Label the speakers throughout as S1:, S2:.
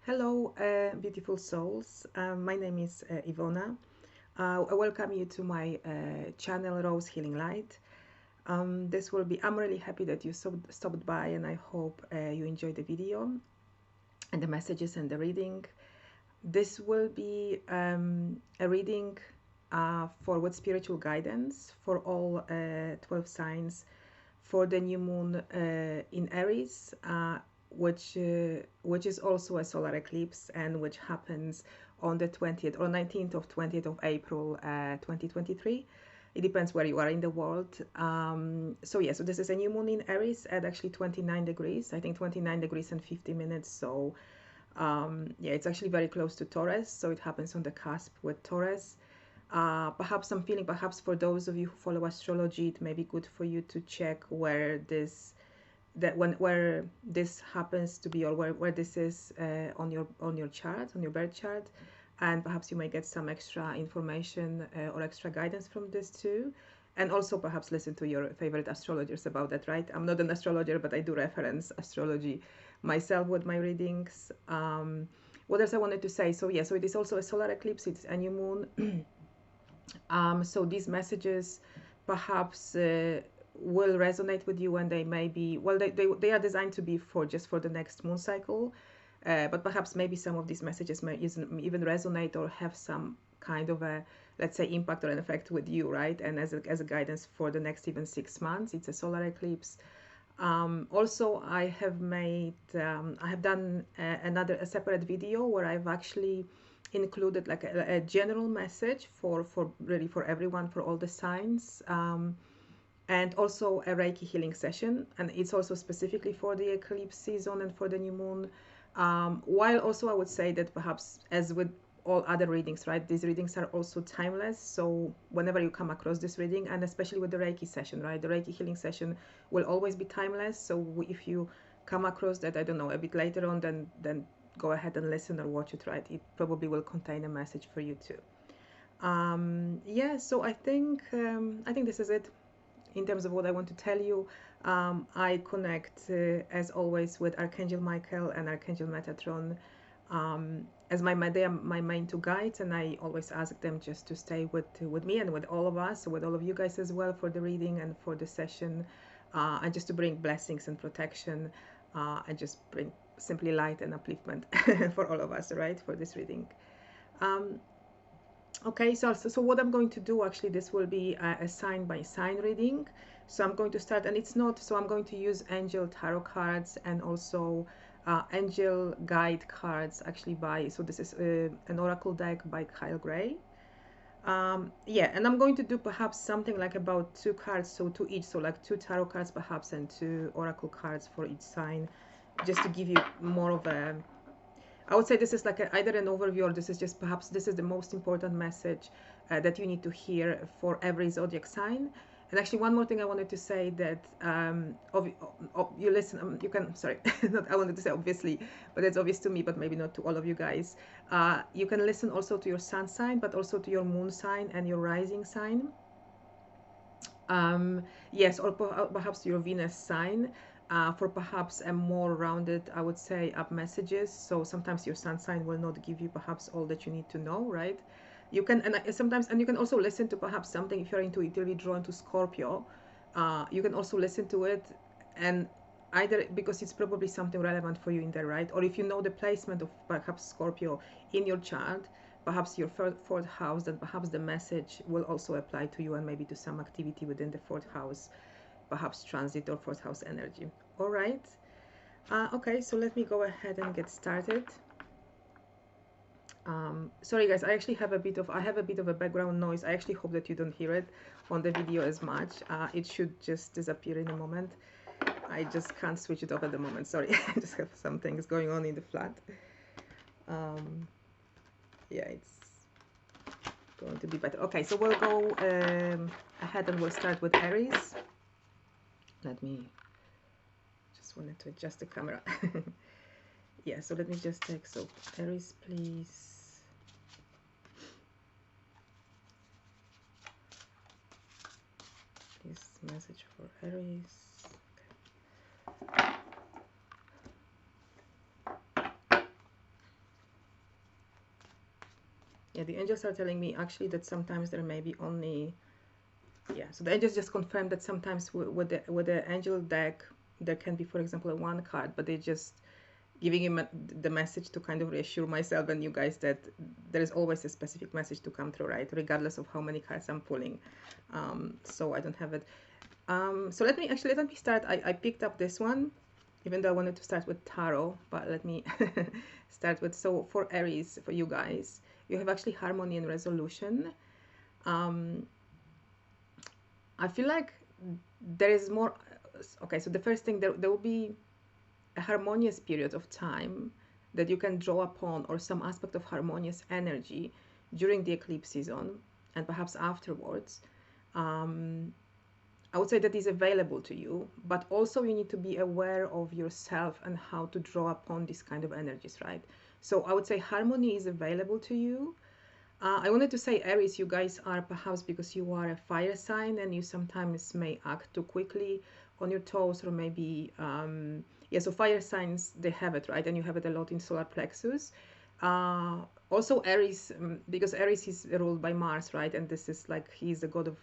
S1: Hello, beautiful souls. My name is Ivona. I welcome you to my channel, Rose Healing Light. I'm really happy that you stopped by, and I hope you enjoyed the video and the messages and the reading. This will be a reading for with spiritual guidance for all 12 signs for the new moon in Aries, which is also a solar eclipse, and which happens on the 20th or 19th of 20th of April 2023. It depends where you are in the world. So this is a new moon in Aries at actually 29 degrees. I think 29 degrees and 50 minutes. So it's actually very close to Taurus. So it happens on the cusp with Taurus. Perhaps I'm feeling, perhaps for those of you who follow astrology, it may be good for you to check where this happens to be, or where this is on your chart, on your birth chart, and perhaps you may get some extra information or extra guidance from this too. And also perhaps listen to your favorite astrologers about that, right? I'm not an astrologer, but I do reference astrology myself with my readings. What else I wanted to say? So it is also a solar eclipse. It's a new moon. So these messages perhaps will resonate with you, and they may be, well, they are designed to be for just for the next moon cycle, but perhaps maybe some of these messages may even resonate or have some kind of a, let's say, impact or an effect with you, right? And as a guidance for the next even 6 months. It's a solar eclipse. Also, I have done a separate video where I've actually included like a general message for really for everyone, for all the signs, and also a Reiki healing session, and it's also specifically for the eclipse season and for the new moon. While also I would say that perhaps, as with all other readings, right, these readings are also timeless. So whenever you come across this reading, and especially with the Reiki session, right, the Reiki healing session will always be timeless. So if you come across that, I don't know, a bit later on, then go ahead and listen or watch it, right? It probably will contain a message for you too. So I think this is it in terms of what I want to tell you. I connect as always with Archangel Michael and Archangel Metatron as my main two guides, and I always ask them just to stay with me and with all of us, with all of you guys as well, for the reading and for the session, and just to bring blessings and protection, and just bring simply light and upliftment for all of us, right, for this reading. Okay, so what I'm going to do, actually, this will be a sign by sign reading. So I'm going to start, and it's not, so I'm going to use angel tarot cards and also angel guide cards, actually, so this is an oracle deck by Kyle Gray. And I'm going to do perhaps something like about 2 cards, so 2 each, so like 2 tarot cards perhaps and 2 oracle cards for each sign, just to give you more of a, I would say this is like either an overview, or this is just perhaps this is the most important message that you need to hear for every zodiac sign. And actually, one more thing I wanted to say, that you listen, you can, sorry, not I wanted to say obviously, but it's obvious to me, but maybe not to all of you guys. You can listen also to your sun sign, but also to your moon sign and your rising sign. Yes, or perhaps your Venus sign. For perhaps a more rounded, I would say, up messages. So sometimes your sun sign will not give you perhaps all that you need to know, right? You can, and sometimes, and you can also listen to perhaps something, if you're intuitively drawn to Scorpio, you can also listen to it, and either because it's probably something relevant for you in there, right? Or if you know the placement of perhaps Scorpio in your chart, perhaps your fourth house, then perhaps the message will also apply to you, and maybe to some activity within the fourth house, perhaps transit or fourth house energy. All right. Okay, so let me go ahead and get started. Sorry guys, I actually have a bit of a background noise. I actually hope that you don't hear it on the video as much. It should just disappear in a moment. I just can't switch it off at the moment. Sorry, I just have some things going on in the flat. It's going to be better. Okay, so we'll go ahead and we'll start with Aries. Let me just wanted to adjust the camera. Yeah, so let me just take, so Aries, please. This message for Aries. Okay. Yeah, the angels are telling me actually that sometimes there may be only, yeah, so the angels just confirmed that sometimes with the angel deck there can be, for example, a one card, but they just giving him the message to kind of reassure myself and you guys that there is always a specific message to come through, right? Regardless of how many cards I'm pulling. So I don't have it. So let me start. I picked up this one, even though I wanted to start with tarot, but let me start with, so for Aries, for you guys, you have actually harmony and resolution. I feel like there is more, okay, so the first thing, there will be a harmonious period of time that you can draw upon, or some aspect of harmonious energy during the eclipse season and perhaps afterwards. I would say that is available to you, but also you need to be aware of yourself and how to draw upon these kind of energies, right? So I would say harmony is available to you. I wanted to say, Aries, you guys are, perhaps because you are a fire sign and you sometimes may act too quickly, on your toes, or maybe yeah, so fire signs, they have it, right? And you have it a lot in solar plexus. Also Aries, because Aries is ruled by Mars, right? And this is like, he's a god of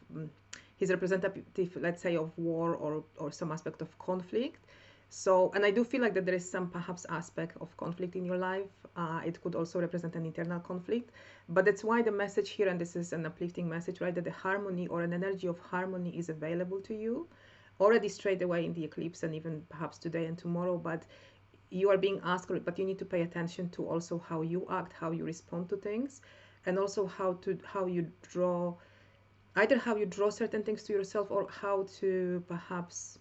S1: he's representative, let's say, of war, or some aspect of conflict. So, and I do feel like that there is some perhaps aspect of conflict in your life. It could also represent an internal conflict, but that's why the message here, and this is an uplifting message, right, that the harmony, or an energy of harmony, is available to you already straight away in the eclipse, and even perhaps today and tomorrow. But you are being asked, but you need to pay attention to also how you act, how you respond to things, and also how you draw, either how you draw certain things to yourself, or how to perhaps,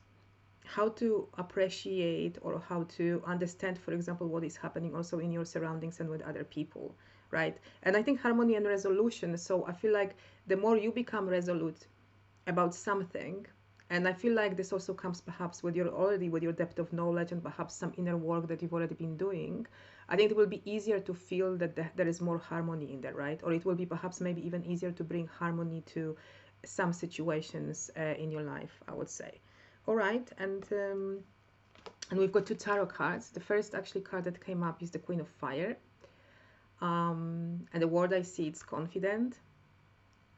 S1: how to appreciate, or how to understand, for example, what is happening also in your surroundings and with other people, right? And I think harmony and resolution, so I feel like the more you become resolute about something, and I feel like this also comes perhaps with your depth of knowledge, and perhaps some inner work that you've already been doing, I think it will be easier to feel that there is more harmony in there, right? Or it will be perhaps maybe even easier to bring harmony to some situations in your life, I would say. All right, and we've got two tarot cards. The first actually card that came up is the Queen of Fire. And the word I see, it's confident,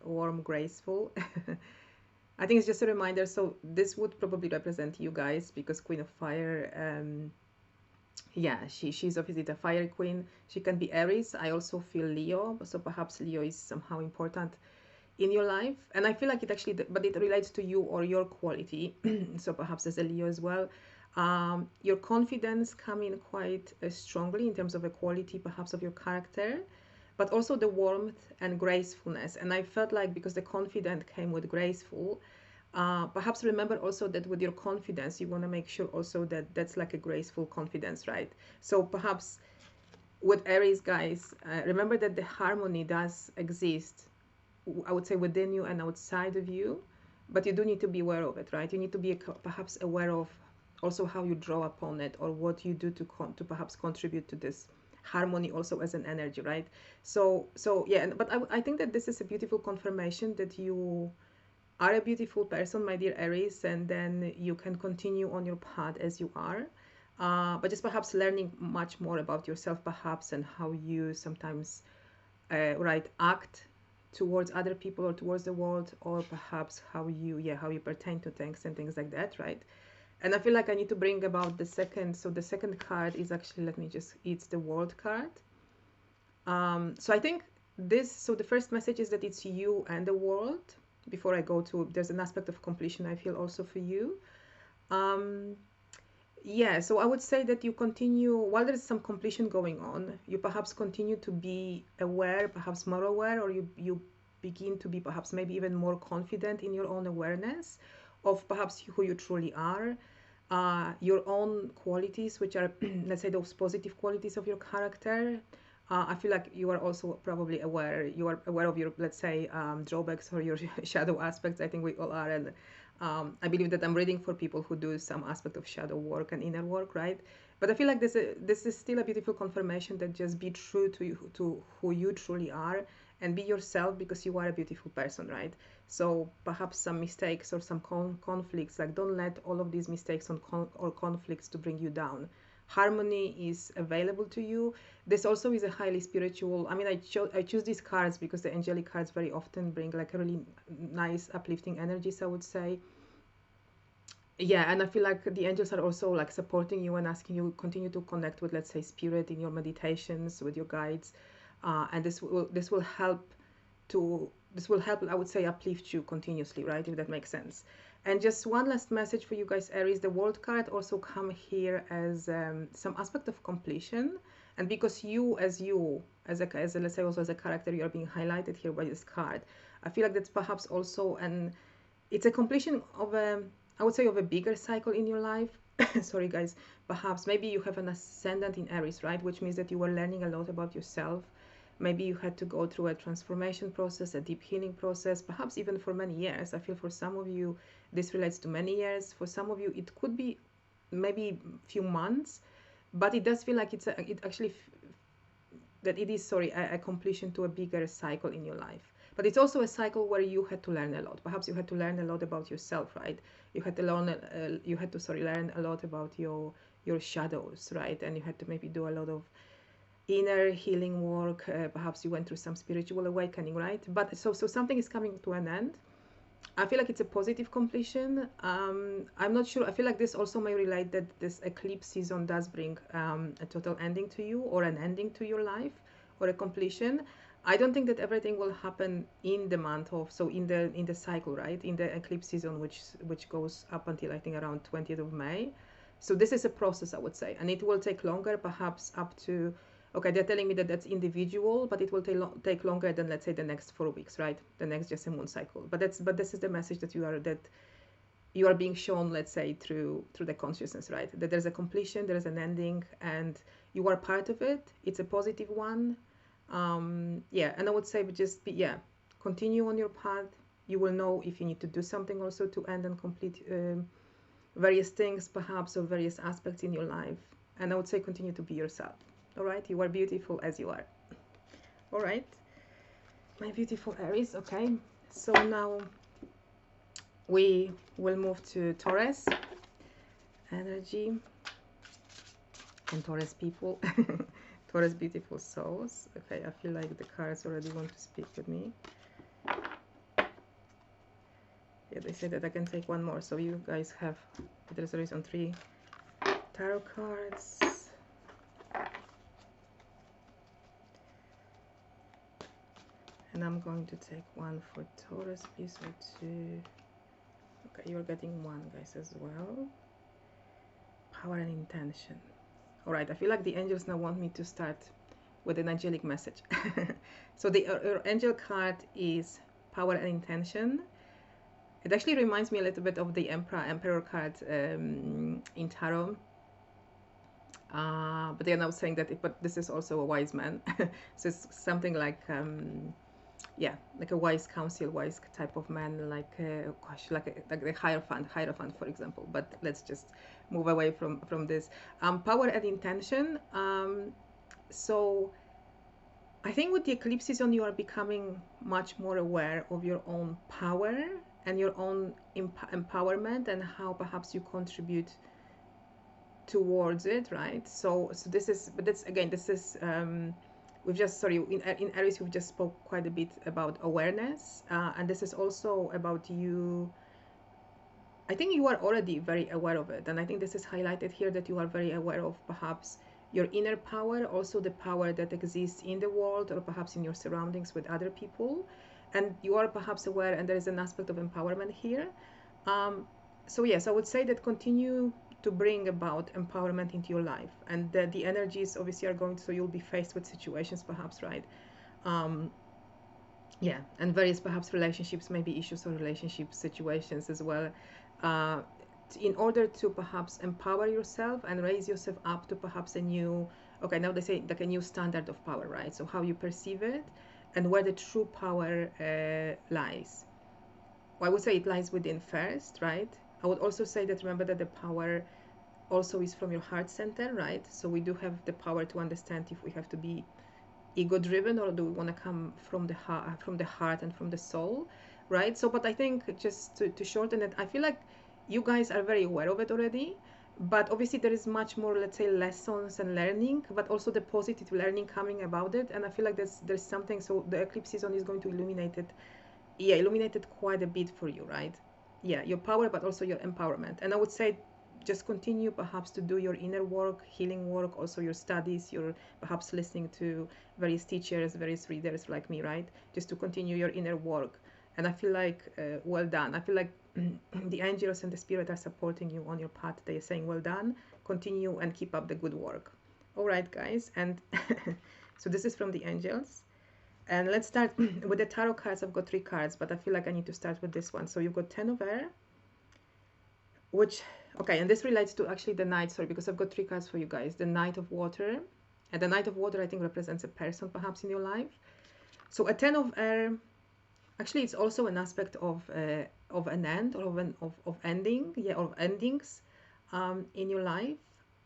S1: warm, graceful. I think it's just a reminder. So this would probably represent you guys, because Queen of Fire, yeah, she's obviously the fire queen. She can be Aries. I also feel Leo, so perhaps Leo is somehow important in your life. And I feel like it actually, but it relates to you or your quality. So perhaps as a Leo as well. Your confidence come in quite strongly in terms of a quality perhaps of your character, but also the warmth and gracefulness. And I felt like, because the confident came with graceful, perhaps remember also that with your confidence, you want to make sure also that that's like a graceful confidence, right? So perhaps with Aries, guys, remember that the harmony does exist, I would say, within you and outside of you, but you do need to be aware of it, right? You need to be perhaps aware of also how you draw upon it, or what you do to perhaps contribute to this harmony also as an energy, right? So yeah, but I think that this is a beautiful confirmation that you are a beautiful person, my dear Aries, and then you can continue on your path as you are, but just perhaps learning much more about yourself perhaps, and how you sometimes right, act towards other people or towards the world, or perhaps how you pertain to things and things like that, right? And I feel like I need to bring about the second, so the second card is actually, it's the World card. So I think so the first message is that it's you and the world. Before I go to, there's an aspect of completion I feel also for you. Yeah, so I would say that you continue, while there's some completion going on, you perhaps continue to be aware, perhaps more aware, or you begin to be perhaps maybe even more confident in your own awareness of perhaps who you truly are, your own qualities, which are, let's say, those positive qualities of your character. I feel like you are also probably aware, you are aware of your, let's say, drawbacks or your shadow aspects. I think we all are. And I believe that I'm reading for people who do some aspect of shadow work and inner work, right? But I feel like this is still a beautiful confirmation that just be true to you, to who you truly are, and be yourself, because you are a beautiful person, right? So perhaps some mistakes or some conflicts, like don't let all of these mistakes or conflicts to bring you down. harmony is available to you. This also is a highly spiritual, I mean, I choose these cards because the angelic cards very often bring like a really nice uplifting energies, I would say. Yeah, and I feel like the angels are also like supporting you and asking you continue to connect with, let's say, spirit in your meditations, with your guides, and this will help to this will help, I would say, uplift you continuously, right? If that makes sense. And just one last message for you guys, Aries. The World card also come here as some aspect of completion, and because you as a let's say also as a character, you are being highlighted here by this card. I feel like that's perhaps also it's a completion of a, I would say, of a bigger cycle in your life. Sorry guys. Perhaps maybe you have an ascendant in Aries, right? Which means that you were learning a lot about yourself. Maybe you had to go through a transformation process, a deep healing process, perhaps even for many years. I feel for some of you this relates to many years. For some of you it could be maybe a few months, but it does feel like that it is, sorry, a completion to a bigger cycle in your life. But it's also a cycle where you had to learn a lot. Perhaps you had to learn a lot about yourself, right? You had to learn a lot about your shadows, right? And you had to maybe do a lot of inner healing work. Perhaps you went through some spiritual awakening, right? But so something is coming to an end. I feel like it's a positive completion. I'm not sure. I feel like this also may relate that this eclipse season does bring a total ending to you, or an ending to your life, or a completion. I don't think that everything will happen in the month of, so in the cycle, right? In the eclipse season, which goes up until I think around 20th of May. So this is a process, I would say, and it will take longer, perhaps up to, okay, they're telling me that that's individual, but it will take longer than, let's say, the next 4 weeks, right? The next just a moon cycle. But this is the message that you are being shown, let's say, through the consciousness, right? That there's a completion, there's an ending, and you are part of it. It's a positive one. Yeah, and I would say continue on your path. You will know if you need to do something also to end and complete various things, perhaps, or various aspects in your life. And I would say continue to be yourself. All right, you are beautiful as you are. All right, my beautiful Aries. Okay, so now we will move to Taurus energy and Taurus people. Taurus beautiful souls. Okay, I feel like the cards already want to speak with me. Yeah, they say that I can take one more, so you guys have, there's a reason, 3 tarot cards. And I'm going to take one for Taurus, please, or 2. Okay, you're getting 1, guys, as well. Power and intention. All right, I feel like the angels now want me to start with an angelic message. So the angel card is power and intention. It actually reminds me a little bit of the Emperor card in tarot. But they're now saying that, but this is also a wise man. So it's something like, yeah, like a wise counsel, wise type of man, like like the Hierophant, for example. But let's just move away from this. Power and intention. So I think with the eclipse season, you are becoming much more aware of your own power and your own empowerment, and how perhaps you contribute towards it, right? So this is, but that's again, this is we've just, sorry, in Aries we've just spoke quite a bit about awareness, and this is also about you. I think you are already very aware of it, and I think this is highlighted here, that you are very aware of perhaps your inner power, also the power that exists in the world, or perhaps in your surroundings with other people, and you are perhaps aware, and there is an aspect of empowerment here. So yes, I would say that continue to bring about empowerment into your life, and the energies obviously are going to, so you'll be faced with situations perhaps, right? Yeah, and various perhaps relationships, maybe issues or relationship situations as well, in order to perhaps empower yourself and raise yourself up to perhaps a new, okay, now they say like a new standard of power, right? So how you perceive it and where the true power lies. Well, I would say it lies within first, right? I would also say that remember that the power also is from your heart center, right? So we do have the power to understand if we have to be ego driven, or do we want to come from the heart and from the soul, right? So, but I think just to shorten it, I feel like you guys are very aware of it already, but obviously there is much more, let's say, lessons and learning, but also the positive learning coming about it. And I feel like there's something, so the eclipse season is going to illuminate it, yeah, illuminate it quite a bit for you, right? Yeah, your power, but also your empowerment. And I would say just continue perhaps to do your inner work, healing work, also your studies, your perhaps listening to various teachers, various readers like me, right? Just to continue your inner work. And I feel like, well done. I feel like the angels and the spirit are supporting you on your path. They are saying, well done, continue and keep up the good work. All right, guys. And so this is from the angels. And let's start with the tarot cards. I've got 3 cards, but I feel like I need to start with this one. So you've got 10 of air, which, okay, and this relates to actually the Knight, sorry, because I've got 3 cards for you guys. The Knight of Water, and the Knight of Water, I think, represents a person perhaps in your life. So a 10 of air, actually, it's also an aspect of an end, or of ending, yeah, of endings in your life.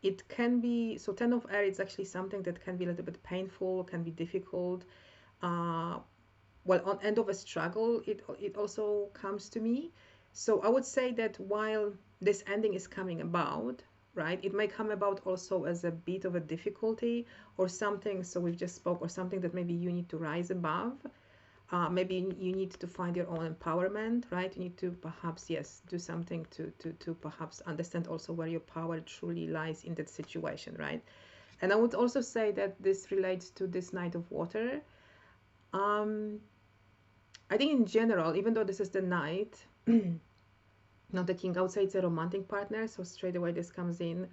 S1: It can be, so 10 of air, it's actually something that can be a little bit painful, can be difficult. Well, on end of a struggle, it also comes to me. So I would say that while this ending is coming about, right, it may come about also as a bit of a difficulty or something. So we've just spoke, or something that maybe you need to rise above. Maybe you need to find your own empowerment, right? You need to perhaps, yes, do something to perhaps understand also where your power truly lies in that situation, right? And I would also say that this relates to this Knight of Water. I think in general, even though this is the Knight, not the King, I would say it's a romantic partner. So straight away this comes in.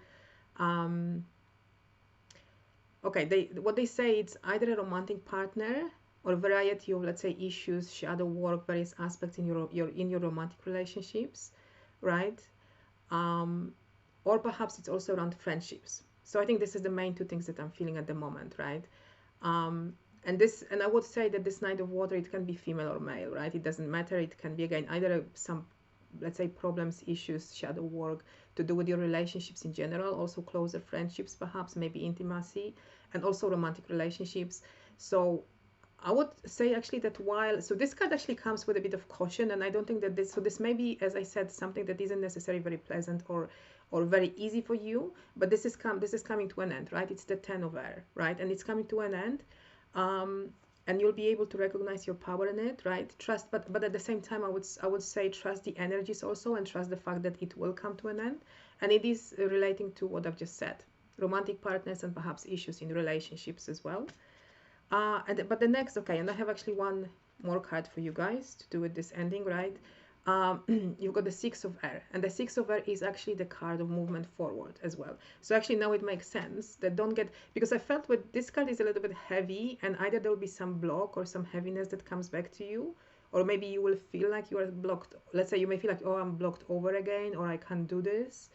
S1: Okay, what they say, it's either a romantic partner or a variety of, let's say, issues, shadow work, various aspects in your romantic relationships, right? Or perhaps it's also around friendships. So I think this is the main 2 things that I'm feeling at the moment, right? And I would say that this Knight of Water, it can be female or male, right? It doesn't matter. It can be, again, either some, let's say, problems, issues, shadow work to do with your relationships in general, also closer friendships, perhaps, maybe intimacy, and also romantic relationships. So I would say actually that so this card actually comes with a bit of caution, and I don't think that this may be, as I said, something that isn't necessarily very pleasant or very easy for you, but this is coming to an end, right? It's the 10 of air, right? And it's coming to an end. And you'll be able to recognize your power in it, right? Trust, but at the same time, I would say trust the energies also, and trust the fact that it will come to an end. And it is relating to what I've just said, romantic partners and perhaps issues in relationships as well. But the next, okay, and I have actually one more card for you guys to do with this ending, right? You've got the 6 of air, and the 6 of air is actually the card of movement forward as well. So actually now it makes sense that don't get, because I felt with this card is a little bit heavy, and either there will be some block or some heaviness that comes back to you, or maybe you will feel like you are blocked. Let's say you may feel like, oh, I'm blocked over again, or I can't do this.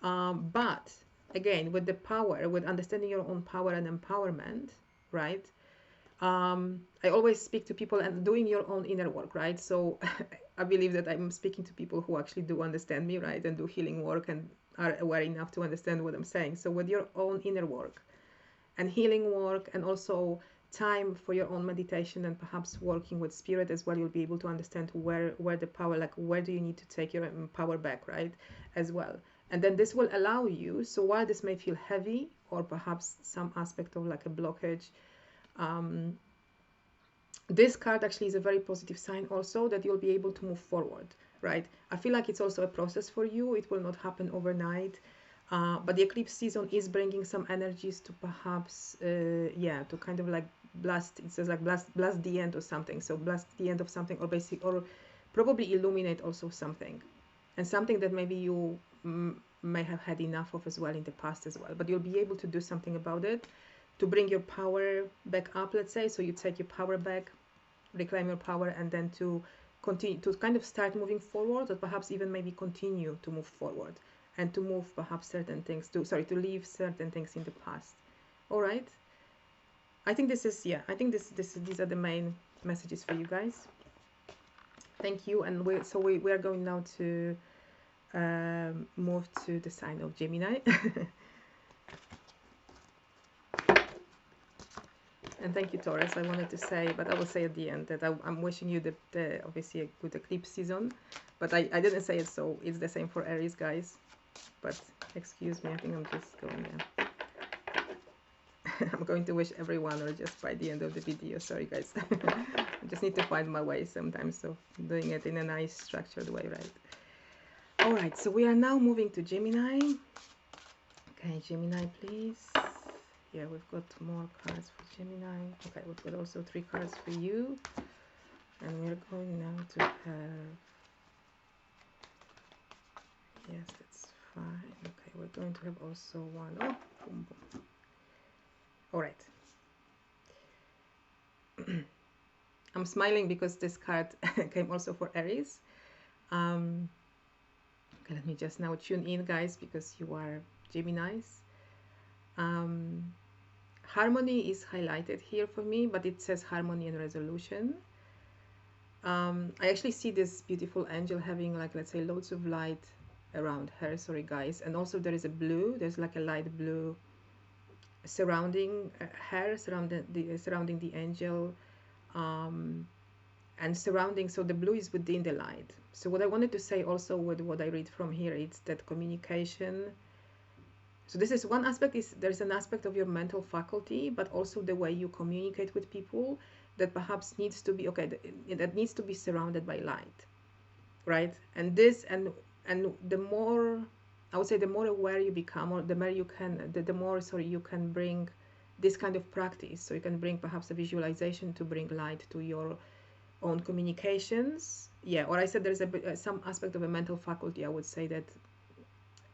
S1: But again, with the power, with understanding your own power and empowerment, right? I always speak to people and doing your own inner work, right? So I believe that I'm speaking to people who actually do understand me, right? And do healing work and are aware enough to understand what I'm saying. So with your own inner work and healing work, and also time for your own meditation and perhaps working with spirit as well, you'll be able to understand where the power, like where do you need to take your power back, right? As well. And then this will allow you, so while this may feel heavy or perhaps some aspect of like a blockage, this card actually is a very positive sign also that you'll be able to move forward, right? I feel like it's also a process for you. It will not happen overnight, but the eclipse season is bringing some energies to perhaps, yeah, to kind of like blast, it says like blast the end or something. So blast the end of something, or or probably illuminate also something, and something that maybe you may have had enough of as well in the past as well, but you'll be able to do something about it, to bring your power back up, let's say. So you take your power back, reclaim your power, and then to continue to kind of start moving forward, or perhaps even maybe continue to move forward, and to move perhaps certain things to leave certain things in the past. All right, I think this is, yeah, I think these are the main messages for you guys. Thank you. And we are going now to move to the sign of Gemini. And thank you, Taurus. I wanted to say, but I will say at the end that I'm wishing you obviously a good eclipse season. But I didn't say it, so it's the same for Aries, guys. but excuse me, I think I'm just going, yeah. I'm going to wish everyone, or just by the end of the video, sorry guys. I just need to find my way sometimes of doing it in a nice structured way, right? All right, so we are now moving to Gemini. Okay, Gemini, please. Yeah, we've got more cards for Gemini. Okay, we've got also 3 cards for you. And we're going now to have... Yes, that's fine. Okay, we're going to have also one. Oh, boom, boom. All right. I'm smiling because this card came also for Aries. Okay, let me just now tune in, guys, because you are Geminis. Harmony is highlighted here for me, but it says harmony and resolution. I actually see this beautiful angel having, like, let's say, loads of light around her. Sorry, guys. And also there is a blue. There's like a light blue surrounding her, surrounding the angel, and surrounding. So the blue is within the light. So what I wanted to say also with what I read from here is that communication. So this is one aspect, is there's an aspect of your mental faculty, but also the way you communicate with people that perhaps needs to be, okay, that needs to be surrounded by light, right? And this, and the more, I would say, the more aware you become, or the more you can, the more, sorry, you can bring this kind of practice. So you can bring perhaps a visualization to bring light to your own communications. Yeah, or I said there's some aspect of a mental faculty. I would say that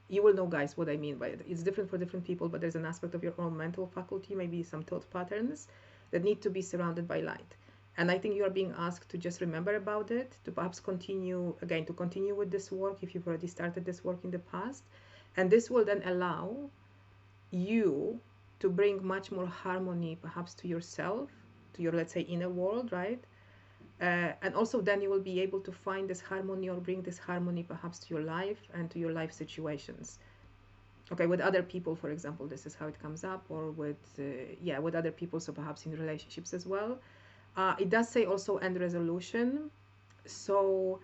S1: you will know, guys, what I mean by it. It's different for different people, but there's an aspect of your own mental faculty, maybe some thought patterns that need to be surrounded by light. And I think you are being asked to just remember about it, to perhaps continue, again, to continue with this work if you've already started this work in the past. And this will then allow you to bring much more harmony perhaps to yourself, to your, let's say, inner world, right? And also then you will be able to find this harmony, or bring this harmony perhaps to your life and to your life situations. Okay, with other people, for example, this is how it comes up, or with, yeah, with other people, so perhaps in relationships as well. It does say also end resolution. So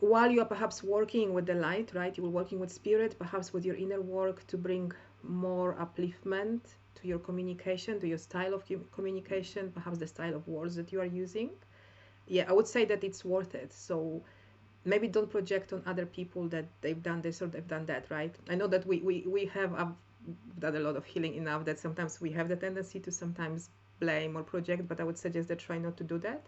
S1: while you are perhaps working with the light, right, you are working with spirit, perhaps with your inner work, to bring more upliftment to your communication, to your style of communication, perhaps the style of words that you are using. Yeah, I would say that it's worth it. So maybe don't project on other people that they've done this or they've done that, right? I know that we have done a lot of healing enough that sometimes we have the tendency to sometimes blame or project, but I would suggest that try not to do that.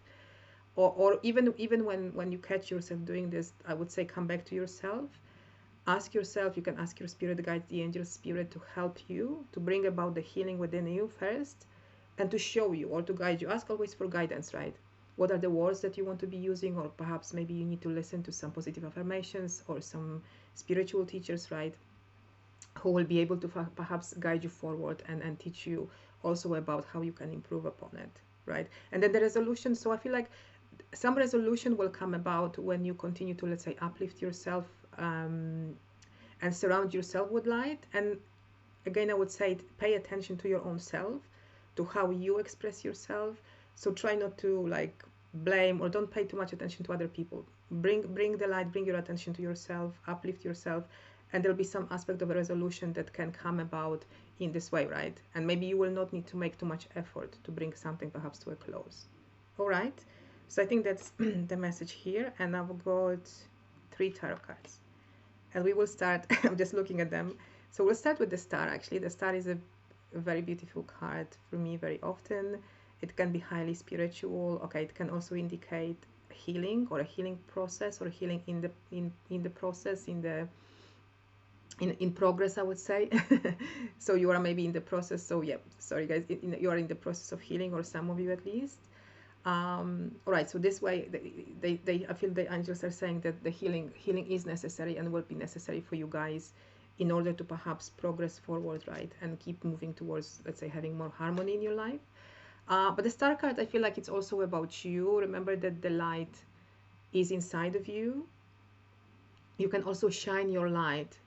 S1: Or even when you catch yourself doing this, I would say come back to yourself. Ask yourself, you can ask your spirit guides, the angel spirit, to help you, to bring about the healing within you first, and to show you or to guide you. Ask always for guidance, right? What are the words that you want to be using, or perhaps maybe you need to listen to some positive affirmations or some spiritual teachers, right, who will be able to perhaps guide you forward and teach you also about how you can improve upon it, right? And then the resolution. So I feel like some resolution will come about when you continue to, let's say, uplift yourself, and surround yourself with light. And again, I would say pay attention to your own self, to how you express yourself. So try not to, like, blame, or don't pay too much attention to other people. Bring the light, bring your attention to yourself, uplift yourself, and there'll be some aspect of a resolution that can come about in this way, right? And maybe you will not need to make too much effort to bring something perhaps to a close. All right, so I think that's the message here. And I've got 3 tarot cards, and we will start. I'm just looking at them. So we'll start with the star. Actually, the star is a very beautiful card for me very often. It can be highly spiritual. Okay, it can also indicate healing, or a healing process, or healing in the process, in progress, I would say. So you are maybe in the process. So yeah, sorry guys, you are in the process of healing, or some of you at least. All right, so this way I feel the angels are saying that the healing is necessary and will be necessary for you guys in order to perhaps progress forward, right, and keep moving towards, let's say, having more harmony in your life. But the star card, I feel like it's also about you. Remember that the light is inside of you. You can also shine your light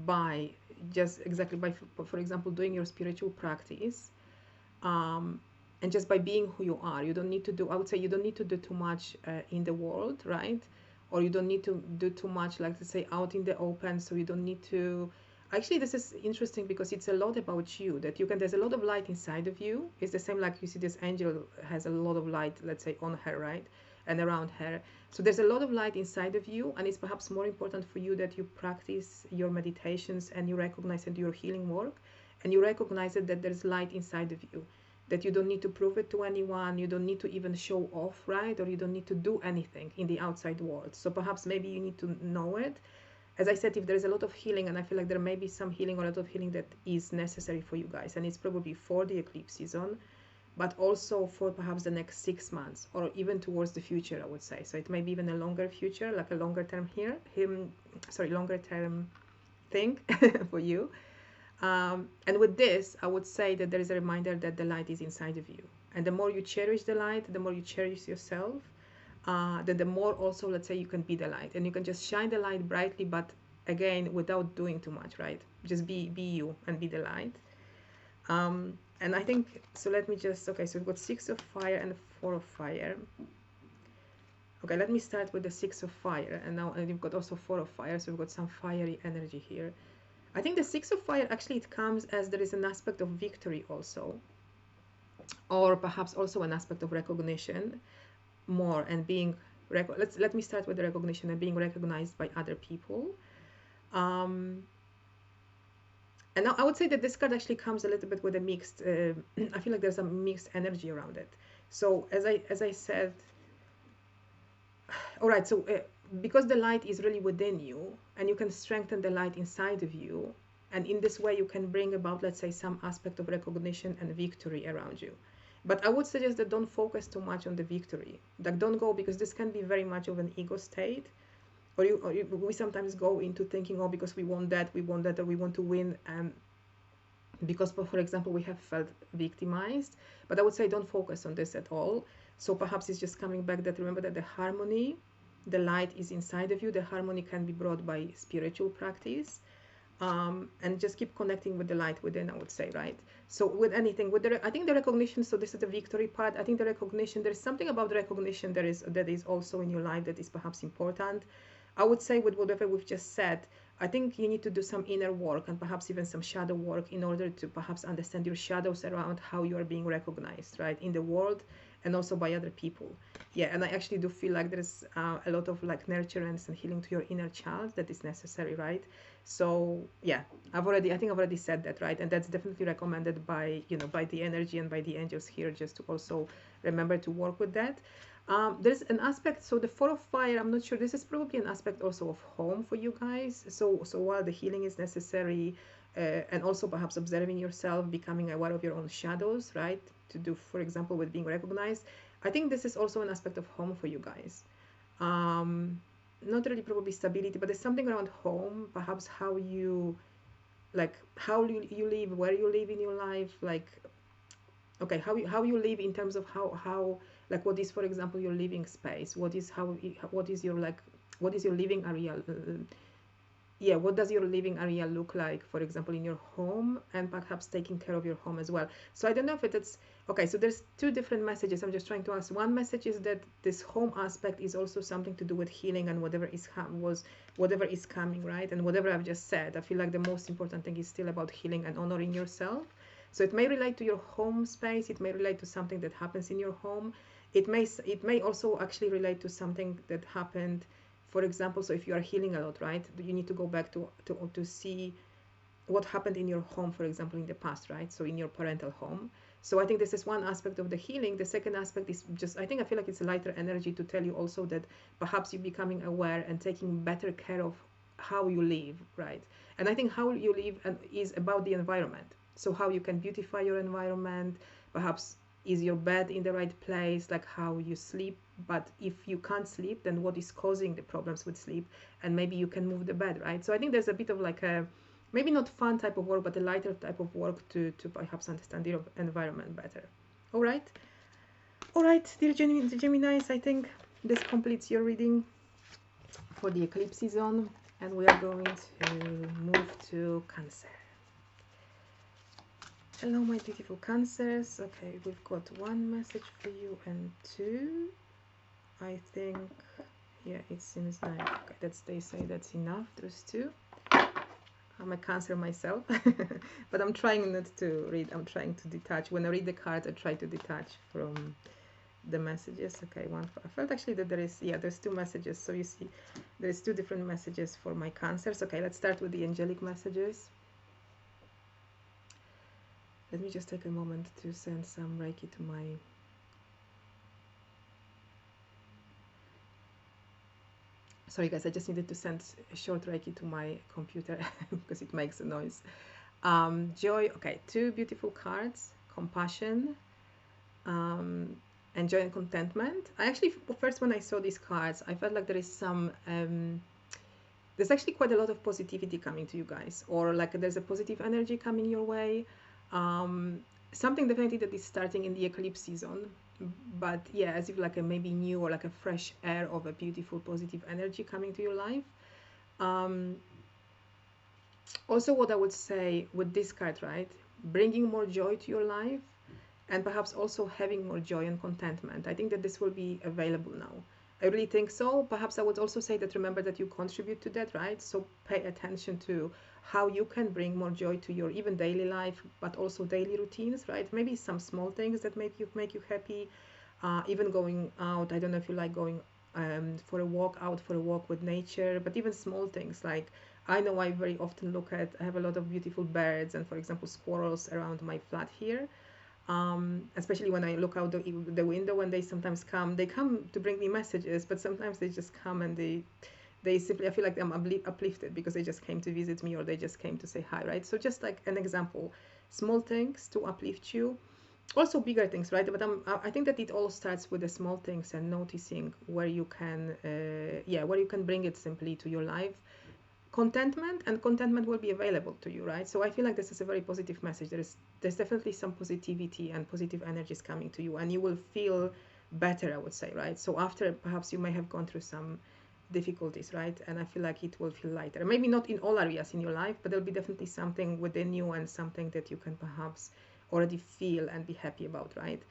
S1: by just exactly by, for example, doing your spiritual practice, and just by being who you are. You don't need to do, I would say, you don't need to do too much in the world, right? or you don't need to do too much, like to say out in the open. So you don't need to, actually this is interesting because it's a lot about you, that you can, there's a lot of light inside of you. It's the same like you see this angel has a lot of light, let's say on her, right, and around her. So there's a lot of light inside of you, and it's perhaps more important for you that you practice your meditations and you recognize and do your healing work, and you recognize that there's light inside of you, that you don't need to prove it to anyone, you don't need to even show off, right, or you don't need to do anything in the outside world. So perhaps maybe you need to know it. As I said, if there's a lot of healing, and I feel like there may be some healing or a lot of healing that is necessary for you guys, and it's probably for the eclipse season, but also for perhaps the next 6 months, or even towards the future, I would say. So it may be even a longer future, like a longer term longer term thing for you. And with this, I would say that there is a reminder that the light is inside of you. And the more you cherish the light, the more you cherish yourself, then the more also, let's say, you can be the light. And you can just shine the light brightly, but again, without doing too much, right? Just be you and be the light. And I think, so let me just, okay, so we've got 6 of fire and 4 of fire. Okay, let me start with the 6 of fire, and now we've got also 4 of fire, so we've got some fiery energy here. I think the 6 of fire, actually it comes as there is an aspect of victory also, or perhaps also an aspect of recognition more, and being, let me start with the recognition and being recognized by other people. And now I would say that this card actually comes a little bit with a mixed, I feel like there's a mixed energy around it. So as I said, all right, so because the light is really within you, and you can strengthen the light inside of you, and in this way you can bring about, let's say, some aspect of recognition and victory around you. But I would suggest that don't focus too much on the victory. Like, don't go, because this can be very much of an ego state. Or we sometimes go into thinking, oh, because we want that, or we want to win, because, for example, we have felt victimized. But I would say don't focus on this at all. So perhaps it's just coming back that, remember that the harmony, the light is inside of you. The harmony can be brought by spiritual practice. And just keep connecting with the light within, I would say, right? So with anything, I think the recognition, so this is the victory part. I think the recognition, there's something about the recognition that is also in your life that is perhaps important. I would say with whatever we've just said, I think you need to do some inner work and perhaps even some shadow work in order to perhaps understand your shadows around how you are being recognized, right, in the world and also by other people. Yeah, and I actually do feel like there's a lot of like nurturance and healing to your inner child that is necessary, right? So yeah, I think I've already said that, right? And that's definitely recommended by, by the energy and by the angels here, just to also remember to work with that. There's an aspect, so the 4 of fire, I'm not sure, this is probably an aspect also of home for you guys. So while the healing is necessary, and also perhaps observing yourself, becoming aware of your own shadows, right, to do, for example, with being recognized, I think this is also an aspect of home for you guys. Not really probably stability, but there's something around home, perhaps how you live, where you live in your life, like, okay, how you live in terms of how like, what is, for example, your living space, what is your living area, yeah, what does your living area look like, for example, in your home, and perhaps taking care of your home as well. So I don't know if it's okay, so there's 2 different messages. I'm just trying to ask. One message is that this home aspect is also something to do with healing and whatever is coming, right? And whatever I've just said, I feel like the most important thing is still about healing and honoring yourself. So it may relate to your home space, it may relate to something that happens in your home. It may also actually relate to something that happened, for example, so if you are healing a lot, right, you need to go back to see what happened in your home, for example, in the past, right? So in your parental home. So I think this is one aspect of the healing. The second aspect is just, I feel like it's a lighter energy to tell you also that perhaps you're becoming aware and taking better care of how you live, right? And I think how you live is about the environment. So how you can beautify your environment, perhaps is your bed in the right place, like how you sleep. But if you can't sleep, then what is causing the problems with sleep? And maybe you can move the bed, right? So I think there's a bit of like a, maybe not fun type of work, but a lighter type of work to perhaps understand your environment better. All right, dear Geminis, I think this completes your reading for the eclipse season, and we are going to move to Cancer. Hello, my beautiful Cancers. Okay, we've got 1 message for you and 2. I think, Yeah, it seems like they say that's enough. There's two. I'm a Cancer myself, but I'm trying not to read. I'm trying to detach. When I read the cards, I try to detach from the messages. Okay, one. I felt actually that there's two messages. So you see, there's two different messages for my Cancers. Okay, let's start with the angelic messages. Let me just take a moment to send some Reiki to my. Sorry guys, I just needed to send a short Reiki to my computer because it makes a noise. Joy, okay, two beautiful cards, compassion, and joy and contentment. I actually, first when I saw these cards, I felt like there is some, there's actually quite a lot of positivity coming to you guys, or like there's a positive energy coming your way. Something definitely that is starting in the eclipse season, but yeah, as if like a maybe new or like a fresh air of a beautiful positive energy coming to your life. Also what I would say with this card, right, bringing more joy to your life, and perhaps also having more joy and contentment. I think that this will be available now. I really think so. Perhaps I would also say that remember that you contribute to that, right? So pay attention to how you can bring more joy to your even daily life, but also daily routines, right? Maybe some small things that make you happy. Even going out. I don't know if you like going for a walk, out for a walk with nature, but even small things like I know I very often I have a lot of beautiful birds and, for example, squirrels around my flat here. Especially when I look out the window and they sometimes they come to bring me messages, but sometimes they just come and they simply, I feel like I'm uplifted because they just came to visit me or they just came to say hi, right? So just like an example, small things to uplift you, also bigger things, right? But I think that it all starts with the small things and noticing where you can, where you can bring it simply to your life. Contentment will be available to you, right? So I feel like this is a very positive message. There's definitely some positivity and positive energies coming to you, and you will feel better, I would say, right? So after perhaps you may have gone through some difficulties, right? And I feel like it will feel lighter. Maybe not in all areas in your life, but there'll be definitely something within you and something that you can perhaps already feel and be happy about, right?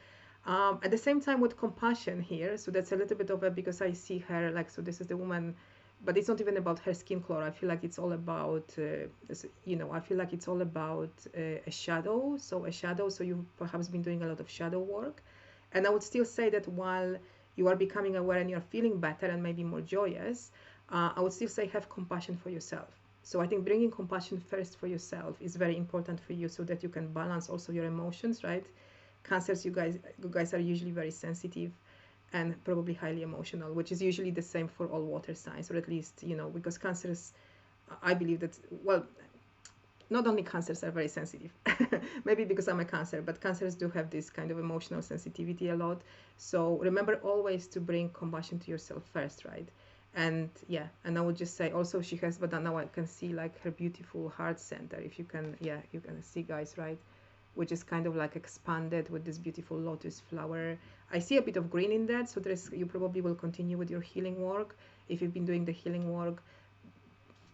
S1: At the same time with compassion here, so that's a little bit of a, because I see her like, so this is the woman, but it's not even about her skin color. I feel like it's all about, I feel like it's all about a shadow. So a shadow, so you've perhaps been doing a lot of shadow work. And I would still say that while you are becoming aware and you're feeling better and maybe more joyous, I would still say have compassion for yourself. So I think bringing compassion first for yourself is very important for you so that you can balance also your emotions, right? Cancers, you guys are usually very sensitive and probably highly emotional, which is usually the same for all water signs, or at least, because cancers, I believe that, well, not only cancers are very sensitive, maybe because I'm a cancer, but cancers do have this kind of emotional sensitivity a lot. So remember always to bring compassion to yourself first, right? And yeah, and I would just say also she has, but now I can see like her beautiful heart center. If you can, you can see, guys, right? Which is kind of like expanded with this beautiful lotus flower. I see a bit of green in that, so you probably will continue with your healing work if you've been doing the healing work.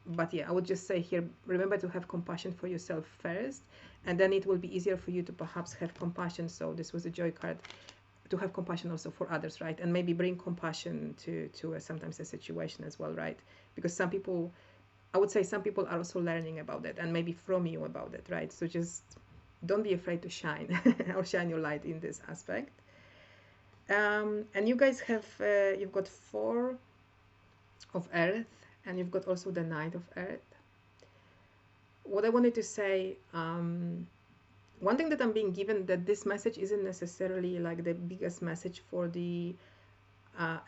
S1: But yeah, I would just say here, remember to have compassion for yourself first, and then it will be easier for you to perhaps have compassion. So this was a joy card, to have compassion also for others, right? And maybe bring compassion to sometimes a situation as well, right? Because some people, I would say some people are also learning about it and maybe from you about it, right? So just don't be afraid to shine or shine your light in this aspect. And you guys have, you've got 4 of Earth, and you've got also the Knight of Earth. What I wanted to say, one thing that I'm being given, that this message isn't necessarily like the biggest message for the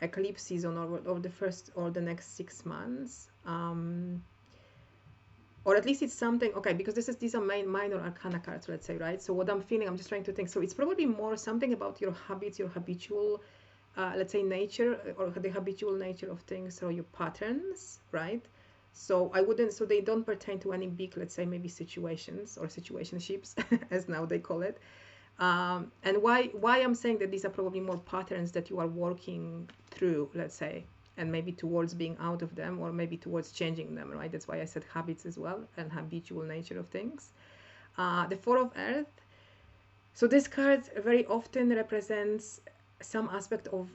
S1: eclipse season or the first or the next 6 months. Or at least it's something, okay, because these are minor arcana cards, let's say, right? So what I'm feeling, I'm just trying to think. So it's probably more something about your habits, your habitual, let's say, nature, or the habitual nature of things, or your patterns, right? So so they don't pertain to any big, let's say, maybe situations or situationships, as now they call it. And why I'm saying that these are probably more patterns that you are working through, let's say, and maybe towards being out of them, or maybe towards changing them, right? That's why I said habits as well, and habitual nature of things. The 4 of Earth. So this card very often represents some aspect of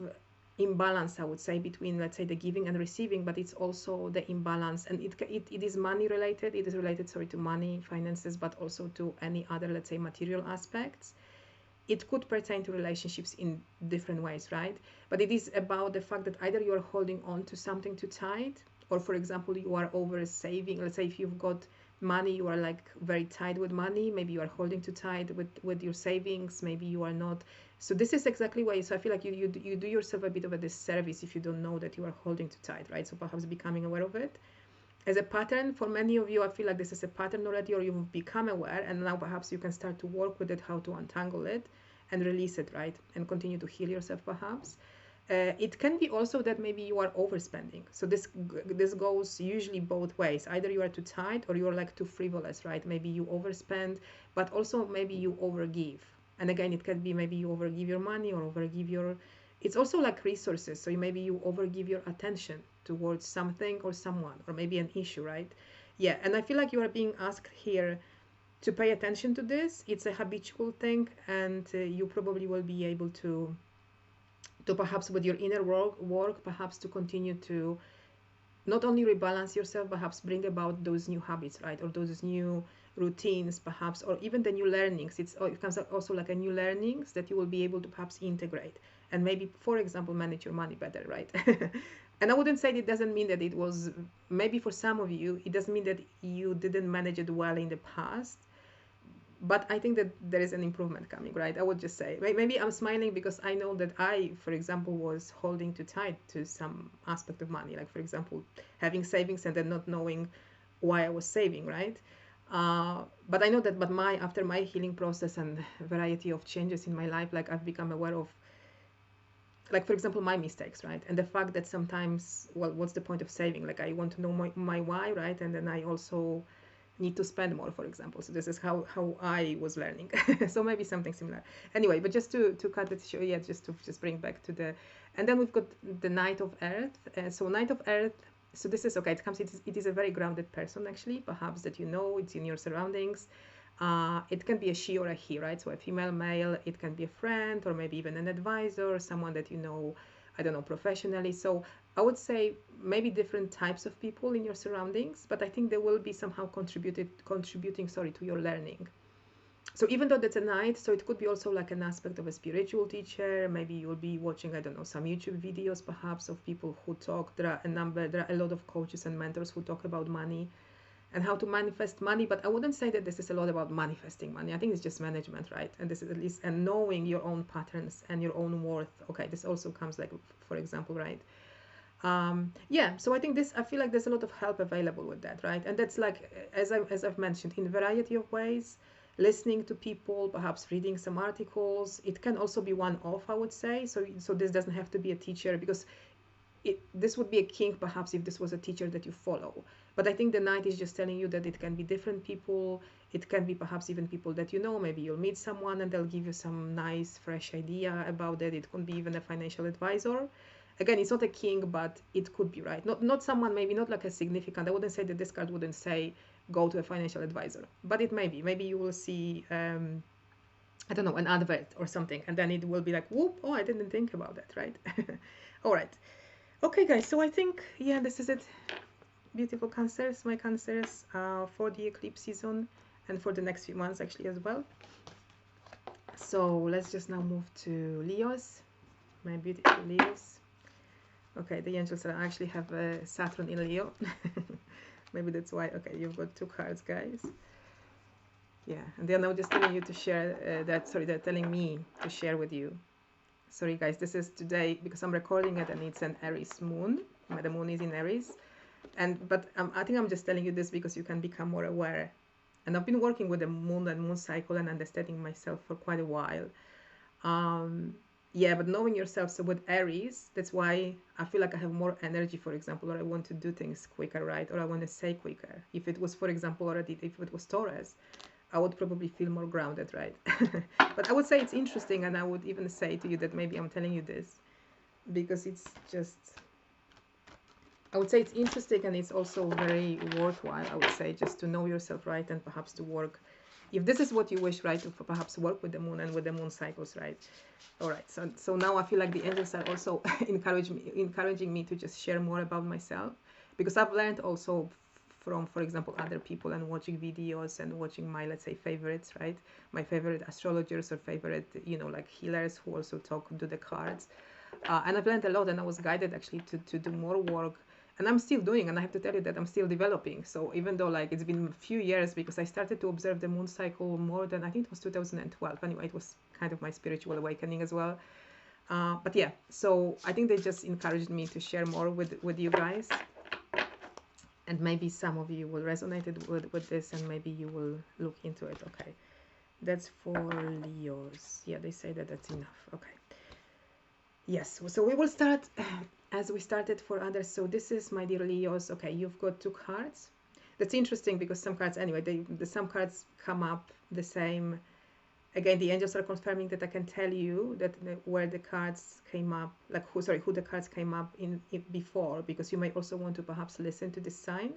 S1: imbalance, I would say, between, let's say, the giving and receiving, but it's also the imbalance, and it is money related. It is related, sorry, to money, finances, but also to any other, let's say, material aspects. It could pertain to relationships in different ways, right? But it is about the fact that either you are holding on to something too tight, or for example, you are over saving. Let's say if you've got money, you are like very tight with money. Maybe you are holding too tight with your savings. Maybe you are not. So this is exactly why. So I feel like you do yourself a bit of a disservice if you don't know that you are holding too tight, right? So perhaps becoming aware of it as a pattern. For many of you, I feel like this is a pattern already, or you've become aware, and now perhaps you can start to work with it, how to untangle it and release it, right? And continue to heal yourself perhaps. It can be also that maybe you are overspending. So this goes usually both ways. Either you are too tight or you are like too frivolous, right? Maybe you overspend, but also maybe you overgive. And again, it can be maybe you overgive your money or overgive your, it's also like resources. So maybe you overgive your attention towards something or someone, or maybe an issue, right? Yeah, and I feel like you are being asked here to pay attention to this. It's a habitual thing, and you probably will be able to perhaps with your inner work, perhaps to continue to not only rebalance yourself, perhaps bring about those new habits, right? Or those new routines, perhaps, or even the new learnings. It comes also like a new learnings that you will be able to perhaps integrate and maybe, for example, manage your money better, right? And I wouldn't say it doesn't mean that it was, maybe for some of you, it doesn't mean that you didn't manage it well in the past. But I think that there is an improvement coming, right? I would just say, maybe I'm smiling because I know that I, for example, was holding too tight to some aspect of money, like, for example, having savings and then not knowing why I was saving, right? But I know that, after my healing process and variety of changes in my life, like I've become aware of, like, for example, my mistakes, right? And the fact that sometimes, well, what's the point of saving? Like, I want to know my why, right? And then I also need to spend more, for example. So this is how I was learning. So maybe something similar. Anyway, but just to cut it short, yeah, just to bring back to the, and then we've got the Knight of Earth. So Knight of Earth, so this is, okay, it is a very grounded person, actually, perhaps that you know, it's in your surroundings. It can be a she or a he, right? So a female, male, it can be a friend or maybe even an advisor, someone that you know, I don't know, professionally. So I would say maybe different types of people in your surroundings, but I think they will be somehow contributing, sorry, to your learning. So even though that's a Knight, so it could be also like an aspect of a spiritual teacher. Maybe you'll be watching, I don't know, some YouTube videos perhaps of people who talk. There are a lot of coaches and mentors who talk about money and how to manifest money, but I wouldn't say that this is a lot about manifesting money. I think it's just management, right? And this is at least, and knowing your own patterns and your own worth. Okay, this also comes, like, for example, right? Yeah, so I think I feel like there's a lot of help available with that, right? And that's like, as I've mentioned, in a variety of ways, listening to people, perhaps reading some articles. It can also be one-off, I would say. So this doesn't have to be a teacher, because this would be a king perhaps if this was a teacher that you follow. But I think the Knight is just telling you that it can be different people. It can be perhaps even people that you know. Maybe you'll meet someone and they'll give you some nice, fresh idea about it. It could be even a financial advisor. Again, it's not a king, but it could be, right? Not someone, maybe not like a significant. I wouldn't say that this card wouldn't say go to a financial advisor, but it may be. Maybe you will see, I don't know, an advert or something, and then it will be like, whoop, oh, I didn't think about that, right? All right. Okay, guys, so I think, yeah, this is it. Beautiful Cancers, my Cancers, for the eclipse season and for the next few months, actually, as well. So let's just now move to Leos, my beautiful Leos. Okay, the angels actually have Saturn in Leo. Maybe that's why. Okay, you've got 2 cards, guys. Yeah, and they're now just telling you to share that. Sorry, they're telling me to share with you. Sorry, guys, this is today because I'm recording it and it's an Aries moon. The moon is in Aries. But I think I'm just telling you this because you can become more aware. And I've been working with the moon and moon cycle and understanding myself for quite a while. Yeah, but knowing yourself, so with Aries, that's why I feel like I have more energy, for example, or I want to do things quicker, right? Or I want to say quicker. If it was, for example, already, if it was Taurus, I would probably feel more grounded, right? But I would say it's interesting, and I would even say to you that maybe I'm telling you this because it's just, I would say it's interesting and it's also very worthwhile, I would say, just to know yourself, right? And perhaps to work if this is what you wish, right, to perhaps work with the moon and with the moon cycles, right? All right, so now I feel like the angels are also encouraging me to just share more about myself, because I've learned also from, for example, other people and watching videos and watching my, let's say, favorites, right? My favorite astrologers or favorite, you know, like healers who also do the cards. And I've learned a lot, and I was guided actually to do more work. And I'm still doing, and I have to tell you that I'm still developing. So even though like it's been a few years, because I started to observe the moon cycle more than, I think it was 2012. Anyway, it was kind of my spiritual awakening as well. But yeah, so I think they just encouraged me to share more with you guys. And maybe some of you will resonate with this, and maybe you will look into it. Okay, that's for Leos. Yeah, they say that that's enough. Okay. Yes, so we will start as we started for others. So this is, my dear Leos. Okay, you've got 2 cards. That's interesting because some cards, anyway, some cards come up the same. Again, the angels are confirming that I can tell you that where the cards came up, like who the cards came up in before, because you may also want to perhaps listen to this sign.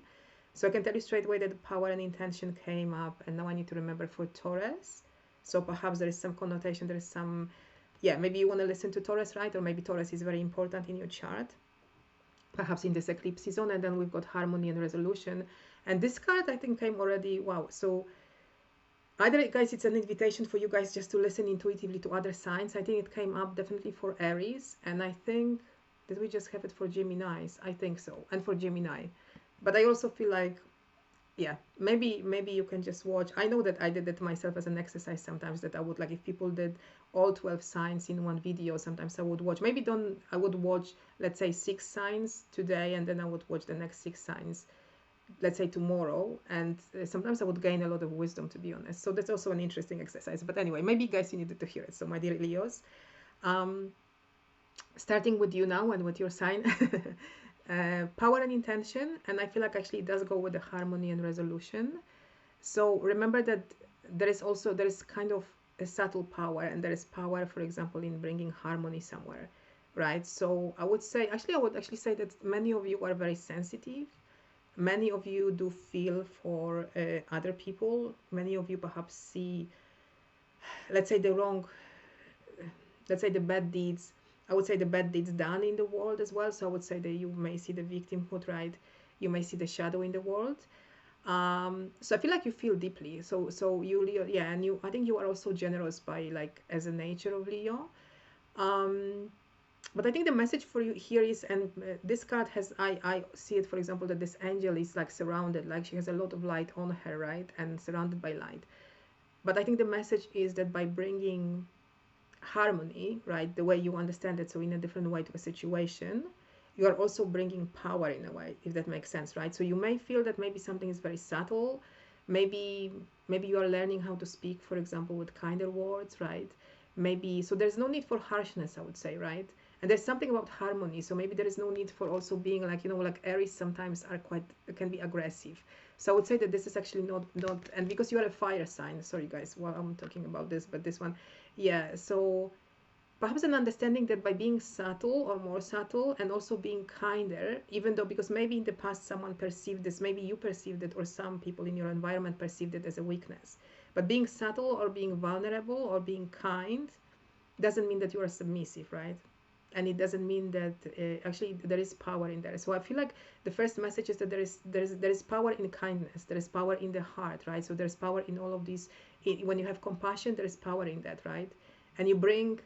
S1: So I can tell you straight away that the power and intention came up, and now I need to remember for Taurus. So perhaps there is some connotation, there is some, yeah, maybe you want to listen to Taurus, right? Or maybe Taurus is very important in your chart, perhaps in this eclipse season. And then we've got harmony and resolution. And this card, I think, came already, wow. So either, guys, it's an invitation for you guys just to listen intuitively to other signs. I think it came up definitely for Aries. And I think, did we just have it for Geminis? I think so. And for Gemini. But I also feel like, yeah, maybe you can just watch. I know that I did it myself as an exercise sometimes, that I would, like, if people did all 12 signs in one video, sometimes I would watch, I would watch, let's say 6 signs today, and then I would watch the next 6 signs, let's say tomorrow. And sometimes I would gain a lot of wisdom, to be honest. So that's also an interesting exercise. But anyway, maybe, guys, you needed to hear it. So my dear Leos, starting with you now and with your sign. Power and intention, and I feel like actually it does go with the harmony and resolution. So remember that there is kind of a subtle power, and there is power, for example, in bringing harmony somewhere, right? So I would actually say that many of you are very sensitive. Many of you do feel for other people. Many of you perhaps see, let's say, the bad deeds. I would say the bad deeds done in the world as well. So I would say that you may see the victimhood, right? You may see the shadow in the world. So I feel like you feel deeply. So you, Leo, yeah, and I think you are also generous by, like, as a nature of Leo. But I think the message for you here is, and this card has, I see it, for example, that this angel is like surrounded, like she has a lot of light on her, right? And surrounded by light. But I think the message is that by bringing harmony, right, the way you understand it, so in a different way to a situation, you are also bringing power in a way, if that makes sense, right? So you may feel that maybe something is very subtle, maybe you are learning how to speak, for example, with kinder words, right? Maybe, so there's no need for harshness, I would say, right? And there's something about harmony, so maybe there is no need for also being like, like Aries sometimes can be aggressive. So I would say that this is actually not, and because you are a fire sign, sorry guys, while I'm talking about this, but this one, yeah, so perhaps an understanding that by being subtle or more subtle and also being kinder, even though, because maybe in the past someone perceived this, maybe you perceived it, or some people in your environment perceived it as a weakness. But being subtle or being vulnerable or being kind doesn't mean that you are submissive, right? And it doesn't mean that actually there is power in there. So I feel like the first message is that there is power in kindness, there is power in the heart, right? So there's power in all of these. When you have compassion, there is power in that, right? And you bring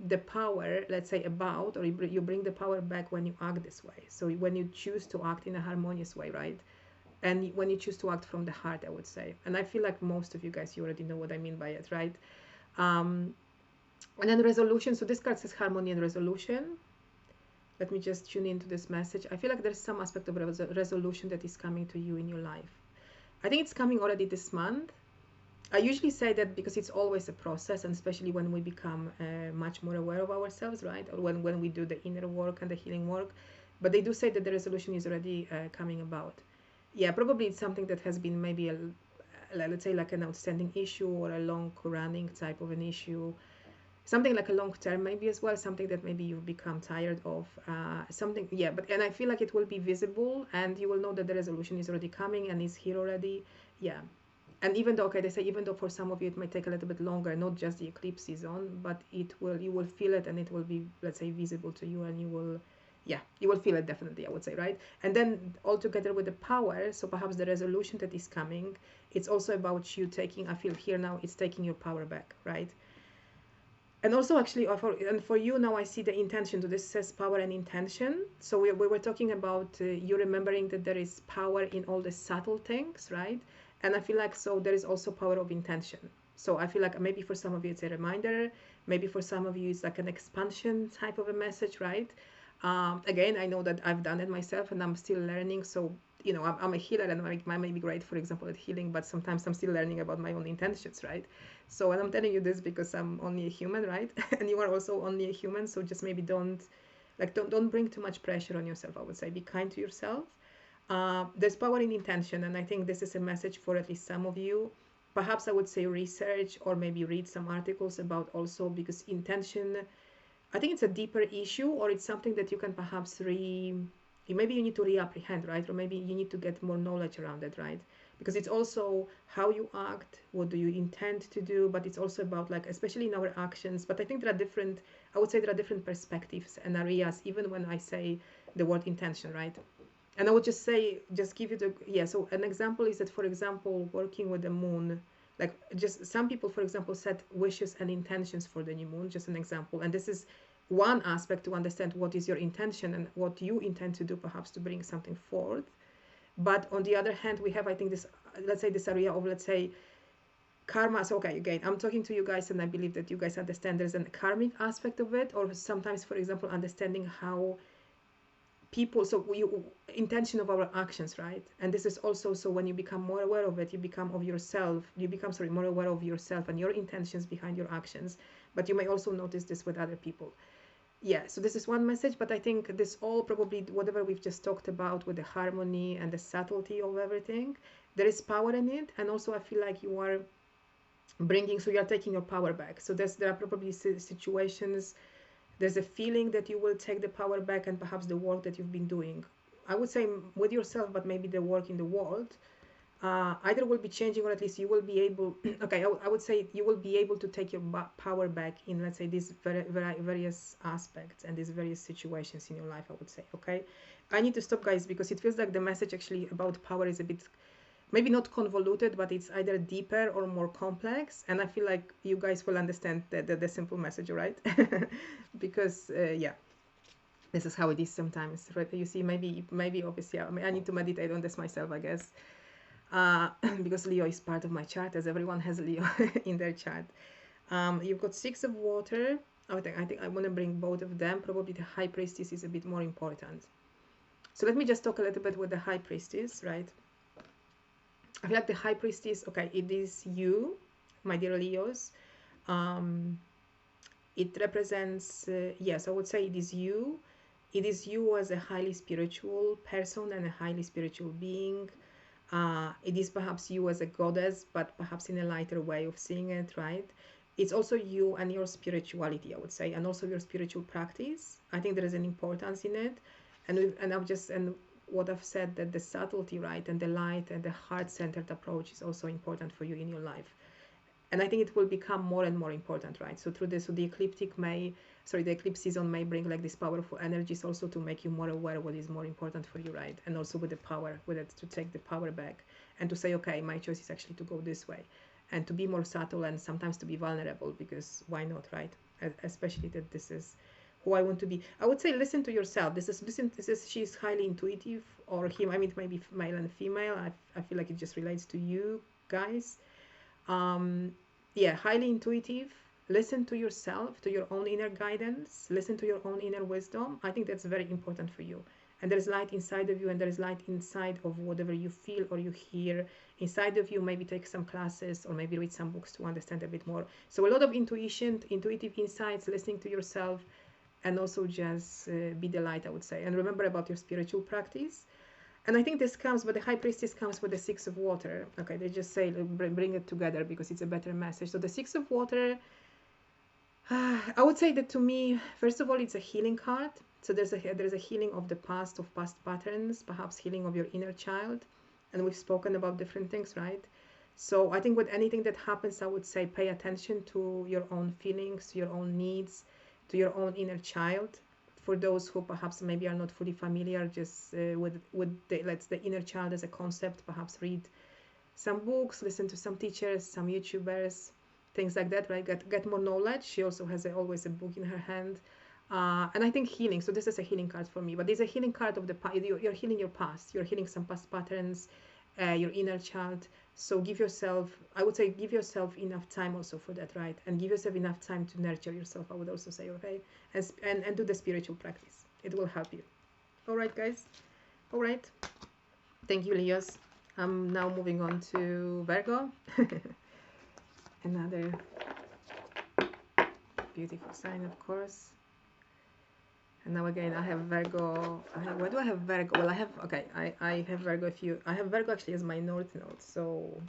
S1: the power, let's say, about, or you bring the power back when you act this way. So when you choose to act in a harmonious way, right? And when you choose to act from the heart, I would say. And I feel like most of you guys, you already know what I mean by it, right? And then resolution. So this card says harmony and resolution. Let me just tune into this message. I feel like there's some aspect of resolution that is coming to you in your life. I think it's coming already this month. I usually say that because it's always a process, and especially when we become much more aware of ourselves, right? Or when we do the inner work and the healing work. But they do say that the resolution is already coming about. Yeah, probably it's something that has been maybe, let's say, like an outstanding issue or a long-running type of an issue. Something like a long term maybe as well, something that maybe you've become tired of, something, yeah. And I feel like it will be visible, and you will know that the resolution is already coming and is here already, yeah. And even though, okay, they say even though for some of you it might take a little bit longer, not just the eclipse season, but you will feel it, and it will be, let's say, visible to you, and you will, yeah, you will feel it definitely, I would say, right? And then all together with the power, so perhaps the resolution that is coming, it's also about you taking, I feel here now, it's taking your power back, right? And also actually for you now, I see the intention. So this says power and intention. So we were talking about you remembering that there is power in all the subtle things, right? And I feel like, so there is also power of intention. So I feel like maybe for some of you it's a reminder, maybe for some of you it's like an expansion type of a message, right? Again, I know that I've done it myself and I'm still learning. So you know, I'm a healer, and I may be great, for example, at healing, but sometimes I'm still learning about my own intentions, right? So, and I'm telling you this because I'm only a human, right? And you are also only a human, so just maybe don't bring too much pressure on yourself, I would say. Be kind to yourself. There's power in intention, and I think this is a message for at least some of you. Perhaps I would say research or maybe read some articles about also, because intention, I think it's a deeper issue, or it's something that you can perhaps maybe you need to reapprehend, right? Or maybe you need to get more knowledge around it, right? Because it's also how you act, what do you intend to do, but it's also about, like, especially in our actions. But I think there are different, I would say there are different perspectives and areas, even when I say the word intention, right? And I would just say, just give you so an example is that, for example, working with the moon, like, just some people, for example, set wishes and intentions for the new moon, just an example. And this is one aspect to understand what is your intention and what you intend to do, perhaps to bring something forth. But on the other hand, we have, I think, this, let's say, this area of, let's say, karma. So, okay, again, I'm talking to you guys, and I believe that you guys understand there's a karmic aspect of it, or sometimes, for example, understanding how people, so intention of our actions, right? And this is also, so when you become more aware of it, you become more aware of yourself and your intentions behind your actions. But you may also notice this with other people. Yeah, so this is one message, but I think this all probably, whatever we've just talked about with the harmony and the subtlety of everything, there is power in it. And also I feel like you are so you are taking your power back. So there are probably situations, there's a feeling that you will take the power back, and perhaps the work that you've been doing, I would say with yourself, but maybe the work in the world, either will be changing, or at least you will be able, okay, I would say you will be able to take your power back in, let's say, these various aspects and these various situations in your life, I would say. Okay, I need to stop, guys, because it feels like the message actually about power is a bit, maybe not convoluted, but it's either deeper or more complex, and I feel like you guys will understand the simple message, right? Because yeah, this is how it is sometimes, right? You see, maybe obviously I need to meditate on this myself, I guess. Because Leo is part of my chart, as everyone has Leo in their chart. You've got Six of Water. I think I want to bring both of them. Probably the High Priestess is a bit more important. So let me just talk a little bit with the High Priestess, right? I feel like the High Priestess, okay, it is you, my dear Leos. It represents, yes, I would say it is you. It is you as a highly spiritual person and a highly spiritual being. It is perhaps you as a goddess, but perhaps in a lighter way of seeing it, right? It's also you and your spirituality, I would say, and also your spiritual practice. I think there is an importance in it. And what I've said, that the subtlety, right, and the light and the heart-centered approach is also important for you in your life. And I think it will become more and more important, right? So through this, so the eclipse season may bring like these powerful energies also to make you more aware of what is more important for you, right? And also with the power, with it, to take the power back and to say, okay, my choice is actually to go this way, and to be more subtle and sometimes to be vulnerable, because why not, right? Especially that this is who I want to be. I would say listen to yourself. She's highly intuitive, or him. I mean, maybe male and female. I feel like it just relates to you guys. Yeah, highly intuitive. Listen to yourself, to your own inner guidance. Listen to your own inner wisdom. I think that's very important for you. And there's light inside of you, and there is light inside of whatever you feel or you hear inside of you. Maybe take some classes or maybe read some books to understand a bit more. So a lot of intuitive insights, listening to yourself, and also just be the light, I would say. And remember about your spiritual practice. And I think this comes, but the High Priestess comes with the Six of Water. Okay, they just say bring it together because it's a better message. So the Six of Water, I would say that to me, first of all, it's a healing card. So there's a healing of the past, of past patterns, perhaps healing of your inner child. And we've spoken about different things, right? So I think with anything that happens, I would say pay attention to your own feelings, to your own needs, to your own inner child. For those who perhaps maybe are not fully familiar just with the inner child as a concept, perhaps read some books, listen to some teachers, some YouTubers, things like that, right? Get more knowledge. She also has always a book in her hand. And I think healing, so this is a healing card for me, but there's a healing card of the past. You're healing your past, you're healing some past patterns, your inner child. So give yourself, I would say, give yourself enough time also for that, right? And give yourself enough time to nurture yourself, I would also say, okay? And do the spiritual practice. It will help you. All right, guys. All right. Thank you, Leos. I'm now moving on to Virgo. Another beautiful sign, of course. And now again, I have Virgo. Why do I have Virgo? Well, I have, okay, I have Virgo. I have Virgo actually as my North Node. So,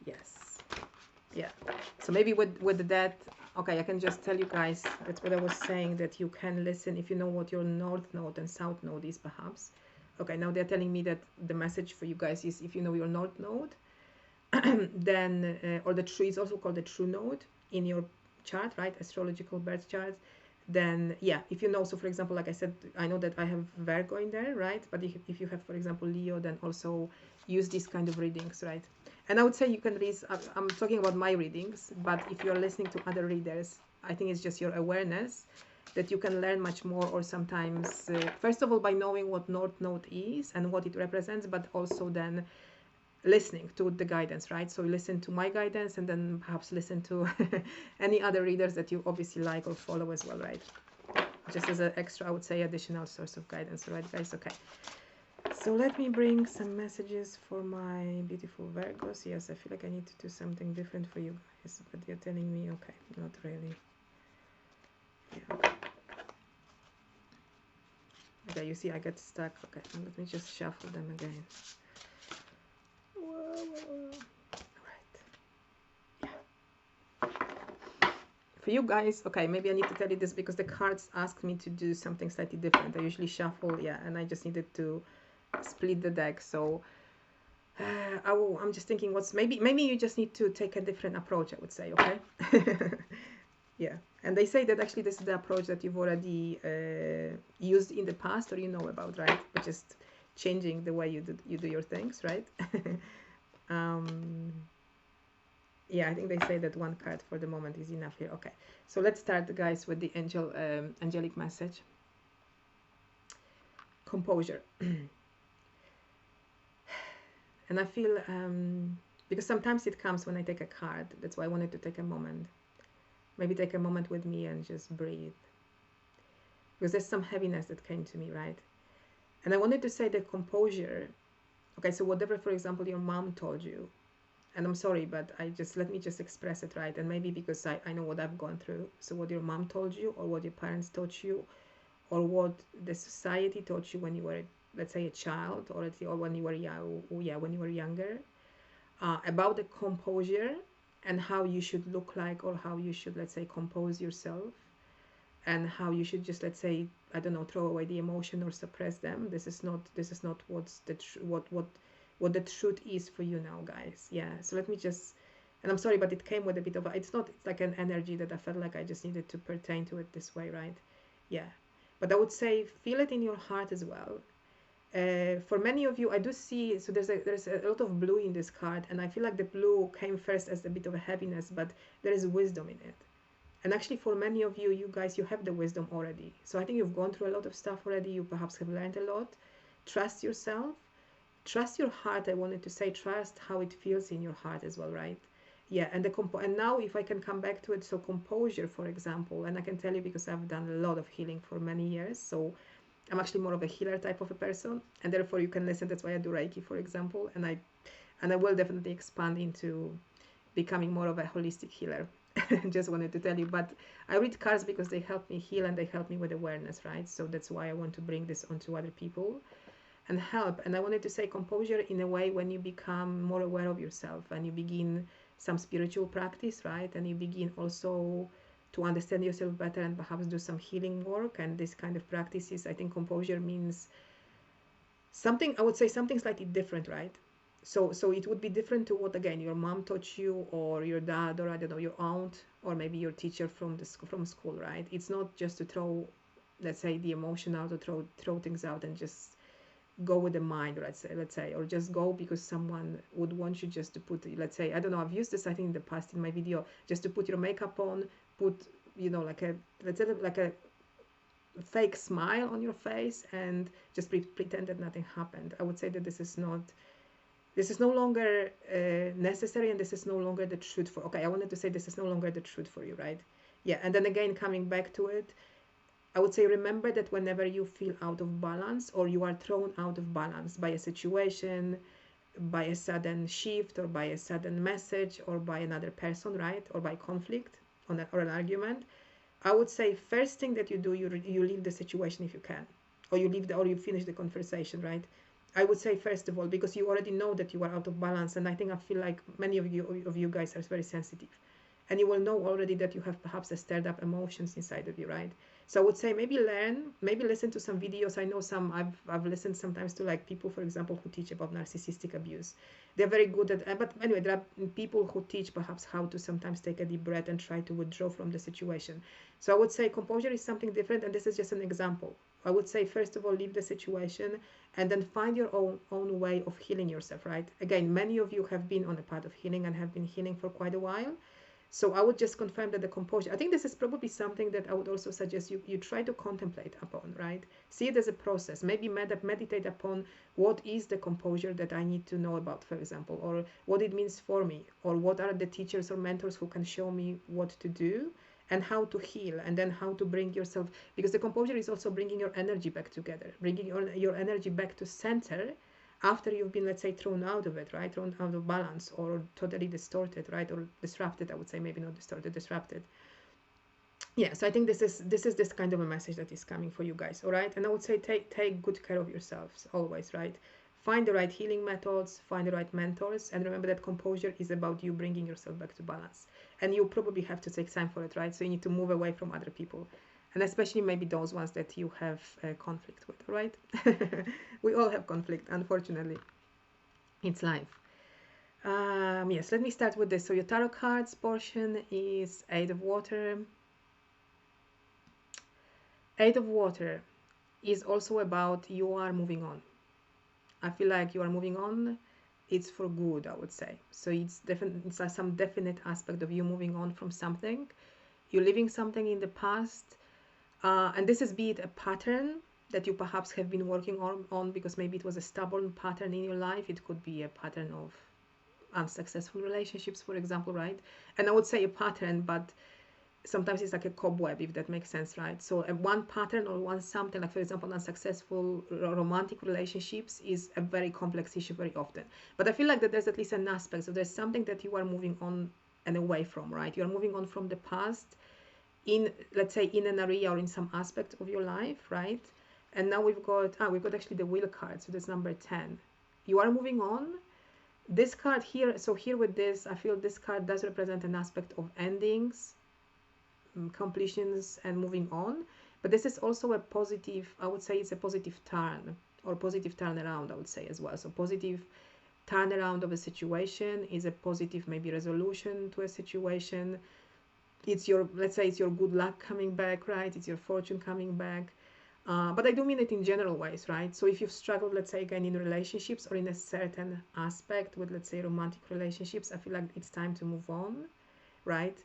S1: yes. Yeah. So maybe with that, okay, I can just tell you guys, that's what I was saying, that you can listen if you know what your North Node and South Node is, perhaps. Okay, now they're telling me that the message for you guys is if you know your North Node, then, or the true is also called the true node in your chart, right? Astrological birth chart. Then, yeah, if you know, so for example, like I said, I know that I have Virgo in there, right? But if you have, for example, Leo, then also use these kind of readings, right? And I would say you can read, I'm talking about my readings, but if you're listening to other readers, I think it's just your awareness that you can learn much more, or sometimes, first of all, by knowing what North Node is and what it represents, but also then listening to the guidance, right? So you listen to my guidance and then perhaps listen to any other readers that you obviously like or follow as well, right? Just as an extra, I would say, additional source of guidance, right, guys? Okay. So let me bring some messages for my beautiful Virgos. Yes, I feel like I need to do something different for you guys, but you're telling me, okay, not really. Yeah. Okay, you see, I get stuck. Okay, let me just shuffle them again. For you guys, okay, maybe I need to tell you this because the cards asked me to do something slightly different. I usually shuffle, yeah, and I just needed to split the deck. So I'm just thinking, maybe you just need to take a different approach, I would say, okay? Yeah, and they say that actually this is the approach that you've already used in the past, or you know about, right? But just changing the way you do your things, right? Yeah, I think they say that one card for the moment is enough here. Okay, so let's start, guys, with the angelic message. Composure. And I feel, because sometimes it comes when I take a card, that's why I wanted to take a moment. Maybe take a moment with me and just breathe. Because there's some heaviness that came to me, right? And I wanted to say that composure, okay, so whatever, for example, your mom told you, and I'm sorry, but let me just express it, right? And maybe because I know what I've gone through. So what your mom told you, or what your parents taught you, or what the society taught you when you were, let's say, a child, or when you were young, when you were younger, about the composure and how you should look like, or how you should, let's say, compose yourself, and how you should just, let's say, I don't know, throw away the emotion or suppress them. This is not what's the what the truth is for you now, guys. Yeah, so let me just, and I'm sorry, but it came with a bit of it's like an energy that I felt like I just needed to pertain to it this way, right? Yeah, but I would say feel it in your heart as well. For many of you, I do see, so there's a lot of blue in this card, and I feel like the blue came first as a bit of a heaviness, but there is wisdom in it. And actually, for many of you, you guys, you have the wisdom already. So I think you've gone through a lot of stuff already. You perhaps have learned a lot. Trust yourself. Trust your heart. I wanted to say trust how it feels in your heart as well, right? Yeah, and and now if I can come back to it, so composure, for example, and I can tell you because I've done a lot of healing for many years, so I'm actually more of a healer type of a person, and therefore you can listen. That's why I do Reiki, for example, and I will definitely expand into becoming more of a holistic healer. Just wanted to tell you, but I read cards because they help me heal and they help me with awareness, right? So that's why I want to bring this onto other people and help. And I wanted to say composure in a way when you become more aware of yourself and you begin some spiritual practice, right? And you begin also to understand yourself better and perhaps do some healing work and this kind of practices. I think composure means something, I would say something slightly different, right? So it would be different to what, again, your mom taught you, or your dad, or I don't know, your aunt, or maybe your teacher from from school, right? It's not just to throw, let's say, the emotion out, or throw things out and just go with the mind, let's say, or just go because someone would want you just to put, let's say, I don't know, I've used this I think in the past in my video, just to put your makeup on, put, like a, let's say, like a fake smile on your face, and just pretend that nothing happened. I would say that this is no longer necessary, and this is no longer the truth for, okay, I wanted to say this is no longer the truth for you, right? Yeah. And then again, coming back to it, I would say, remember that whenever you feel out of balance, or you are thrown out of balance by a situation, by a sudden shift, or by a sudden message, or by another person, right, or by conflict or an argument, I would say first thing that you do, you leave the situation if you can, or you finish the conversation, right? I would say first of all, because you already know that you are out of balance, and I feel like many of you guys are very sensitive, and you will know already that you have perhaps a stirred up emotions inside of you, right? So I would say maybe listen to some videos. I know I've listened sometimes to, like, people, for example, who teach about narcissistic abuse. They're very good at, but anyway, there are people who teach perhaps how to sometimes take a deep breath and try to withdraw from the situation. So I would say composure is something different, and this is just an example. I would say first of all, leave the situation, and then find your own way of healing yourself, right? Again, many of you have been on a path of healing and have been healing for quite a while. So I would just confirm that the composure, I think this is probably something that I would also suggest you try to contemplate upon, right? See it as a process. Maybe meditate upon what is the composure that I need to know about, for example, or what it means for me, or what are the teachers or mentors who can show me what to do and how to heal, and then how to bring yourself, because the composure is also bringing your energy back together, bringing your energy back to center after you've been, let's say, thrown out of it, right? Thrown out of balance, or totally distorted, right? Or disrupted, I would say, maybe not distorted, disrupted. Yeah, so I think this is this kind of a message that is coming for you guys, all right? And I would say take good care of yourselves always, right? Find the right healing methods, find the right mentors, and remember that composure is about you bringing yourself back to balance. And you probably have to take time for it, right? So you need to move away from other people, and especially maybe those ones that you have conflict with, right? We all have conflict, unfortunately. It's life. Yes, let me start with this. So your tarot cards portion is Eight of Water. Eight of Water is also about you are moving on. I feel like you are moving on. It's for good, I would say. So it's some definite aspect of you moving on from something. You're leaving something in the past. And this is, be it a pattern that you perhaps have been working on because maybe it was a stubborn pattern in your life. It could be a pattern of unsuccessful relationships, for example, right? And I would say a pattern, but sometimes it's like a cobweb, if that makes sense, right? So one pattern or one something, like for example, unsuccessful romantic relationships is a very complex issue very often. But I feel like that there's at least an aspect. So there's something that you are moving on and away from, right? You are moving on from the past in, let's say, in an area or in some aspect of your life, right? And now we've got actually the wheel card. So that's number 10. You are moving on. This card here, so here with this, I feel this card does represent an aspect of endings, completions, and moving on. But this is also a positive, I would say it's a positive turn or positive turnaround, I would say as well. So positive turnaround of a situation is a positive maybe resolution to a situation. It's your, let's say, it's your good luck coming back, right? It's your fortune coming back. But I do mean it in general ways, right? So if you've struggled, let's say, again, in relationships or in a certain aspect with, let's say, romantic relationships, I feel like it's time to move on, right?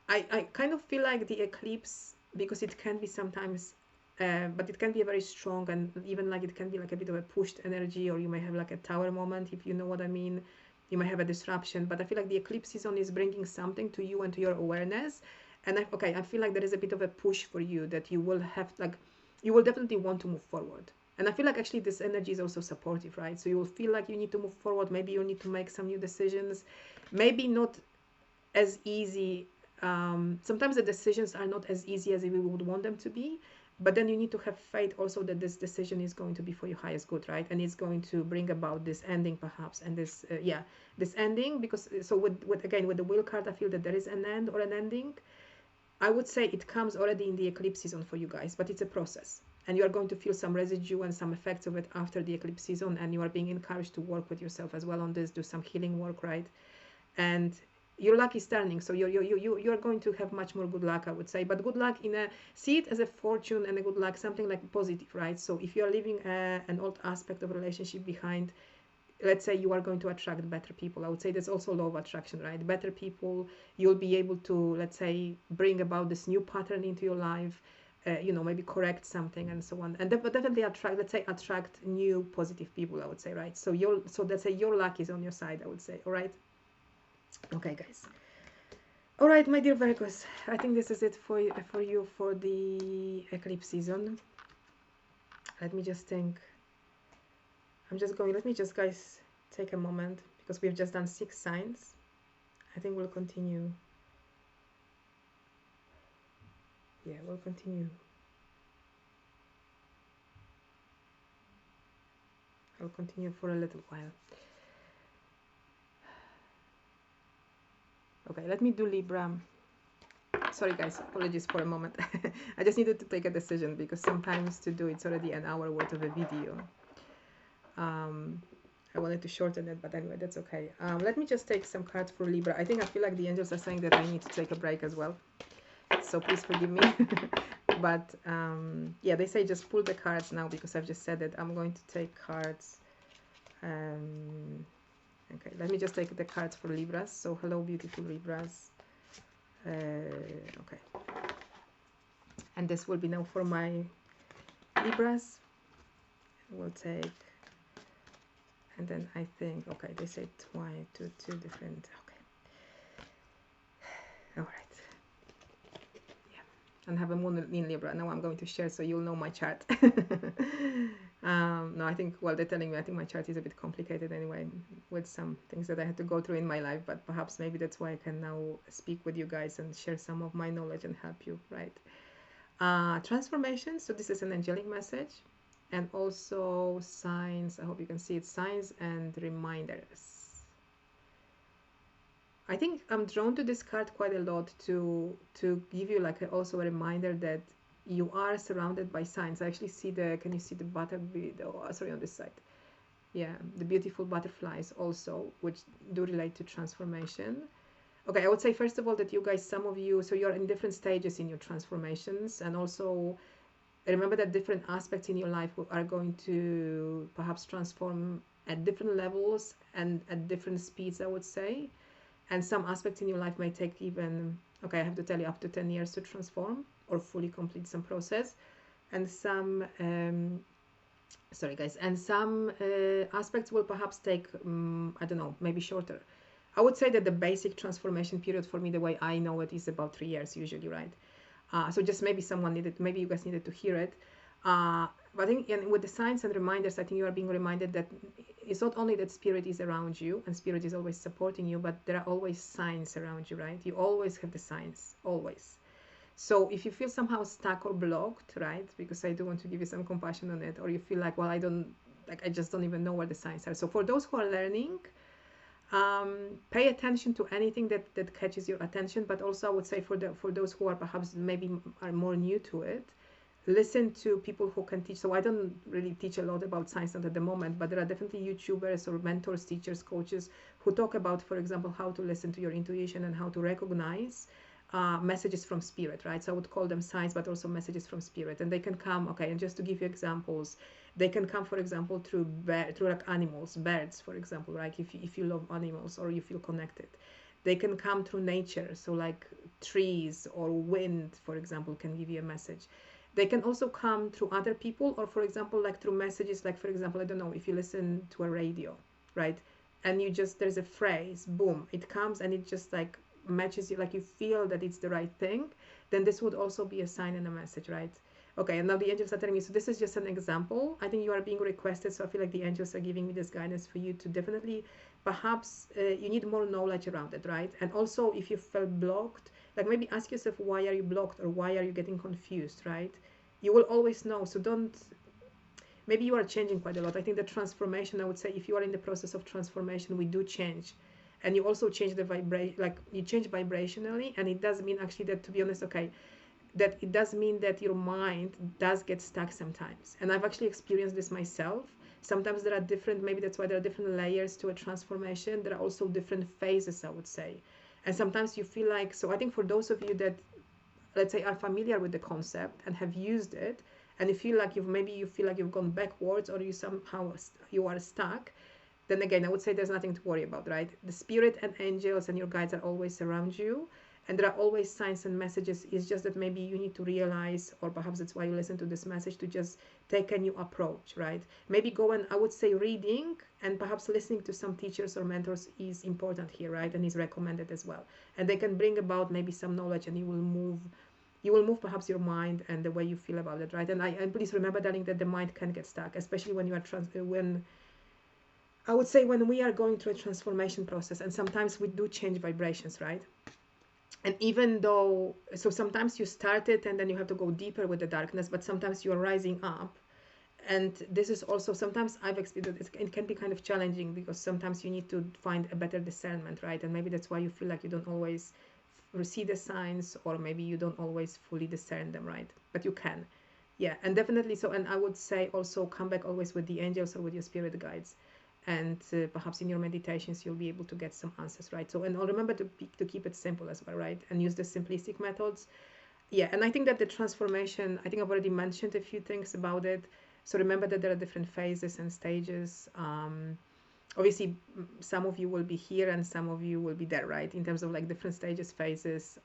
S1: I kind of feel like the eclipse, because it can be sometimes, but it can be a very strong, and even like it can be like a bit of a pushed energy, or you may have like a tower moment, if you know what I mean. You may have a disruption, but I feel like the eclipse season is bringing something to you and to your awareness. And I feel like there is a bit of a push for you that you will have, like, you will definitely want to move forward. And I feel like actually this energy is also supportive, right? So you will feel like you need to move forward. Maybe you need to make some new decisions. Maybe not as easy. Sometimes the decisions are not as easy as we would want them to be. But then you need to have faith also that this decision is going to be for your highest good, right? And it's going to bring about this ending perhaps. And this, this ending, because so with again, with the wheel card, I feel that there is an end or an ending. I would say it comes already in the eclipse season for you guys, but it's a process. and you are going to feel some residue and some effects of it after the eclipse season, and you are being encouraged to work with yourself as well on this, do some healing work, right? And your luck is turning, so you're going to have much more good luck, I would say. But good luck in a, see it as a fortune and a good luck, something like positive, right? So if you're leaving an old aspect of a relationship behind, let's say you are going to attract better people. I would say that's also law of attraction, right? Better people, you'll be able to, let's say, bring about this new pattern into your life, you know, maybe correct something and so on, and definitely attract, let's say, attract new positive people, I would say, right? So let's say your luck is on your side, I would say. All right. Okay, guys. All right, my dear Virgos, I think this is it for you for the eclipse season. Let me just think. Let me just, guys, take a moment, because we've just done 6 signs. I think we'll continue. Yeah, we'll continue. I'll continue for a little while. Okay, let me do Libra. Sorry, guys, apologies for a moment. I just needed to take a decision, because sometimes to do it's already an hour worth of a video. I wanted to shorten it, but anyway, that's okay. Let me just take some cards for Libra. I feel like the angels are saying that I need to take a break as well, so please forgive me. But yeah, they say just pull the cards now, because I've just said that I'm going to take cards. Okay, let me just take the cards for Libras. So hello, beautiful Libras. Okay, and this will be now for my Libras. We'll take, and then I think, okay, they say two different. Okay, all right. Yeah, and have a moon in Libra. Now I'm going to share, so you'll know my chart. No, I think, well, they're telling me I think my chart is a bit complicated anyway, with some things that I had to go through in my life, but perhaps maybe that's why I can now speak with you guys and share some of my knowledge and help you, right? Transformation, so this is an angelic message, and also signs. I hope you can see it, signs and reminders. I think I'm drawn to this card quite a lot to give you like also a reminder that you are surrounded by signs. I actually see the, can you see the butterfly? Oh, sorry, on this side. Yeah, the beautiful butterflies also, which do relate to transformation. Okay, I would say first of all that you guys, some of you, so you're in different stages in your transformations, and also remember that different aspects in your life are going to perhaps transform at different levels and at different speeds, I would say. And some aspects in your life may take even, okay, I have to tell you, up to 10 years to transform or fully complete some process. And some, sorry guys, and some aspects will perhaps take, I don't know, maybe shorter. I would say that the basic transformation period for me, the way I know it, is about 3 years usually, right? So just maybe maybe you guys needed to hear it. But I think with the signs and reminders, I think you are being reminded that it's not only that spirit is around you and spirit is always supporting you, but there are always signs around you, right? You always have the signs, always. So if you feel somehow stuck or blocked, right? Because I do want to give you some compassion on it, or you feel like, well, I just don't even know where the signs are. So for those who are learning, pay attention to anything that catches your attention, but also I would say for those who are perhaps maybe are more new to it, listen to people who can teach. So I don't really teach a lot about science at the moment, but there are definitely YouTubers or mentors, teachers, coaches who talk about, for example, how to listen to your intuition and how to recognize messages from spirit, right? So I would call them signs, but also messages from spirit. And they can come, okay, and just to give you examples, they can come, for example, through like animals, birds, for example, right? If you love animals or you feel connected. They can come through nature, so like trees or wind, for example, can give you a message. They can also come through other people, or for example, like through messages, like for example, I don't know, if you listen to a radio, right? And there's a phrase, boom, it comes and it just like matches you, like you feel that it's the right thing, then this would also be a sign and a message, right? Okay, and now the angels are telling me, so this is just an example. I think you are being requested, so I feel like the angels are giving me this guidance for you to definitely, perhaps you need more knowledge around it, right? And also if you felt blocked, like maybe ask yourself, why are you blocked, or why are you getting confused, right? You will always know, so don't, maybe you are changing quite a lot. I think the transformation, I would say, if you are in the process of transformation, we do change. And you also change the vibration, like you change vibrationally, and it does mean actually that, to be honest, okay, that it does mean that your mind does get stuck sometimes. And I've actually experienced this myself. Sometimes there are different, maybe that's why there are different layers to a transformation. There are also different phases, I would say. And sometimes you feel like, so I think for those of you that, let's say, are familiar with the concept and have used it, and you feel like you feel like you've gone backwards, or you are stuck, then again, I would say there's nothing to worry about, right? The spirit and angels and your guides are always around you, and there are always signs and messages. It's just that maybe you need to realize, or perhaps that's why you listen to this message, to just take a new approach, right? Maybe go and, I would say, reading and perhaps listening to some teachers or mentors is important here, right? And is recommended as well. And they can bring about maybe some knowledge, and you will move perhaps your mind and the way you feel about it, right? And please remember, darling, that the mind can get stuck, especially when you are when I would say when we are going through a transformation process, and sometimes we do change vibrations, right? And even though, so sometimes you start it and then you have to go deeper with the darkness, but sometimes you are rising up. And this is also, sometimes I've experienced it can be kind of challenging, because sometimes you need to find a better discernment, right? And maybe that's why you feel like you don't always see the signs, or maybe you don't always fully discern them, right? But you can. Yeah, and definitely so. And I would say also come back always with the angels or with your spirit guides, and perhaps in your meditations you'll be able to get some answers, right? So, and remember to keep it simple as well, right? And use the simplistic methods. Yeah, and I think that the transformation, I think I've already mentioned a few things about it. So remember that there are different phases and stages. Obviously, some of you will be here and some of you will be there, right? In terms of like different stages, phases.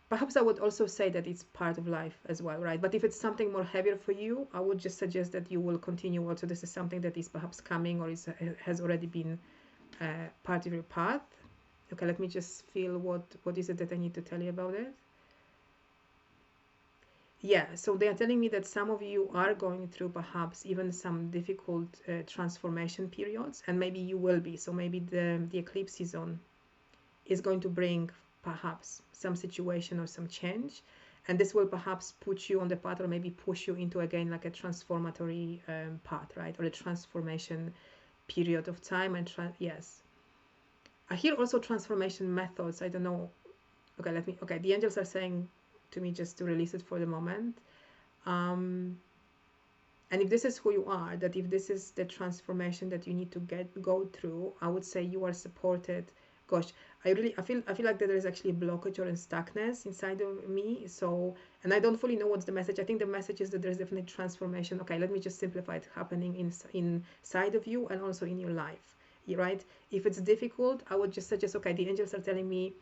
S1: Perhaps I would also say that it's part of life as well, right? But if it's something more heavier for you, I would just suggest that you will continue. Also, this is something that is perhaps coming, or has already been part of your path. Okay, let me just feel what is it that I need to tell you about it. Yeah, so they are telling me that some of you are going through perhaps even some difficult transformation periods, and maybe you will be. So maybe the eclipse season is going to bring perhaps some situation or some change, and this will perhaps put you on the path, or maybe push you into again like a transformatory path, right? Or a transformation period of time. And yes, I hear also transformation methods. I don't know. Okay, the angels are saying to me just to release it for the moment. And if this is who you are, that if this is the transformation that you need to go through, I would say you are supported. Gosh, I feel like that there is actually a blockage or a stuckness inside of me. So, and I don't fully know what's the message. I think the message is that there's definitely transformation. Okay, let me just simplify it, happening inside of you and also in your life, right? If it's difficult, I would just suggest, okay, the angels are telling me,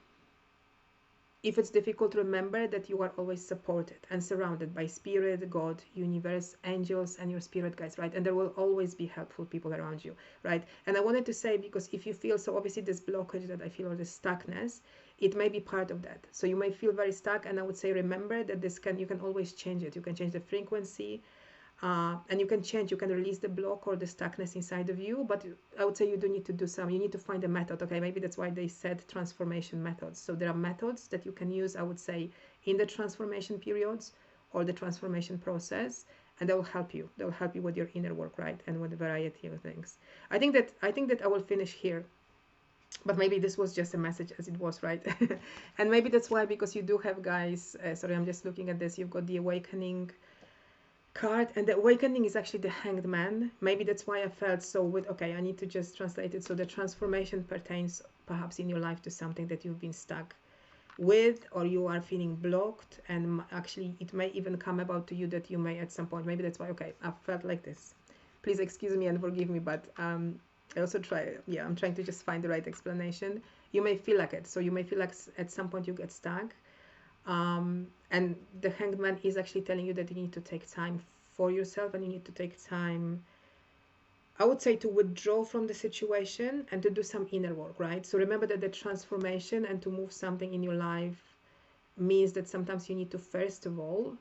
S1: if it's difficult, remember that you are always supported and surrounded by spirit, God, universe, angels, and your spirit guides, right? And there will always be helpful people around you, right? And I wanted to say, because if you feel, so obviously this blockage that I feel, or this stuckness, it may be part of that. So you may feel very stuck, and I would say remember that you can always change it. You can change the frequency, and you can release the block or the stuckness inside of you. But I would say you need to find a method. Okay, maybe that's why they said transformation methods. So there are methods that you can use, I would say, in the transformation periods or the transformation process, and they will help you with your inner work, right? And with a variety of things. I think that I will finish here, but maybe this was just a message as it was, right? And maybe that's why, because you do have, guys, sorry, I'm just looking at this, you've got the awakening card, and the awakening is actually the Hanged Man. Maybe that's why I felt so okay, I need to just translate it. So the transformation pertains perhaps in your life to something that you've been stuck with, or you are feeling blocked, and actually it may even come about to you that you may at some point, maybe that's why, okay, I felt like this. Please excuse me and forgive me, but I also I'm trying to just find the right explanation. You may feel like it. So you may feel like at some point you get stuck. And the Hanged Man is actually telling you that you need to take time for yourself, and you need to take time, I would say, to withdraw from the situation and to do some inner work, right? So remember that the transformation and to move something in your life means that sometimes you need to, first of all,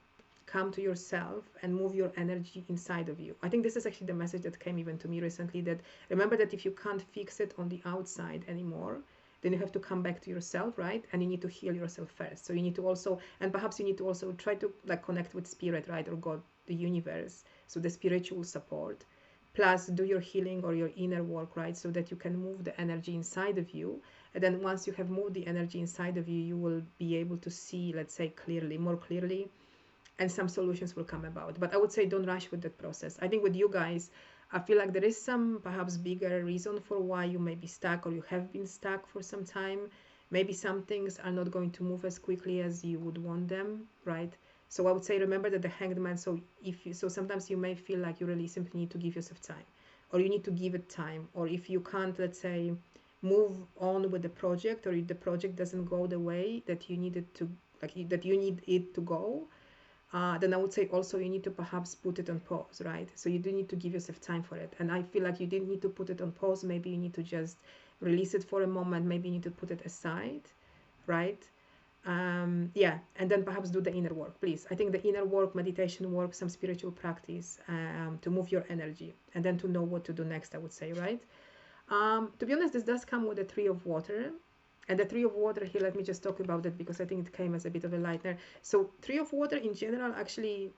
S1: come to yourself and move your energy inside of you. I think this is actually the message that came even to me recently, that remember that if you can't fix it on the outside anymore, then you have to come back to yourself, right? And you need to heal yourself first. So you need to also, and perhaps you need to also try to like connect with spirit, right? Or God, the universe. So the spiritual support, plus do your healing or your inner work, right? So that you can move the energy inside of you. And then once you have moved the energy inside of you, you will be able to see, let's say, clearly, more clearly, and some solutions will come about. But I would say don't rush with that process. I think with you guys, I feel like there is some perhaps bigger reason for why you may be stuck, or you have been stuck for some time. Maybe some things are not going to move as quickly as you would want them, right? So I would say remember that the Hanged Man, so sometimes you may feel like you really simply need to give yourself time, or you need to give it time, or if you can't, let's say, move on with the project, or if the project doesn't go the way that you need it to, that you need it to go, then I would say also you need to perhaps put it on pause, right? So you do need to give yourself time for it. And I feel like you didn't need to put it on pause. Maybe you need to just release it for a moment. Maybe you need to put it aside, right? Yeah, and then perhaps do the inner work, please. I think the inner work, meditation work, some spiritual practice to move your energy, and then to know what to do next, I would say, right? To be honest, this does come with the Three of Water. And the Three of Water here, let me just talk about it because I think it came as a bit of a lightener. So Three of Water in general, actually,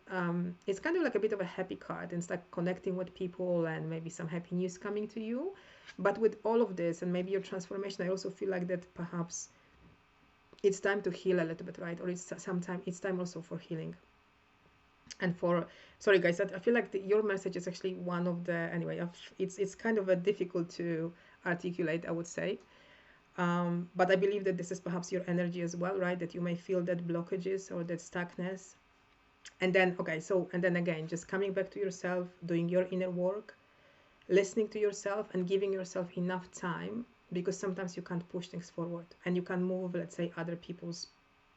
S1: it's kind of like a bit of a happy card. It's like connecting with people and maybe some happy news coming to you. But with all of this and maybe your transformation, I also feel like that perhaps it's time to heal a little bit, right? Or it's time also for healing. And for, sorry guys, I feel like your message is actually one of the, anyway, it's kind of a difficult to articulate, I would say. But I believe that this is perhaps your energy as well, right? That you may feel that blockages or that stuckness. And then, okay, so, and then again, just coming back to yourself, doing your inner work, listening to yourself and giving yourself enough time, because sometimes you can't push things forward and you can move, let's say, other people's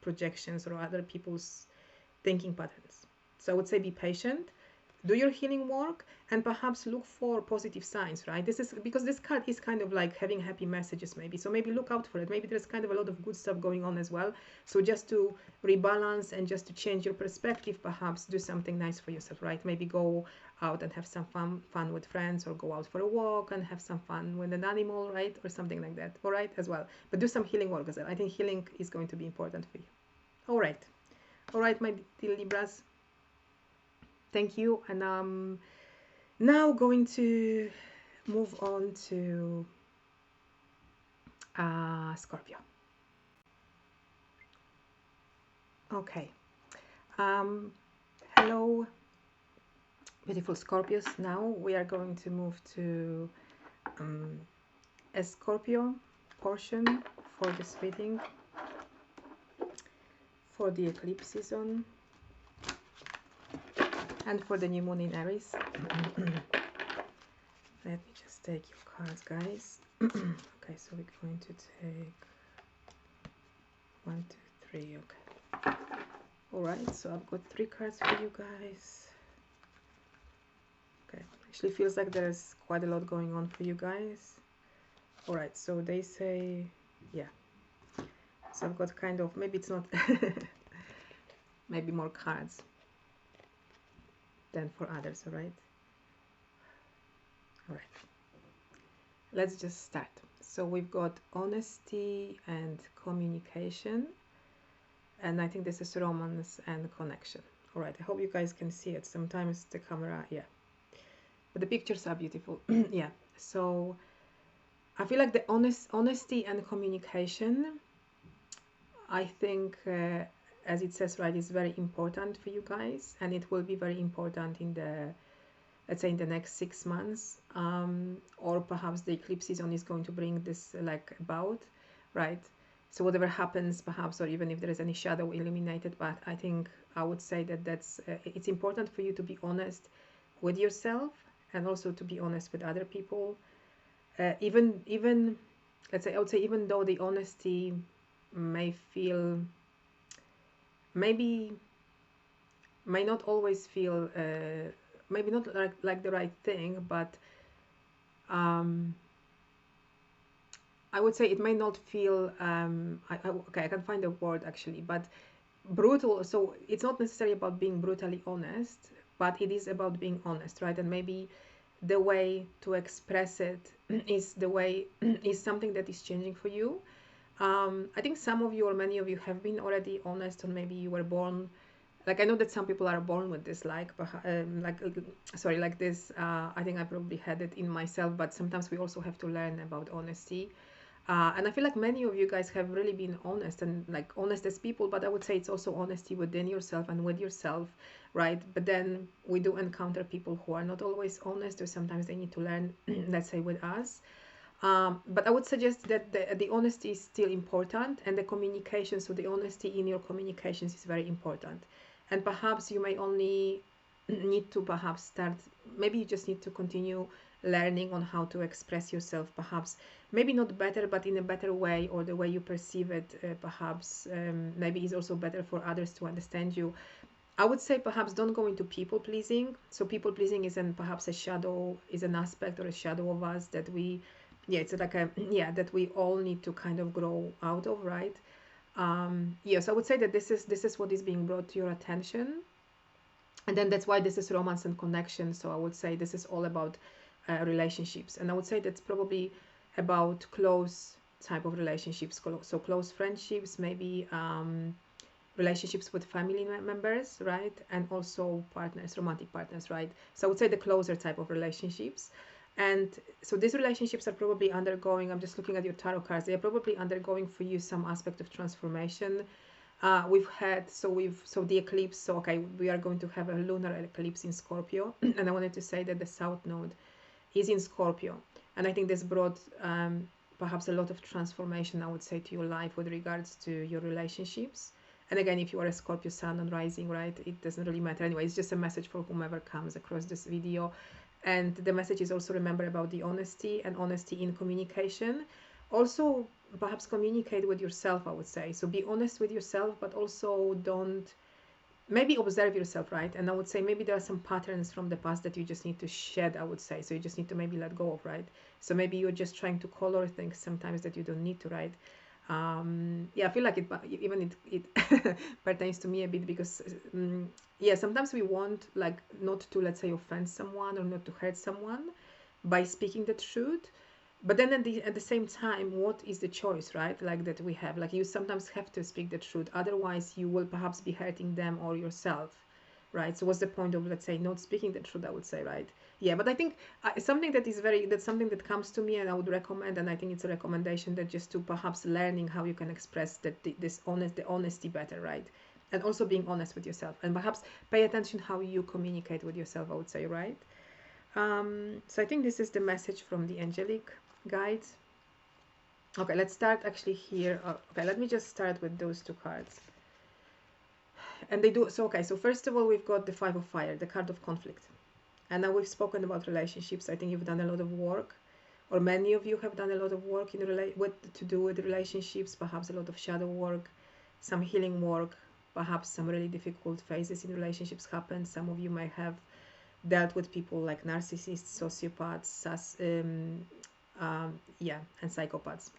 S1: projections or other people's thinking patterns. So I would say be patient, do your healing work, and perhaps look for positive signs, right? This is because this card is kind of like having happy messages, maybe. So maybe look out for it. Maybe there's kind of a lot of good stuff going on as well. So just to rebalance and just to change your perspective, perhaps do something nice for yourself, right? Maybe go out and have some fun with friends, or go out for a walk and have some fun with an animal, right? Or something like that, all right, as well. But do some healing work as well. I think healing is going to be important for you. All right, my dear Libras. Thank you, and now going to move on to Scorpio. Okay. Hello, beautiful Scorpios. Now we are going to move to a Scorpio portion for this reading for the eclipse season and for the new moon in Aries. Let me just take your cards, guys. Okay, so we're going to take 1, 2, 3. Okay. All right, so I've got 3 cards for you guys. Okay, actually feels like there's quite a lot going on for you guys. All right, so they say, yeah. So I've got kind of, maybe it's not, maybe more cards than for others, all right? All right, let's just start. So we've got honesty and communication, and I think this is romance and connection. All right, I hope you guys can see it. Sometimes the camera, yeah, but the pictures are beautiful. Yeah, so I feel like the honesty and communication, I think, as it says, right, is very important for you guys, and it will be very important in the, let's say, in the next 6 months, or perhaps the eclipse season is going to bring this like about, right? So whatever happens, perhaps, or even if there is any shadow eliminated, but I think I would say that that's it's important for you to be honest with yourself, and also to be honest with other people. Even let's say, I would say, even though the honesty may feel, maybe may not always feel, maybe not like the right thing, but I would say it may not feel, okay, I can find a word actually, but brutal. So it's not necessarily about being brutally honest, but it is about being honest, right? And maybe the way to express it is something that is changing for you. I think some of you, or many of you, have been already honest, or maybe you were born, like, I know that some people are born with this, like this. I think I probably had it in myself, but sometimes we also have to learn about honesty. And I feel like many of you guys have really been honest and like honest as people, but I would say it's also honesty within yourself and with yourself, right? But then we do encounter people who are not always honest, or sometimes they need to learn, let's say, with us. But I would suggest that the honesty is still important, and the communication, so the honesty in your communications is very important. And perhaps you may only need to perhaps start, maybe you just need to continue learning on how to express yourself, perhaps maybe not better, but in a better way, or the way you perceive it, perhaps maybe is also better for others to understand you. I would say perhaps don't go into people pleasing. So people pleasing is perhaps a shadow, is an aspect or a shadow of us that we, yeah, it's like a, yeah, that we all need to kind of grow out of, right? Yes, I would say that this is what is being brought to your attention, and then that's why this is romance and connection. So I would say this is all about relationships, and I would say that's probably about close type of relationships, so close friendships, maybe relationships with family members, right? And also partners, romantic partners, right? So I would say the closer type of relationships. And so these relationships are probably undergoing, I'm just looking at your tarot cards, they're probably undergoing for you some aspect of transformation. So the eclipse, so okay, we are going to have a lunar eclipse in Scorpio. And I wanted to say that the south node is in Scorpio. And I think this brought perhaps a lot of transformation, I would say, to your life with regards to your relationships. And again, if you are a Scorpio sun and rising, right, it doesn't really matter anyway. It's just a message for whomever comes across this video. And the message is also, remember about the honesty and honesty in communication. Also, perhaps communicate with yourself, I would say. So be honest with yourself, but also don't, maybe observe yourself, right? And I would say maybe there are some patterns from the past that you just need to shed, I would say. So you just need to maybe let go of, right? So maybe you're just trying to color things sometimes that you don't need to, right? Yeah, I feel like it pertains to me a bit, because yeah, sometimes we want like not to, let's say, offend someone or not to hurt someone by speaking the truth. But then at the same time, what is the choice, right? Like that we have, like you sometimes have to speak the truth, otherwise you will perhaps be hurting them or yourself, right? So what's the point of, let's say, not speaking the truth, I would say, right? Yeah, but I think something that is that's something that comes to me, and I would recommend, and I think it's a recommendation, that just to perhaps learning how you can express that the honesty better, right? And also being honest with yourself, and perhaps pay attention how you communicate with yourself, I would say, right? So I think this is the message from the angelic guides. Okay, let's start actually here. Okay, let me just start with those two cards. And they do so. Okay, so first of all, we've got the Five of Fire, the card of conflict. And now we've spoken about relationships. I think you've done a lot of work, or many of you have done a lot of work to do with relationships, perhaps a lot of shadow work, some healing work, perhaps some really difficult phases in relationships happen. Some of you may have dealt with people like narcissists, sociopaths, yeah, and psychopaths.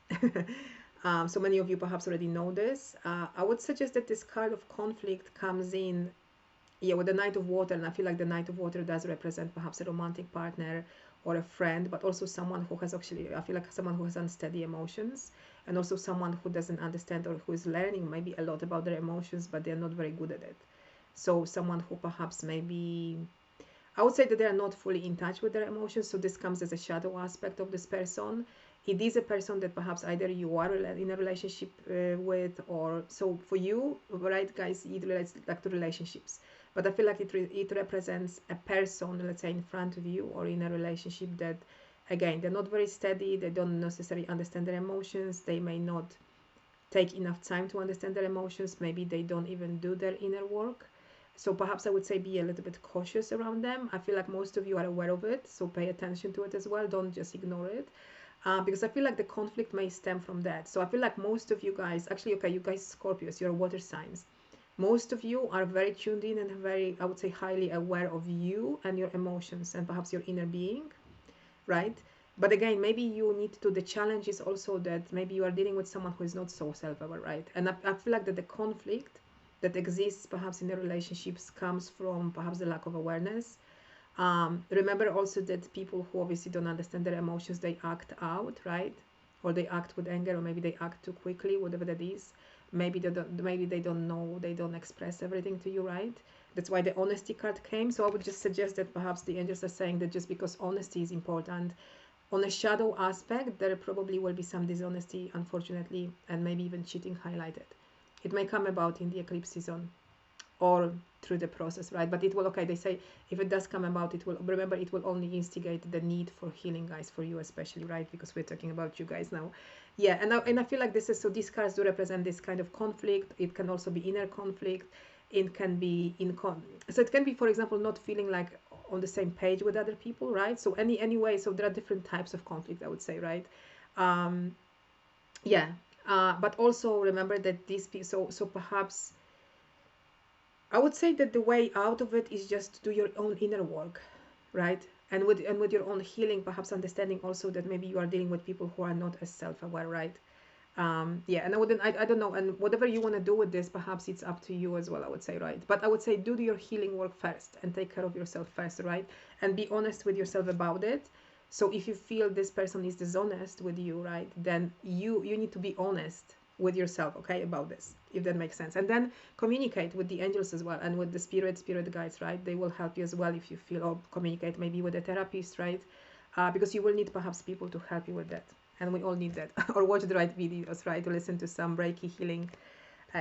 S1: So many of you perhaps already know this. I would suggest that this card of conflict comes in, yeah, with the Knight of Water, and I feel like the Knight of Water does represent perhaps a romantic partner or a friend, but also someone who has actually, I feel like someone who has unsteady emotions, and also someone who doesn't understand, or who is learning maybe a lot about their emotions, but they're not very good at it. So someone who perhaps maybe, I would say that they are not fully in touch with their emotions, so this comes as a shadow aspect of this person. It is a person that perhaps either you are in a relationship with, or so for you, right, guys, it relates like to relationships. But I feel like it represents a person, let's say, in front of you, or in a relationship that, again, they're not very steady, they don't necessarily understand their emotions, they may not take enough time to understand their emotions, maybe they don't even do their inner work. So perhaps I would say be a little bit cautious around them. I feel like most of you are aware of it, so pay attention to it as well. Don't just ignore it. Because I feel like the conflict may stem from that. So I feel like most of you guys, actually, okay, you guys Scorpios, you're water signs. Most of you are very tuned in and very, I would say, highly aware of you and your emotions and perhaps your inner being, right? But again, maybe you need to, the challenge is also that maybe you are dealing with someone who is not so self-aware, right? And I feel like that the conflict that exists perhaps in the relationships comes from perhaps the lack of awareness. Remember also that people who obviously don't understand their emotions, they act out, right? Or they act with anger, or maybe they act too quickly, whatever that is. Maybe they don't know, they don't express everything to you, right? That's why the honesty card came. So I would just suggest that perhaps the angels are saying that just because honesty is important, On a shadow aspect, there probably will be some dishonesty, unfortunately, and maybe even cheating highlighted. It may come about in the eclipse season or through the process, right? But it will, okay, they say if it does come about, it will, remember, it will only instigate the need for healing, guys, for you especially, right? Because we're talking about you guys now. Yeah, and I feel like this is, so these cards do represent this kind of conflict. It can also be inner conflict. It can be so it can be, for example, not feeling like on the same page with other people, right? So anyway, so there are different types of conflict, I would say, right? Yeah, but also remember that these people, so perhaps I would say that the way out of it is just to do your own inner work, right? And with your own healing, perhaps understanding also that maybe you are dealing with people who are not as self-aware, right? Yeah, and I don't know, and whatever you want to do with this, perhaps it's up to you as well, I would say, right? But I would say do your healing work first and take care of yourself first, right? And be honest with yourself about it. So if you feel this person is dishonest with you, right, then you need to be honest with yourself, okay, about this, if that makes sense. And then communicate with the angels as well, and with the spirit guides, right? They will help you as well if you feel, or communicate maybe with a therapist, right? Because you will need perhaps people to help you with that, and we all need that. Or watch the right videos, right? To listen to some Reiki healing.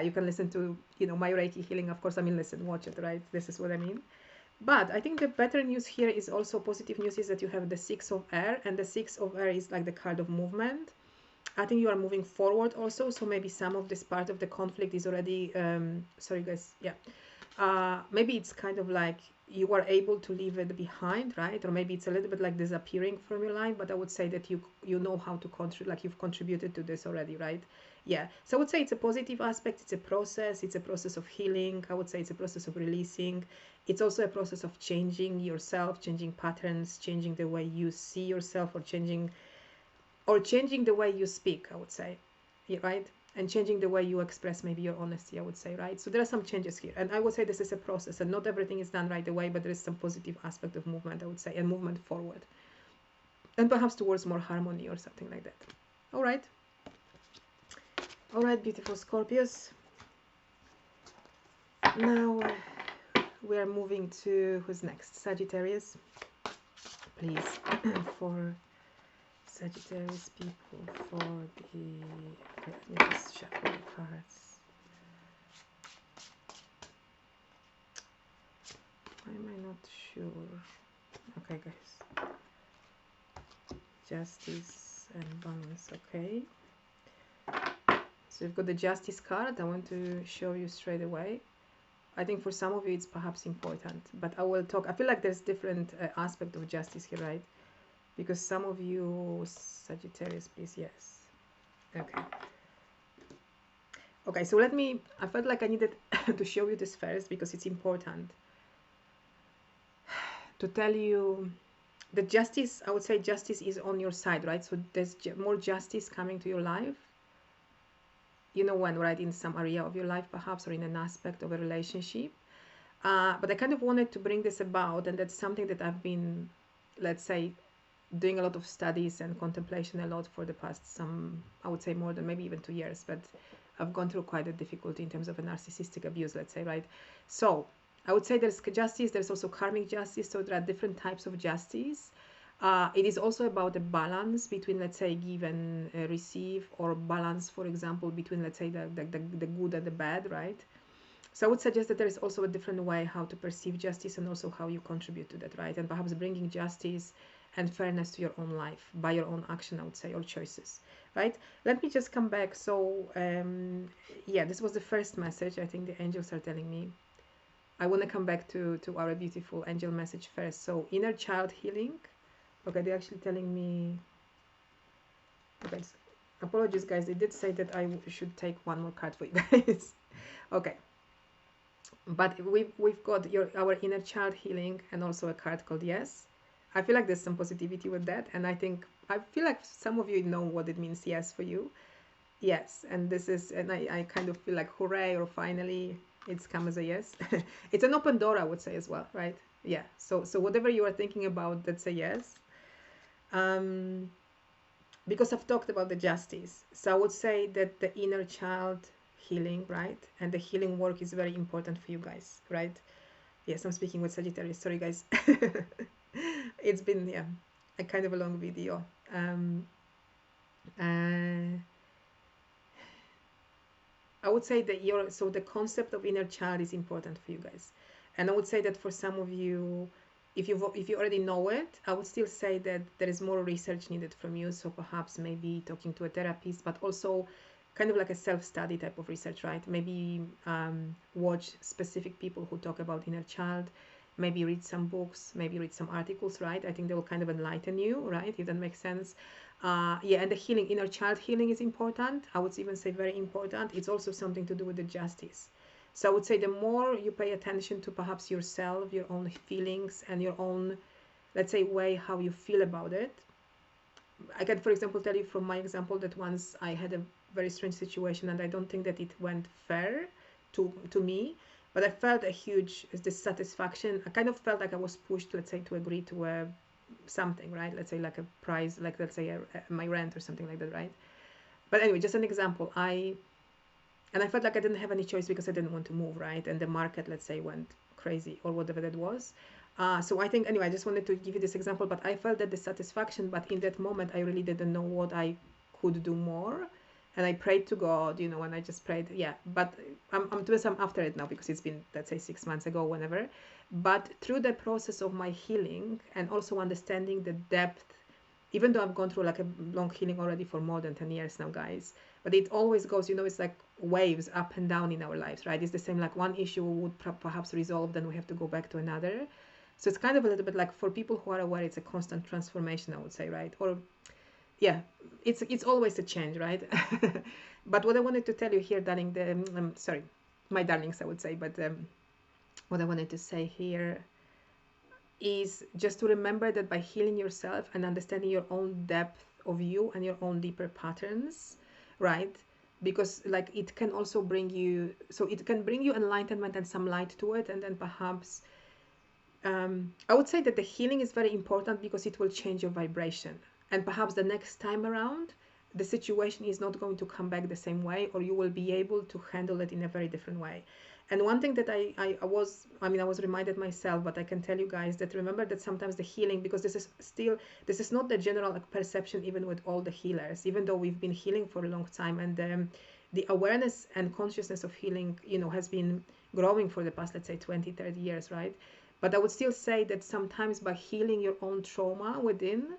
S1: You can listen to, my Reiki healing, of course. I mean, listen, watch it, right? This is what I mean. But I think the better news here is also positive news, is that you have the Six of Air, and the Six of Air is like the card of movement. I think you are moving forward also, so maybe some of this part of the conflict is already, sorry guys, yeah. Maybe it's kind of like you are able to leave it behind, right? Or maybe it's a little bit like disappearing from your line, but I would say that you know how to contribute, like you've contributed to this already, right? Yeah, so I would say it's a positive aspect, it's a process of healing. I would say it's a process of releasing. It's also a process of changing yourself, changing patterns, changing the way you see yourself, or changing the way you speak, I would say, right? And changing the way you express maybe your honesty, I would say, right? So there are some changes here, and I would say this is a process, and not everything is done right away, but there is some positive aspect of movement, I would say, and movement forward, and perhaps towards more harmony or something like that. All right, beautiful Scorpios. Now we are moving to, who's next? Sagittarius, please. For Sagittarius people, for the, okay, let me just shuffle the cards. Why am I not sure? Okay, guys. Justice and balance, okay. So you've got the Justice card. I want to show you straight away. I think for some of you it's perhaps important, but I will talk. I feel like there's different aspect of justice here, right? Because some of you, Sagittarius, please, yes. Okay. Okay, so I felt like I needed to show you this first because it's important to tell you the justice. I would say justice is on your side, right? So there's more justice coming to your life. You know when, right? In some area of your life, perhaps, or in an aspect of a relationship. But I kind of wanted to bring this about, and that's something that I've been, let's say, doing a lot of studies and contemplation a lot for the past I would say more than maybe even 2 years, but I've gone through quite a difficulty in terms of a narcissistic abuse, let's say, right? So I would say there's justice, there's also karmic justice, so there are different types of justice. It is also about a balance between, let's say, give and receive, or balance, for example, between, let's say, the good and the bad, right? So I would suggest that there is also a different way how to perceive justice, and also how you contribute to that, right? And perhaps bringing justice and fairness to your own life by your own action, I would say, or choices, right? Let me just come back. So yeah, this was the first message. I think the angels are telling me. I want to come back to our beautiful angel message first. So inner child healing. Okay, they're actually telling me. Okay, apologies, guys. They did say that I should take one more card for you guys. Okay. But we've got our inner child healing, and also a card called yes. I feel like there's some positivity with that, and I feel like some of you know what it means, yes, for you. Yes, and this is, and I kind of feel like hooray, or finally it's come as a yes. It's an open door, I would say, as well, right? Yeah, so whatever you are thinking about, that's a yes. Because I've talked about the justice, so I would say that the inner child healing, right, and the healing work is very important for you guys, right? Yes, I'm speaking with Sagittarius, sorry guys. It's been, yeah, a kind of a long video. Um, uh, I would say that so the concept of inner child is important for you guys. And I would say that for some of you, if you already know it, I would still say that there is more research needed from you. So perhaps maybe talking to a therapist, but also kind of like a self-study type of research, right? Maybe watch specific people who talk about inner child, maybe read some books, maybe read some articles, right? I think they will kind of enlighten you, right? If that makes sense. Yeah, and the healing, inner child healing is important. I would even say very important. It's also something to do with the justice. So I would say the more you pay attention to perhaps yourself, your own feelings, and your own, let's say, way how you feel about it. I can, for example, tell you from my example that once I had a very strange situation, and I don't think that it went fair to me, but I felt a huge dissatisfaction. I kind of felt like I was pushed, let's say, to agree to a something, right? Let's say like a price, like let's say my rent or something like that, right? But anyway, just an example. I felt like I didn't have any choice because I didn't want to move, right? And the market, let's say, went crazy or whatever that was. So I think, anyway, I just wanted to give you this example, but I felt that dissatisfaction, but in that moment, I really didn't know what I could do more. And I prayed to God, you know, and I just prayed, yeah. But I'm doing some after it now because it's been, let's say, 6 months ago, whenever. But through the process of my healing and also understanding the depth, even though I've gone through like a long healing already for more than 10 years now, guys, but it always goes, you know, it's like waves up and down in our lives, right? It's the same, like one issue would perhaps resolve, then we have to go back to another. So it's kind of a little bit like, for people who are aware, it's a constant transformation, I would say, right? Or yeah, it's always a change, right? But what I wanted to tell you here, darling, sorry, my darlings, I would say, but what I wanted to say here is just to remember that by healing yourself and understanding your own depth of you and your own deeper patterns, right? Because like it can also bring you, so it can bring you enlightenment and some light to it, and then perhaps I would say that the healing is very important because it will change your vibration, and perhaps the next time around the situation is not going to come back the same way, or you will be able to handle it in a very different way. And one thing that I was reminded myself, but I can tell you guys that remember that sometimes the healing, because this is not the general perception even with all the healers, even though we've been healing for a long time, and the awareness and consciousness of healing, you know, has been growing for the past, let's say, 20-30 years, right? But I would still say that sometimes by healing your own trauma within,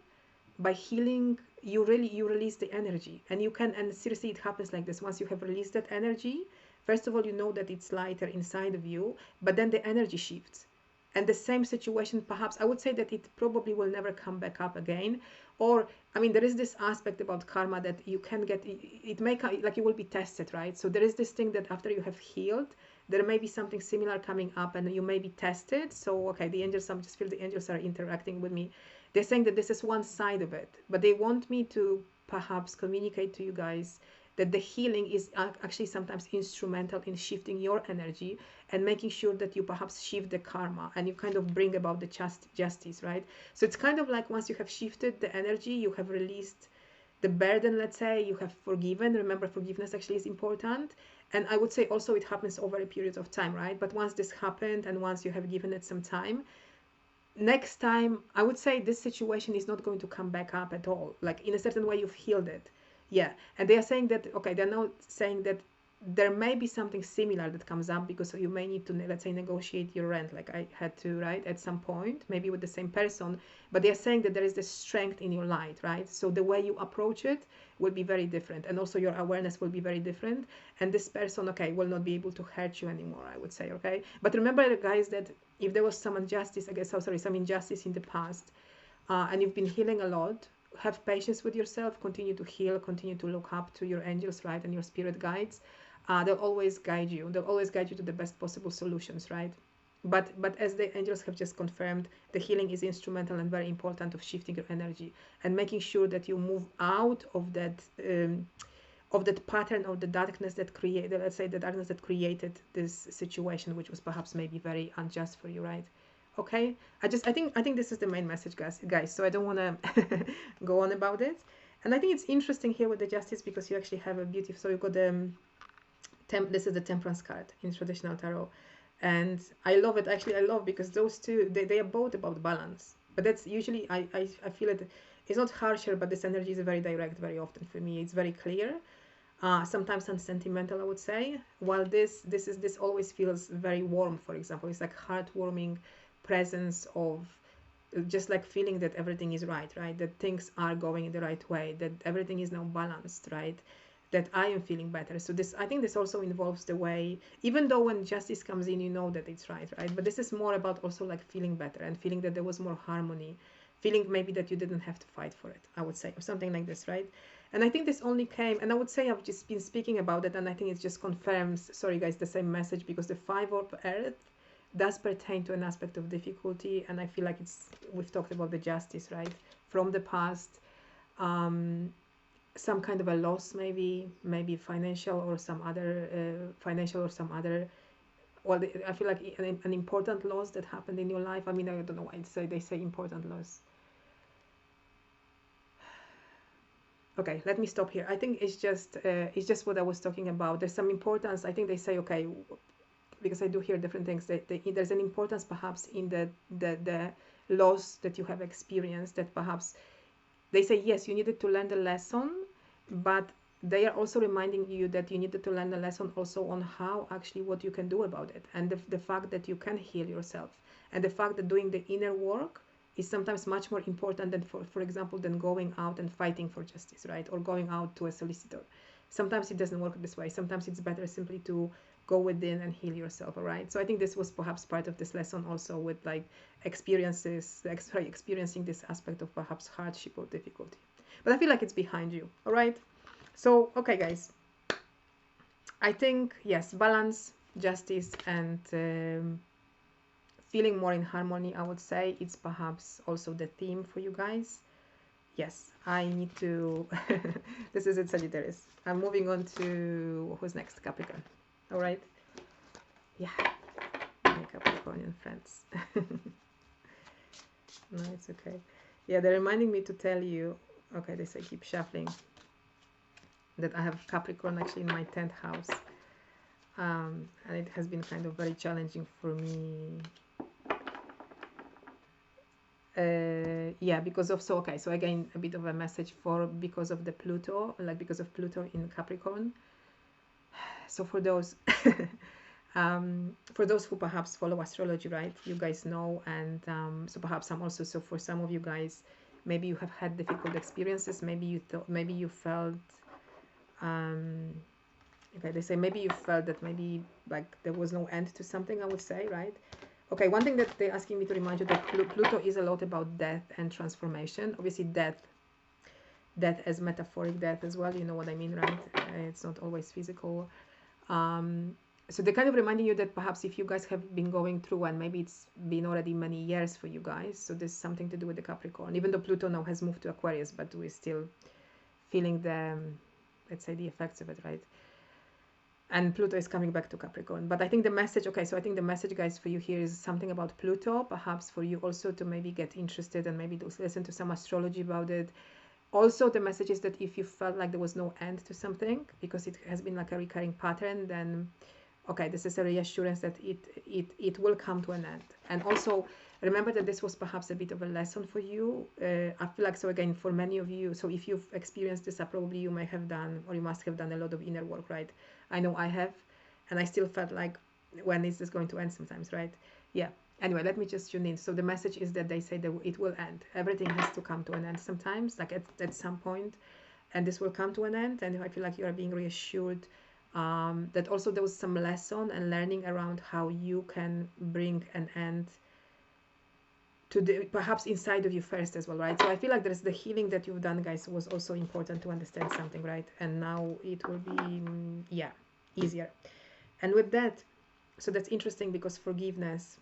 S1: by healing, you release the energy, and you can, and seriously, it happens like this. Once you have released that energy, first of all, you know that it's lighter inside of you, but then the energy shifts. And the same situation, perhaps, I would say that it probably will never come back up again. Or, I mean, there is this aspect about karma that you can get, it may come, like you will be tested, right? So there is this thing that after you have healed, there may be something similar coming up and you may be tested. So, okay, the angels, I just feel the angels are interacting with me. They're saying that this is one side of it, but they want me to perhaps communicate to you guys that the healing is actually sometimes instrumental in shifting your energy and making sure that you perhaps shift the karma and you kind of bring about the justice, right? So it's kind of like once you have shifted the energy, you have released the burden, let's say, you have forgiven. Remember, forgiveness actually is important. And I would say also it happens over a period of time, right? But once this happened and once you have given it some time, next time, I would say this situation is not going to come back up at all. Like in a certain way, you've healed it. Yeah. And they are saying that, okay, they're now saying that there may be something similar that comes up because you may need to, let's say, negotiate your rent, like I had to, right, at some point, maybe with the same person. But they are saying that there is this strength in your light, right? So the way you approach it will be very different. And also your awareness will be very different. And this person, okay, will not be able to hurt you anymore, I would say, okay? But remember, guys, that if there was some injustice, some injustice in the past, and you've been healing a lot, have patience with yourself, continue to heal, continue to look up to your angels, right, and your spirit guides. They'll always guide you. They'll always guide you to the best possible solutions, right? But as the angels have just confirmed, the healing is instrumental and very important of shifting your energy and making sure that you move out of that pattern of the darkness that created, let's say, the darkness that created this situation, which was perhaps maybe very unjust for you, right? Okay, I think this is the main message, guys. So I don't want to go on about it. And I think it's interesting here with the justice because you actually have a beautiful. So you got the this is the Temperance card in traditional tarot, and I love it. Actually, I love because those two they are both about balance. But that's usually I feel it. it's not harsher, but this energy is very direct very often for me. It's very clear, sometimes unsentimental, I would say. While this always feels very warm. For example, it's like heartwarming presence of just like feeling that everything is right, that things are going in the right way, that everything is now balanced, right, that I am feeling better. So this, I think this also involves the way, even though when justice comes in, you know that it's right, but this is more about also like feeling better and feeling that there was more harmony, feeling maybe that you didn't have to fight for it, I would say, or something like this, right? And I think this only came, and I would say I've just been speaking about it, and I think it just confirms, sorry guys, the same message, because the 5 of Earth does pertain to an aspect of difficulty, and I feel like we've talked about the justice, right, from the past, some kind of a loss, maybe financial or some other well, I feel like an important loss that happened in your life. I mean, I don't know why they say important loss. Okay, let me stop here. I think it's just what I was talking about. There's some importance. I think they say, okay, because I do hear different things, that there's an importance perhaps in the loss that you have experienced, that perhaps they say, yes, you needed to learn the lesson, but they are also reminding you that you needed to learn the lesson also on how actually what you can do about it, and the fact that you can heal yourself, and the fact that doing the inner work is sometimes much more important than, for example, than going out and fighting for justice, right, or going out to a solicitor. Sometimes it doesn't work this way. Sometimes it's better simply to go within and heal yourself, all right? So I think this was perhaps part of this lesson also, with like experiencing this aspect of perhaps hardship or difficulty. But I feel like it's behind you, all right? So, okay, guys. I think, yes, balance, justice, and feeling more in harmony, I would say, it's perhaps also the theme for you guys. Yes, I need to... This is it, Sagittarius. I'm moving on to... Who's next? Capricorn. All right? Yeah, my Capricornian friends. No, it's okay. Yeah, they're reminding me to tell you... Okay, they say keep shuffling. That I have Capricorn actually in my 10th house. And it has been kind of very challenging for me. Yeah, because of, so again, a bit of a message because of the Pluto, like because of Pluto in Capricorn. So for those who perhaps follow astrology, right, you guys know, and so perhaps I'm also, so for some of you guys, maybe you have had difficult experiences, maybe you felt okay, they say maybe you felt that maybe like there was no end to something, I would say, right? Okay, one thing that they're asking me to remind you, that Pluto is a lot about death and transformation. Obviously death as metaphoric death as well, you know what I mean, right? It's not always physical. So they're kind of reminding you that perhaps if you guys have been going through, and maybe it's been already many years for you guys, so there's something to do with the Capricorn, even though Pluto now has moved to Aquarius, but we're still feeling the, let's say, the effects of it, right? And Pluto is coming back to Capricorn. But I think the message, okay, so I think the message, guys, for you here is something about Pluto, perhaps for you also to maybe get interested and maybe to listen to some astrology about it. Also, the message is that if you felt like there was no end to something, because it has been like a recurring pattern, then, okay, this is a reassurance that it will come to an end. And also, remember that this was perhaps a bit of a lesson for you. I feel like, so again, for many of you, so if you've experienced this, probably you may have done, or you must have done a lot of inner work, right? I know I have, and I still felt like, when is this going to end sometimes, right? Yeah. Anyway, let me just tune in. So the message is that they say that it will end. Everything has to come to an end sometimes, like at some point, and this will come to an end. And I feel like you are being reassured that also there was some lesson and learning around how you can bring an end to the, perhaps inside of you first as well, right? So I feel like there's the healing that you've done, guys, was also important to understand something, right? And now it will be, yeah, easier. And with that, so that's interesting, because forgiveness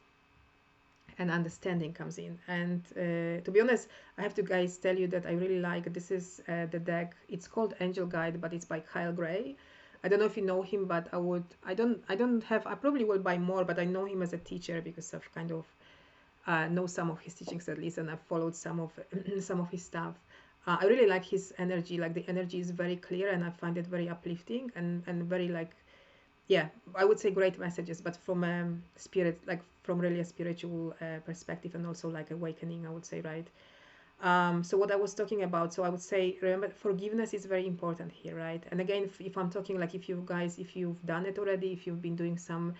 S1: and understanding comes in. And to be honest, I have to, guys, tell you that I really like, this is the deck. It's called Angel Guide, but it's by Kyle Gray. I don't know if you know him, but I probably will buy more, but I know him as a teacher because I've kind of know some of his teachings at least, and I've followed some of his stuff. I really like his energy. Like, the energy is very clear, and I find it very uplifting and very, like, yeah, I would say great messages, but from spirit, like from really a spiritual perspective, and also like awakening, I would say, right? So what I was talking about, so I would say, remember, forgiveness is very important here, right? And again, if I'm talking like if you guys, if you've done it already, if you've been doing some,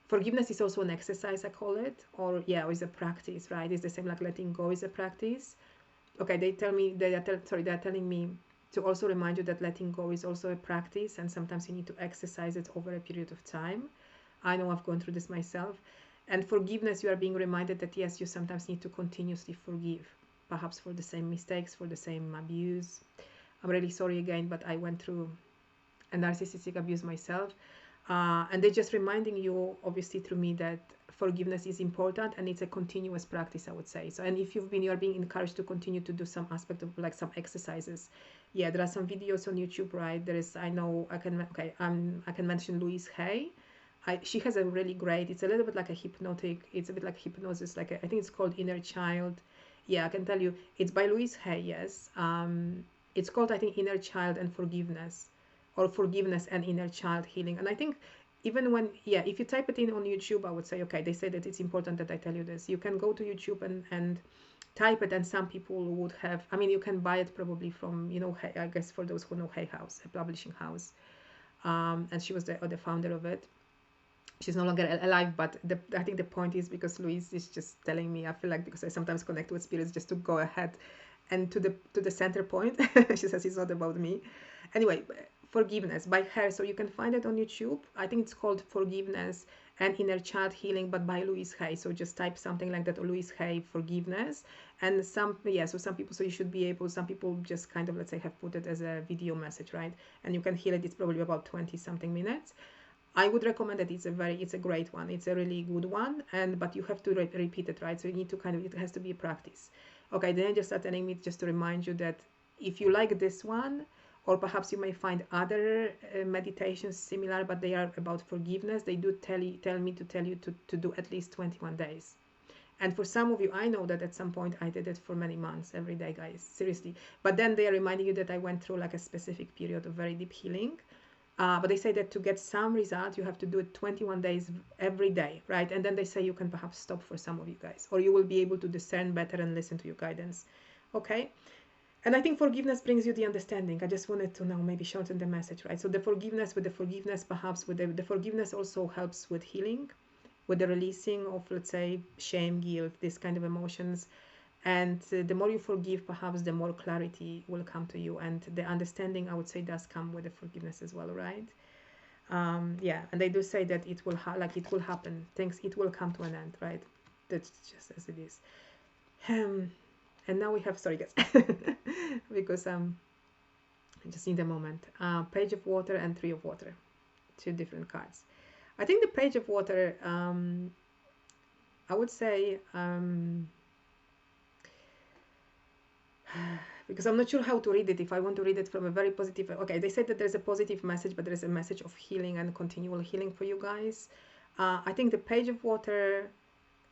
S1: forgiveness is also an exercise, I call it, or yeah, or is a practice, right? It's the same like letting go is a practice. Okay, they tell me, they're telling me to also remind you that letting go is also a practice, and sometimes you need to exercise it over a period of time. I know I've gone through this myself. And forgiveness, you are being reminded that yes, you sometimes need to continuously forgive, perhaps for the same mistakes, for the same abuse. I'm really sorry again, but I went through a narcissistic abuse myself. And they're just reminding you, obviously through me, that forgiveness is important, and it's a continuous practice, I would say. So, and if you're being encouraged to continue to do some aspect of like some exercises. Yeah, there are some videos on YouTube, right? There is, I know, I can mention Louise Hay. She has a really great, it's a little bit like a hypnotic, it's a bit like hypnosis, like I think it's called Inner Child. Yeah, I can tell you, it's by Louise Hay, yes. It's called, I think, Inner Child and Forgiveness, or Forgiveness and Inner Child Healing. And I think even when, yeah, if you type it in on YouTube, I would say, okay, they say that it's important that I tell you this. You can go to YouTube and type it, and some people would have, I mean, you can buy it probably from, you know, I guess for those who know Hay House, a publishing house. And she was the founder of it. She's no longer alive, but I think the point is, because Louise is just telling me, I feel like, because I sometimes connect with spirits, just to go ahead and to the center point. She says it's not about me. Anyway, forgiveness by her. So you can find it on YouTube. I think it's called Forgiveness and Inner Child Healing, but by Louise Hay. So just type something like that, or Louise Hay Forgiveness. And some, yeah, so some people, so you should be able, some people just kind of, let's say, have put it as a video message, right? And you can hear it. It's probably about 20 something minutes. I would recommend that. It's a great one. It's a really good one, but you have to repeat it, right? So you need to kind of, it has to be a practice. Okay, then I just start telling me, just to remind you that if you like this one, or perhaps you may find other meditations similar, but they are about forgiveness, they do tell me to tell you to do at least 21 days. And for some of you, I know that at some point I did it for many months, every day, guys, seriously. But then they are reminding you that I went through like a specific period of very deep healing. But they say that to get some result, you have to do it 21 days every day, right? And then they say you can perhaps stop for some of you guys, or you will be able to discern better and listen to your guidance. Okay? And I think forgiveness brings you the understanding. I just wanted to now maybe shorten the message, right? So the forgiveness, perhaps with the forgiveness also helps with healing, with the releasing of, let's say, shame, guilt, this kind of emotions. And the more you forgive, perhaps the more clarity will come to you, and the understanding, I would say, does come with the forgiveness as well, right? Yeah, and they do say that it will it will happen, things, it will come to an end, right? That's just as it is. And now we have, sorry guys, because I just need a moment. Page of Water and Three of Water, two different cards. I think the Page of Water, I would say, because I'm not sure how to read it, if I want to read it from a very positive, okay, they said that there's a positive message, but there's a message of healing and continual healing for you guys. I think the Page of Water,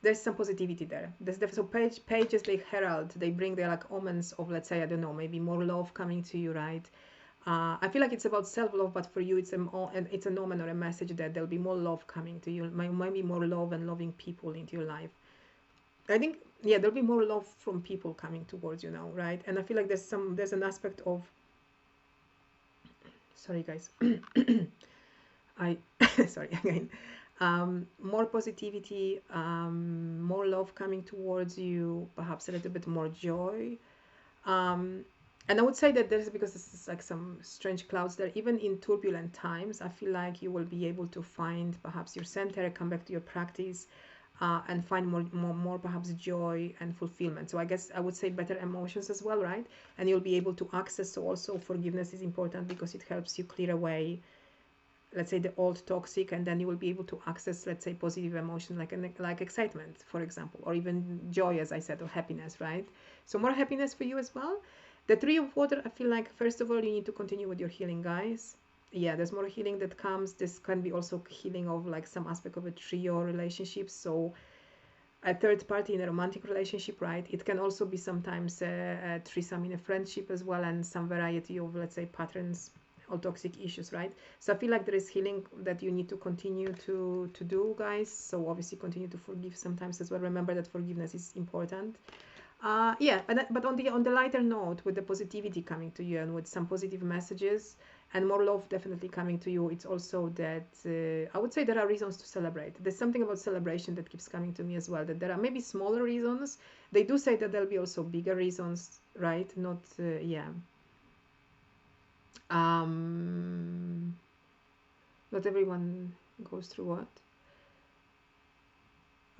S1: there's some positivity there. So pages, they herald, they bring their like omens of, let's say, I don't know, maybe more love coming to you, right? I feel like it's about self-love, but for you it's an omen or a message that there'll be more love coming to you, maybe more love and loving people into your life. I think, yeah, there'll be more love from people coming towards you now, right? And I feel like there's an aspect of, sorry guys, sorry again, more positivity, more love coming towards you, perhaps a little bit more joy. And I would say that there's, because this is like some strange clouds there, even in turbulent times, I feel like you will be able to find perhaps your center, come back to your practice, and find more perhaps joy and fulfillment. So I guess I would say better emotions as well, right? And you'll be able to access, so also forgiveness is important because it helps you clear away, let's say, the old toxic, and then you will be able to access, let's say, positive emotion, like excitement, for example, or even joy, as I said, or happiness, right? So more happiness for you as well. The Three of Water, I feel like, first of all, you need to continue with your healing, guys. Yeah, there's more healing that comes. This can be also healing of like some aspect of a trio relationship, so a third party in a romantic relationship, right? It can also be sometimes a threesome in a friendship as well, and some variety of, let's say, patterns or toxic issues, right? So I feel like there is healing that you need to continue to do, guys. So obviously continue to forgive sometimes as well. Remember that forgiveness is important. Yeah, but on the lighter note, with the positivity coming to you and with some positive messages and more love definitely coming to you, it's also that I would say there are reasons to celebrate. There's something about celebration that keeps coming to me as well, that there are maybe smaller reasons. They do say that there'll be also bigger reasons, right? Not yeah. Not everyone goes through what?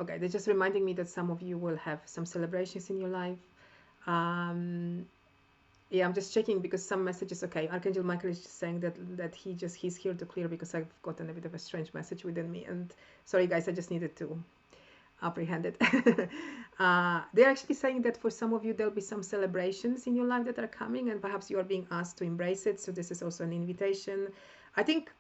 S1: Okay, they're just reminding me that some of you will have some celebrations in your life. Yeah, I'm just checking because some messages. Okay, Archangel Michael is just saying that he's here to clear, because I've gotten a bit of a strange message within me, and sorry guys, I just needed to apprehend it. They're actually saying that for some of you there'll be some celebrations in your life that are coming, and perhaps you are being asked to embrace it. So this is also an invitation. I think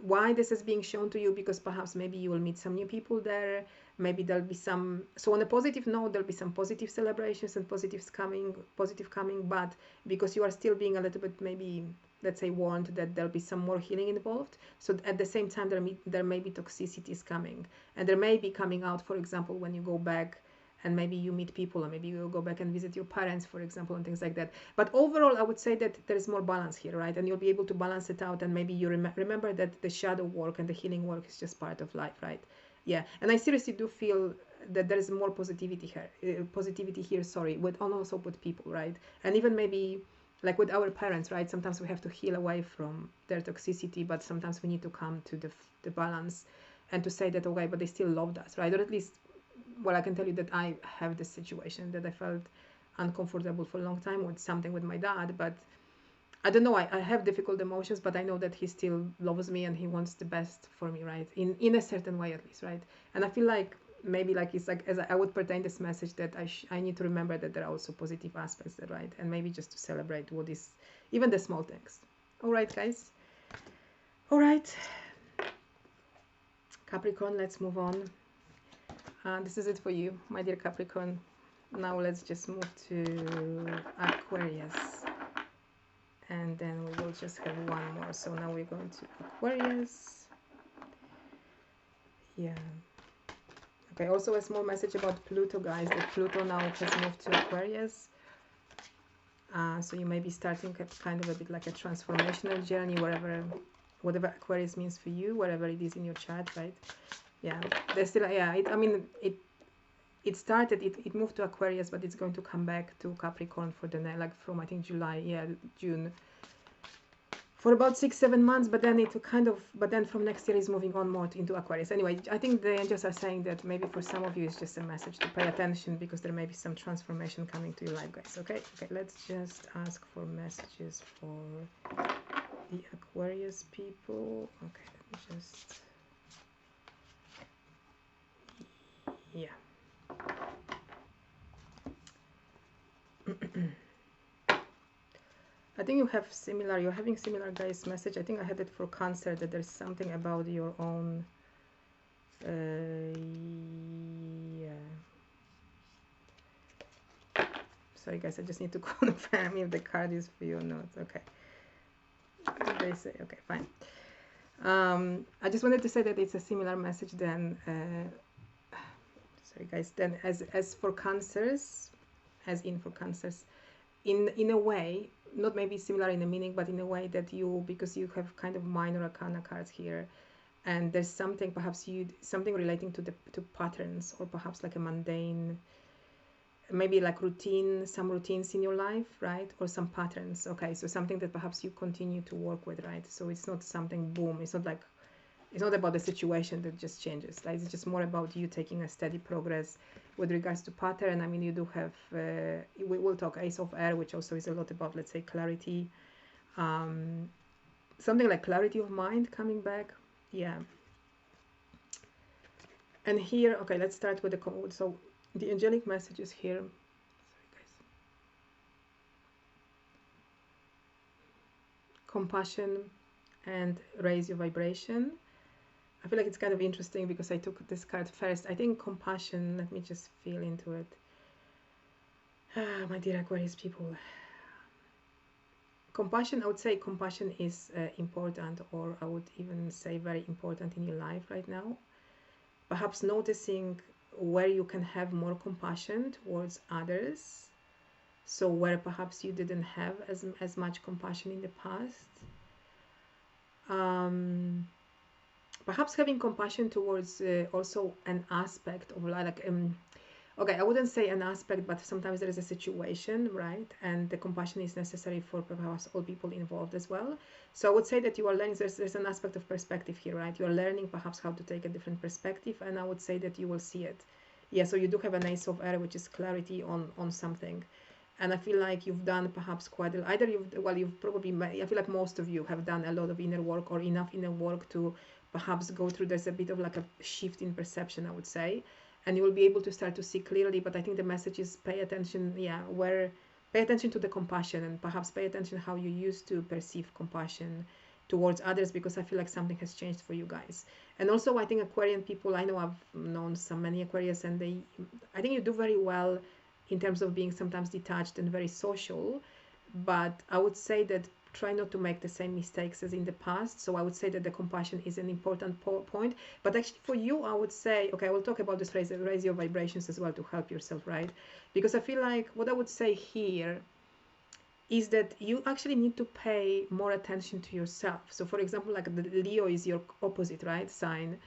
S1: why this is being shown to you, because perhaps maybe you will meet some new people there. Maybe there'll be some, so on a positive note, there'll be some positive celebrations and positive coming, but because you are still being a little bit, maybe, let's say, warned that there'll be some more healing involved. So at the same time, there may be toxicities coming, and there may be coming out, for example, when you go back and maybe you meet people, or maybe you go back and visit your parents, for example, and things like that. But overall, I would say that there is more balance here, right? And you'll be able to balance it out, and maybe you remember that the shadow work and the healing work is just part of life, right? Yeah, and I seriously do feel that there is more positivity here, sorry, with, and also with people, right? And even maybe like with our parents, right? Sometimes we have to heal away from their toxicity, but sometimes we need to come to the balance and to say that, okay, but they still loved us, right? Or at least, well, I can tell you that I have this situation that I felt uncomfortable for a long time with something with my dad, but I don't know, I have difficult emotions, but I know that he still loves me and he wants the best for me, right? In a certain way, at least, right? And I feel like maybe like it's like, as I would pertain this message, that I need to remember that there are also positive aspects there, right? And maybe just to celebrate what is, even the small things. All right, guys. All right. Capricorn, let's move on. This is it for you, my dear Capricorn. Now let's just move to Aquarius. And then we will just have one more. So now we're going to Aquarius. Yeah. Okay, also a small message about Pluto, guys. That Pluto now has moved to Aquarius. So you may be starting kind of a bit like a transformational journey, whatever Aquarius means for you, wherever it is in your chart, right? Yeah, there's still, yeah, it started, it moved to Aquarius, but it's going to come back to Capricorn for the, like, from, I think, July, yeah, June, for about 6-7 months, but then but then from next year is moving on more into Aquarius. Anyway, I think the angels are saying that maybe for some of you it's just a message to pay attention, because there may be some transformation coming to your life, guys. Okay, let's just ask for messages for the Aquarius people. Okay, let me just, yeah. I think you're having similar, guys, message. I think I had it for Cancer, that there's something about your own, yeah. Sorry, guys, I just need to confirm if the card is for you or not. Okay. What did they say? Okay, fine. I just wanted to say that it's a similar message then, sorry, guys, then as for Cancers, in a way, not maybe similar in the meaning, but in a way that because you have kind of minor arcana cards here, and there's something, perhaps something relating to patterns, or perhaps like a mundane, maybe like some routines in your life, right? Or some patterns. Okay, so something that perhaps you continue to work with, right? So it's not something boom, it's not about the situation that just changes, right? It's just more about you taking a steady progress with regards to pattern. I mean, you do have, we will talk Ace of Air, which also is a lot about, let's say, clarity. Something like clarity of mind coming back. Yeah. And here, okay, let's start with so the angelic messages here. Sorry, guys. Compassion and raise your vibration. I feel like it's kind of interesting because I took this card first. I think compassion, let me just feel into it. My dear Aquarius people. Compassion, I would say compassion is important, or I would even say very important in your life right now. Perhaps noticing where you can have more compassion towards others. So where perhaps you didn't have as much compassion in the past. Perhaps having compassion towards also an aspect of like okay, I wouldn't say an aspect, but sometimes there is a situation, right? And the compassion is necessary for perhaps all people involved as well. So I would say that you are learning, there's an aspect of perspective here, right? You are learning perhaps how to take a different perspective, and I would say that you will see it. Yeah, so you do have an Ace of Air, which is clarity on something. And I feel like you've done perhaps quite a, either you've probably, I feel like most of you have done a lot of inner work or enough inner work to perhaps go through, there's a bit of like a shift in perception, I would say, and you will be able to start to see clearly. But I think the message is pay attention, pay attention to the compassion, and perhaps pay attention how you used to perceive compassion towards others, because I feel like something has changed for you guys. And also I think Aquarian people, I know I've known many Aquarius, and I think you do very well in terms of being sometimes detached and very social, but I would say that try not to make the same mistakes as in the past. So I would say that the compassion is an important point. But actually for you, I would say, okay, I will talk about this, raise your vibrations as well to help yourself, right? Because I feel like what I would say here is that you actually need to pay more attention to yourself. So for example, like the Leo is your opposite, right, sign.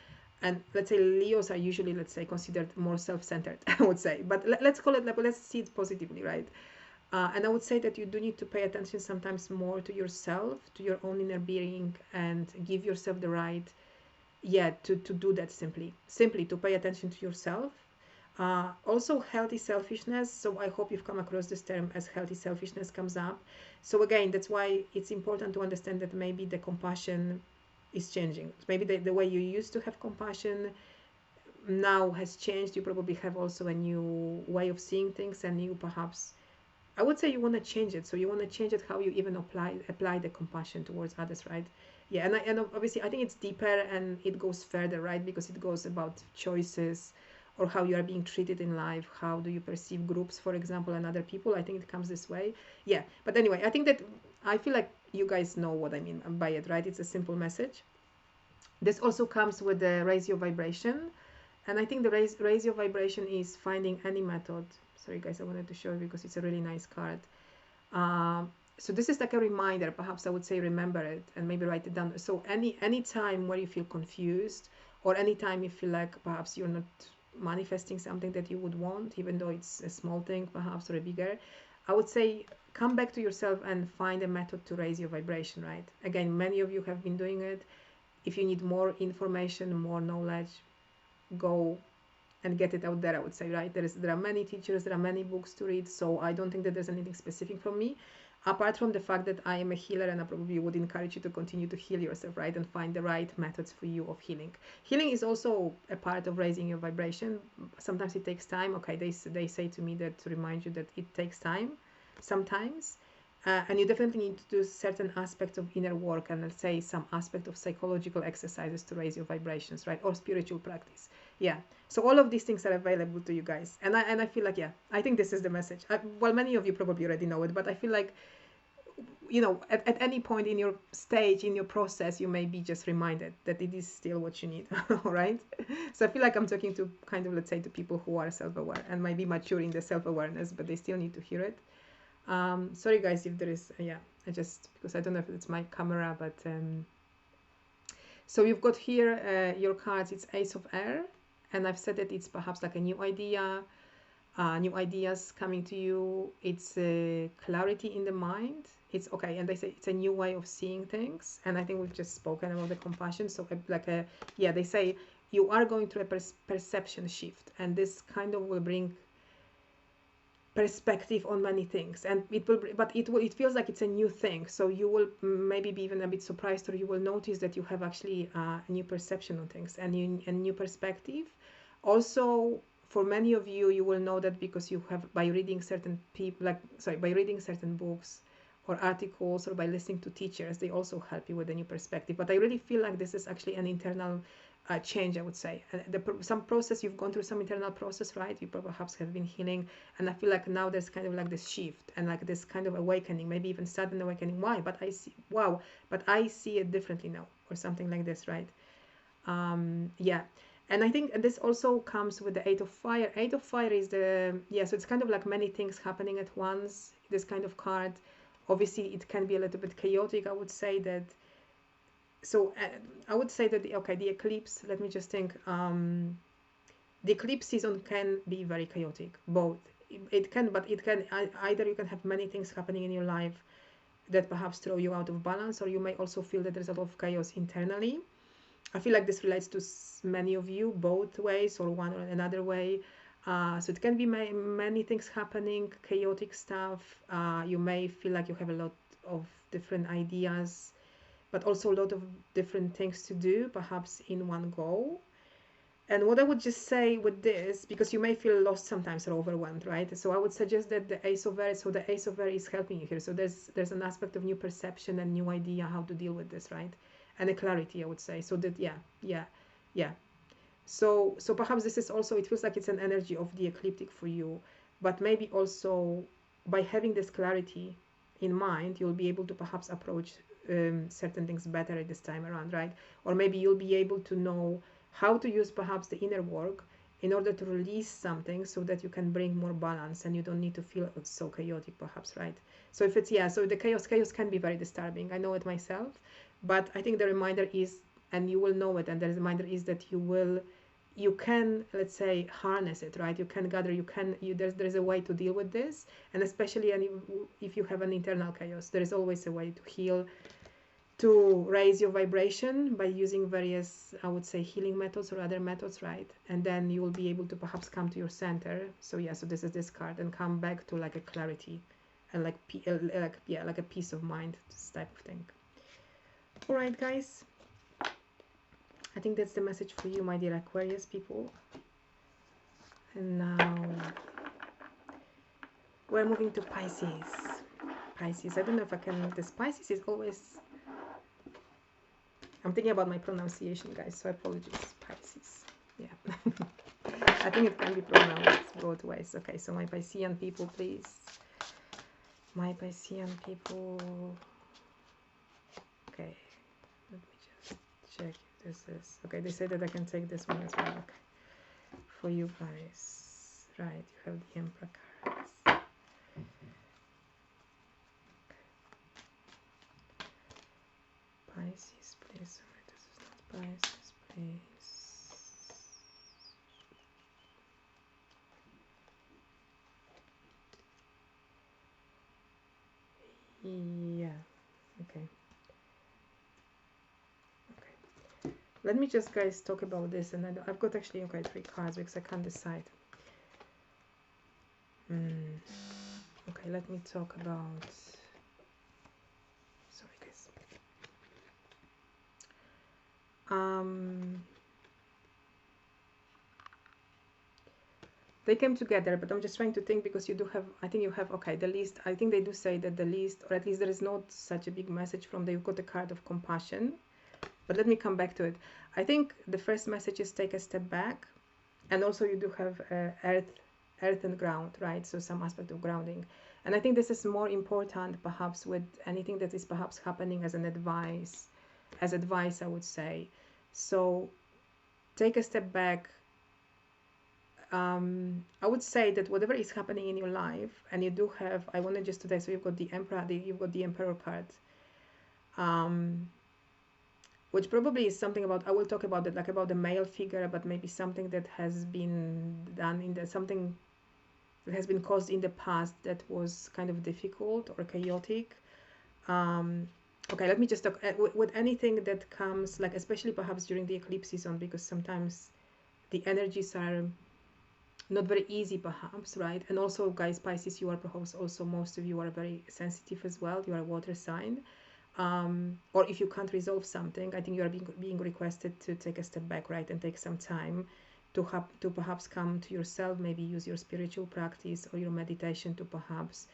S1: And let's say Leos are usually, let's say, considered more self-centered, I would say. But let's call it, like, let's see it positively, right? And I would say that you do need to pay attention sometimes more to yourself, to your own inner being, and give yourself the right, to do that simply to pay attention to yourself. Also healthy selfishness. So I hope you've come across this term as healthy selfishness comes up. So again, that's why it's important to understand that maybe the compassion is changing. Maybe the way you used to have compassion now has changed. You probably have also a new way of seeing things, and you perhaps, I would say, you want to change it. So you want to change it how you even apply the compassion towards others, right? Yeah, and obviously I think it's deeper and it goes further, right? Because it goes about choices or how you are being treated in life. How do you perceive groups, for example, and other people? I think it comes this way. Yeah, but anyway, I think that I feel like you guys know what I mean by it, right? It's a simple message. This also comes with the raise your vibration. And I think the raise your vibration is finding any method. Sorry guys, I wanted to show you because it's a really nice card. So this is like a reminder, perhaps I would say remember it and maybe write it down. So any time where you feel confused, or any time you feel like perhaps you're not manifesting something that you would want, even though it's a small thing perhaps or a bigger, I would say come back to yourself and find a method to raise your vibration, right? Again, many of you have been doing it. If you need more information, more knowledge, go and get it out there, I would say, right? There are many teachers, there are many books to read, so I don't think that there's anything specific from me, apart from the fact that I am a healer, and I probably would encourage you to continue to heal yourself, right? And find the right methods for you of healing. Healing is also a part of raising your vibration. Sometimes it takes time. Okay, they say to me that, to remind you that it takes time sometimes. And you definitely need to do certain aspects of inner work, and let's say some aspect of psychological exercises to raise your vibrations, right? Or spiritual practice. Yeah. So all of these things are available to you guys. And I feel like, I think this is the message. Well, many of you probably already know it, but I feel like, at any point in your stage, in your process, you may be just reminded that it is still what you need. All right. So I feel like I'm talking to kind of, let's say, to people who are self-aware and might be maturing their self-awareness, but they still need to hear it. Sorry guys if there is, I just, because I don't know if it's my camera, but so you've got here your cards. It's Ace of Air, and I've said that it's perhaps like a new idea, new ideas coming to you. It's clarity in the mind. It's okay, and they say it's a new way of seeing things, and I think we've just spoken about the compassion. So they say you are going through a perception shift, and this kind of will bring perspective on many things, and it feels like it's a new thing. So you will maybe be even a bit surprised, or you will notice that you have actually a new perception on things and a new perspective. Also, for many of you, you will know that because you have, by reading certain by reading certain books or articles, or by listening to teachers, they also help you with a new perspective. But I really feel like this is actually an internal change, I would say. Some process, you've gone through some internal process, right? You perhaps have been healing, and I feel like now there's kind of like this shift and like this kind of awakening, maybe even sudden awakening. Why? But I see it differently now, or something like this, right? And I think this also comes with the Eight of Fire. Eight of Fire is the, yeah, so it's kind of like many things happening at once, this kind of card. Obviously, it can be a little bit chaotic, I would say that. So I would say that, okay, the eclipse, let me just think. The eclipse season can be very chaotic, both. It can, but it can, either you can have many things happening in your life that perhaps throw you out of balance, or you may also feel that there's a lot of chaos internally. I feel like this relates to many of you, both ways or one or another way. So it can be many things happening, chaotic stuff. You may feel like you have a lot of different ideas, but also a lot of different things to do, perhaps in one go. And what I would just say with this, because you may feel lost sometimes or overwhelmed, right? So I would suggest that the Ace of Aries, so the Ace of Aries is helping you here. So there's an aspect of new perception and new idea how to deal with this, right? And a clarity, I would say. So that, yeah. So perhaps this is also, it feels like it's an energy of the ecliptic for you, but maybe also by having this clarity in mind, you'll be able to perhaps approach certain things better at this time around, right? Or maybe you'll be able to know how to use perhaps the inner work in order to release something so that you can bring more balance and you don't need to feel so chaotic perhaps, right? So if it's, yeah, so the chaos can be very disturbing. I know it myself, but I think the reminder is, and you will know it, and the reminder is that you can, let's say, harness it, right? You can gather, there's a way to deal with this. And especially if you have an internal chaos, there is always a way to heal, to raise your vibration by using various, I would say, healing methods or other methods, right? And then you will be able to perhaps come to your center. So yeah, so this is this card, and come back to like a clarity and like a peace of mind, this type of thing. All right, guys, I think that's the message for you, my dear Aquarius people. And now we're moving to Pisces. Pisces, I don't know if I can, this Pisces is always, I'm thinking about my pronunciation, guys, so I apologize. Pisces, yeah. I think it can be pronounced both ways. Okay, so my Piscean people, please. My Piscean people. Okay, let me just check if this is, okay, they say that I can take this one as well. Okay, for you guys, right, you have the Emperor cards. Pisces, please. Sorry, this is not Pisces, please. Yeah, okay. Okay. Let me just, guys, talk about this. And I've got actually, okay, 3 cards because I can't decide. Okay, let me talk about, sorry, guys. They came together, but I'm just trying to think, because you do have, I think you have, okay, the least, I think they do say that the least, or at least there is not such a big message from them. You've got the card of compassion, but let me come back to it. I think the first message is take a step back, and also you do have earth and ground, right? So some aspect of grounding. And I think this is more important perhaps with anything that is perhaps happening as an advice, I would say. So take a step back. I would say that whatever is happening in your life, and you do have, I wanted just today, so you've got the Emperor, you've got the Emperor card, which probably is something about, I will talk about it, like about the male figure, but maybe something that has been done in something that has been caused in the past that was kind of difficult or chaotic. Okay, let me just talk with anything that comes, like especially perhaps during the eclipse season, because sometimes the energies are not very easy perhaps, right? And also, guys, Pisces, you are perhaps also, most of you are very sensitive as well. You are a water sign. Or if you can't resolve something, I think you are being requested to take a step back, right? And take some time to perhaps come to yourself, maybe use your spiritual practice or your meditation to perhaps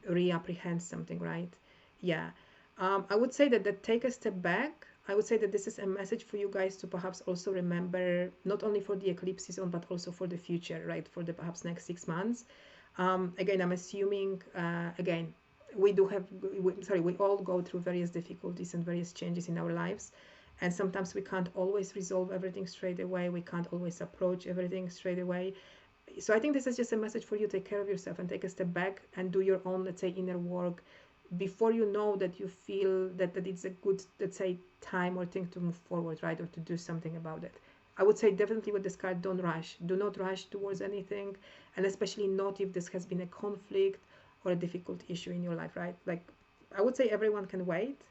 S1: reapprehend something, right? Yeah. I would say that take a step back. I would say that this is a message for you guys to perhaps also remember, not only for the eclipse season, but also for the future, right? For the perhaps next 6 months. Again, I'm assuming, again, we all go through various difficulties and various changes in our lives. and sometimes we can't always resolve everything straight away. We can't always approach everything straight away. So I think this is just a message for you. Take care of yourself and take a step back and do your own, let's say, inner work before you know that you feel that it's a good, let's say, time or thing to move forward, right, or to do something about it. I would say definitely with this card, don't rush. Do not rush towards anything, and especially not if this has been a conflict or a difficult issue in your life, right? Like, I would say everyone can wait,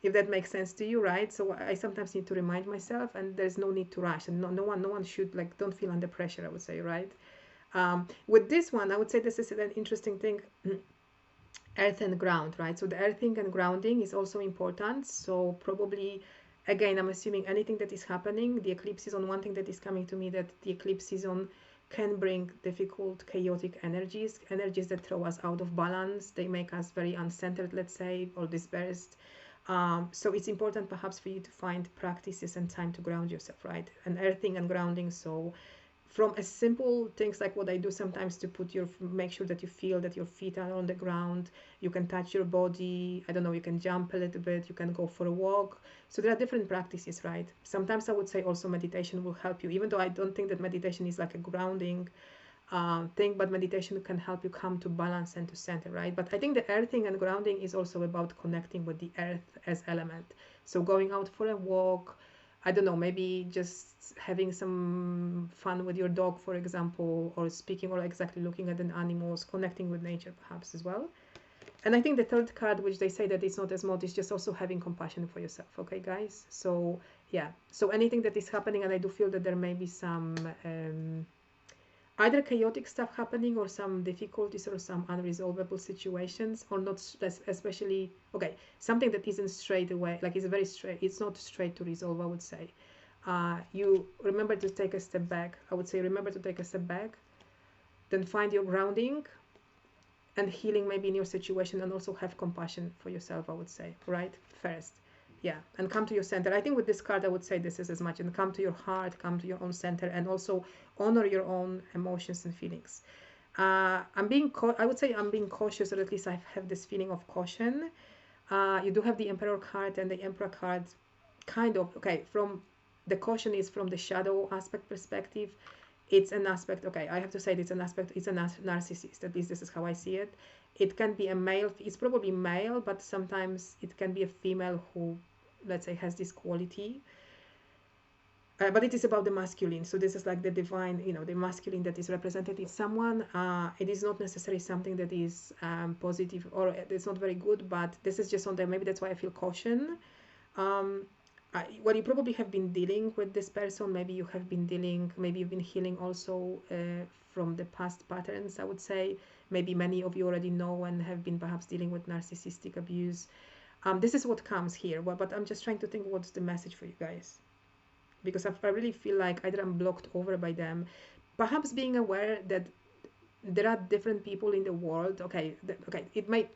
S1: if that makes sense to you, right? So I sometimes need to remind myself, and there's no need to rush, and no one should, like, don't feel under pressure, I would say, right? With this one, I would say this is an interesting thing. Earth and ground, right? So the earthing and grounding is also important. So probably, again, I'm assuming anything that is happening, the eclipse season, one thing that is coming to me, that the eclipse season can bring difficult, chaotic energies that throw us out of balance. They make us very uncentered, let's say, or dispersed. So it's important perhaps for you to find practices and time to ground yourself, right? And earthing and grounding. So from a simple things like what I do sometimes to make sure that you feel that your feet are on the ground, you can touch your body, I don't know, you can jump a little bit, you can go for a walk. So there are different practices, right? Sometimes I would say also meditation will help you, even though I don't think that meditation is like a grounding thing, but meditation can help you come to balance and to center, right? But I think the earthing and grounding is also about connecting with the earth as element. So going out for a walk, I don't know, maybe just having some fun with your dog, for example, or speaking, or exactly looking at an animals, connecting with nature perhaps as well. And I think the third card, which they say that it's not as much, is just also having compassion for yourself, okay, guys? So, yeah, so anything that is happening, and I do feel that there may be some either chaotic stuff happening or some difficulties or some unresolvable situations, or not, especially, okay, something that isn't straight away, like it's very straight, it's not straight to resolve, I would say. You remember to take a step back. I would say remember to take a step back, then find your grounding and healing maybe in your situation, and also have compassion for yourself, I would say, right? First. Yeah, and come to your center. I think with this card, I would say this is as much, and come to your heart, come to your own center, and also honor your own emotions and feelings. I would say I'm being cautious, or at least I have this feeling of caution. You do have the Emperor card, and the Emperor card kind of, okay, from the caution is from the shadow aspect perspective. It's an aspect, okay, I have to say it's an aspect, it's a narcissist, at least this is how I see it. It can be a male, it's probably male, but sometimes it can be a female who, let's say, has this quality. But it is about the masculine. So this is like the divine, the masculine that is represented in someone. It is not necessarily something that is positive, or it's not very good, but this is just on there. Maybe that's why I feel caution. Well, you probably have been dealing with this person. Maybe you have been dealing, maybe you've been healing also from the past patterns, I would say. Maybe many of you already know and have been perhaps dealing with narcissistic abuse. This is what comes here, but I'm just trying to think what's the message for you guys. Because I really feel like either I'm blocked over by them. Perhaps being aware that there are different people in the world. Okay, it may,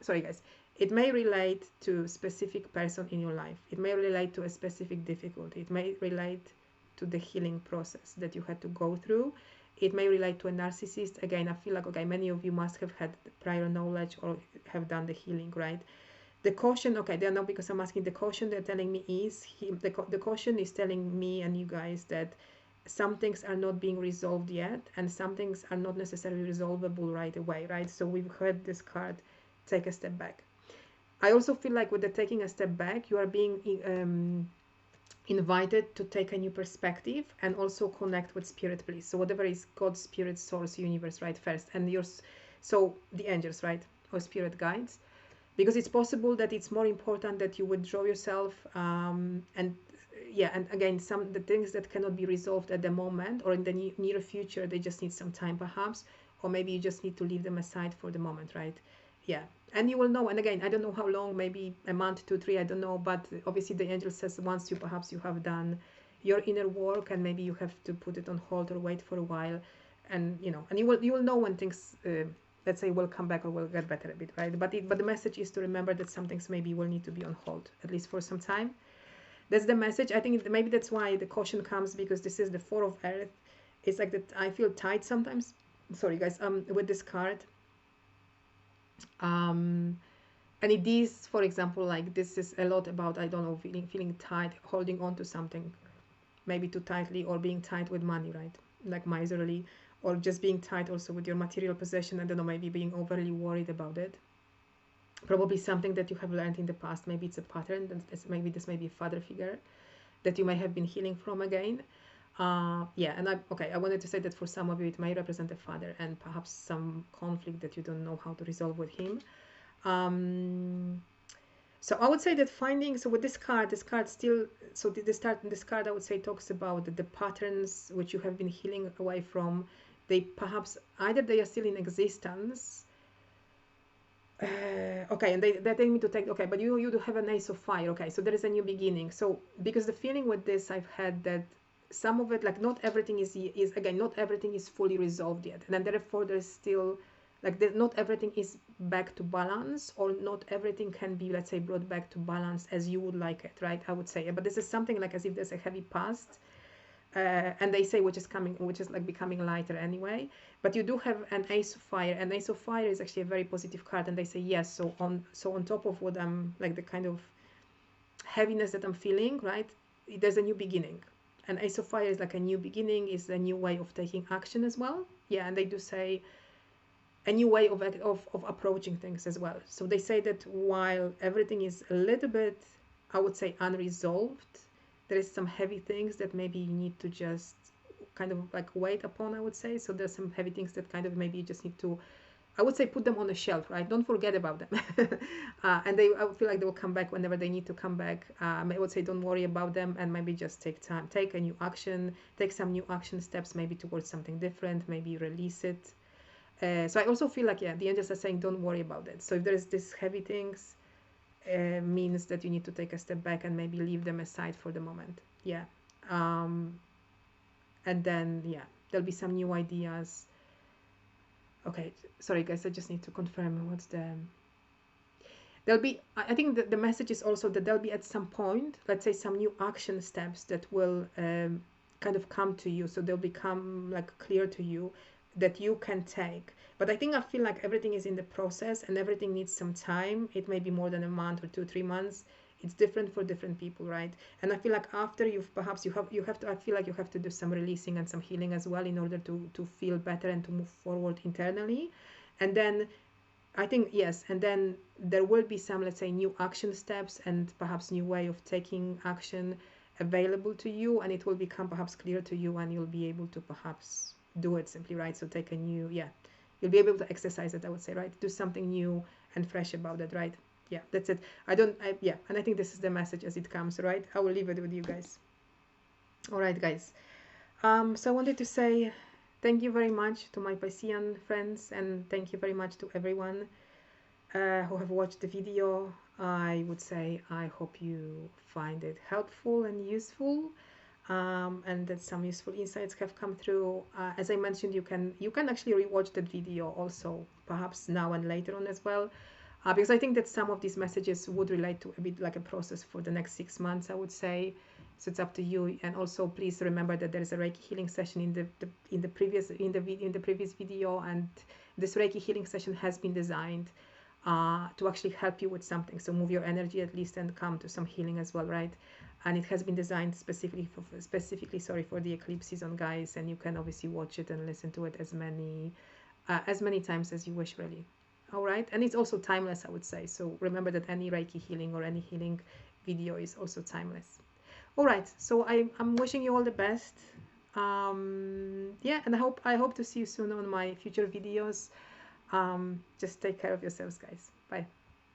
S1: sorry guys, it may relate to a specific person in your life. It may relate to a specific difficulty. It may relate to the healing process that you had to go through. It may relate to a narcissist. Again, I feel like, okay, many of you must have had prior knowledge or have done the healing, right? The caution, okay, they're not, because I'm asking, the caution they're telling me is, the caution is telling me and you guys that some things are not being resolved yet, and some things are not necessarily resolvable right away, right? So we've heard this card, take a step back. I also feel like with the taking a step back, you are being invited to take a new perspective and also connect with spirit, please. So whatever is God, spirit, source, universe, right, first, and yours, so the angels, right, or spirit guides. Because it's possible that it's more important that you withdraw yourself, and again, the things that cannot be resolved at the moment or in the near future, they just need some time perhaps, or maybe you just need to leave them aside for the moment, right? Yeah, and you will know, and again, I don't know how long, maybe a month, 2, 3, I don't know, but obviously the angel says once you have done your inner work, and maybe you have to put it on hold or wait for a while, and and you will know when things let's say will come back or will get better a bit, right? But the message is to remember that some things maybe will need to be on hold, at least for some time. That's the message. I think maybe that's why the caution comes, because this is the Four of Earth. It's like that I feel tight sometimes. Sorry, guys. With this card. And it is, for example, like this is a lot about, I don't know, feeling tight, holding on to something maybe too tightly, or being tight with money, right? Like miserly, or just being tight also with your material possession. I don't know, maybe being overly worried about it. Probably something that you have learned in the past. Maybe it's a pattern. Maybe this may be a father figure that you may have been healing from again. Yeah, and I wanted to say that for some of you it may represent a father and perhaps some conflict that you don't know how to resolve with him. So I would say that finding, so with this card still, so this card I would say talks about the patterns which you have been healing away from. They perhaps either they are still in existence. Okay, and they tell me to take, okay, but you do have an Ace of Fire. Okay, so there is a new beginning. So because the feeling with this I've had that some of it, like not everything is again, not everything is fully resolved yet, and then therefore there's still like not everything is back to balance, or not everything can be, let's say, brought back to balance as you would like it, right? I would say, but this is something like as if there's a heavy past, and they say which is like becoming lighter anyway. But you do have an Ace of Fire, and Ace of Fire is actually a very positive card, and they say yes. So on top of what I'm like, the kind of heaviness that I'm feeling, right? There's a new beginning, and Ace of Fire is like a new beginning, is a new way of taking action as well. Yeah, and they do say a new way of approaching things as well. So they say that while everything is a little bit, I would say, unresolved, there is some heavy things that maybe you need to just kind of like wait upon, I would say. So there's some heavy things that kind of maybe you just need to, I would say, put them on a shelf, right? Don't forget about them. And I would feel like they will come back whenever they need to come back. I would say don't worry about them, and maybe just take time, take a new action, take some new action steps, maybe towards something different, maybe release it. So I also feel like, yeah, the angels are saying don't worry about it. So if there's this heavy things, means that you need to take a step back and maybe leave them aside for the moment. Yeah. And then, yeah, there'll be some new ideas. Okay, sorry guys, I just need to confirm what's the... There'll be, I think the message is also that there'll be at some point, let's say, some new action steps that will kind of come to you. So they'll become like clear to you that you can take. But I feel like everything is in the process, and everything needs some time. It may be more than a month or 2-3 months. It's different for different people, right? And I feel like after you've perhaps you have to, I feel like you have to do some releasing and some healing as well in order to feel better and to move forward internally. And then I think, yes, and then there will be some, let's say, new action steps and perhaps new way of taking action available to you, and it will become perhaps clear to you, and you'll be able to perhaps do it simply, right? So take a new, yeah, you'll be able to exercise it, I would say, right? Do something new and fresh about it, right? Yeah, that's it. Yeah, and I think this is the message as it comes, right? I will leave it with you guys. All right, guys. So I wanted to say thank you very much to my Piscean friends, and thank you very much to everyone who have watched the video. I would say I hope you find it helpful and useful, and that some useful insights have come through. As I mentioned, you can actually rewatch that video also, perhaps now and later on as well, because I think that some of these messages would relate to a bit like a process for the next 6 months, I would say. So it's up to you. And also please remember that there is a Reiki healing session in the previous video, and this Reiki healing session has been designed to actually help you with something. So move your energy at least and come to some healing as well, right? And it has been designed specifically for the eclipse season, guys. And you can obviously watch it and listen to it as many times as you wish, really. All right, and it's also timeless, I would say. So remember that any Reiki healing or any healing video is also timeless. All right, so I'm wishing you all the best. Yeah, and I hope to see you soon on my future videos. Just take care of yourselves, guys. Bye.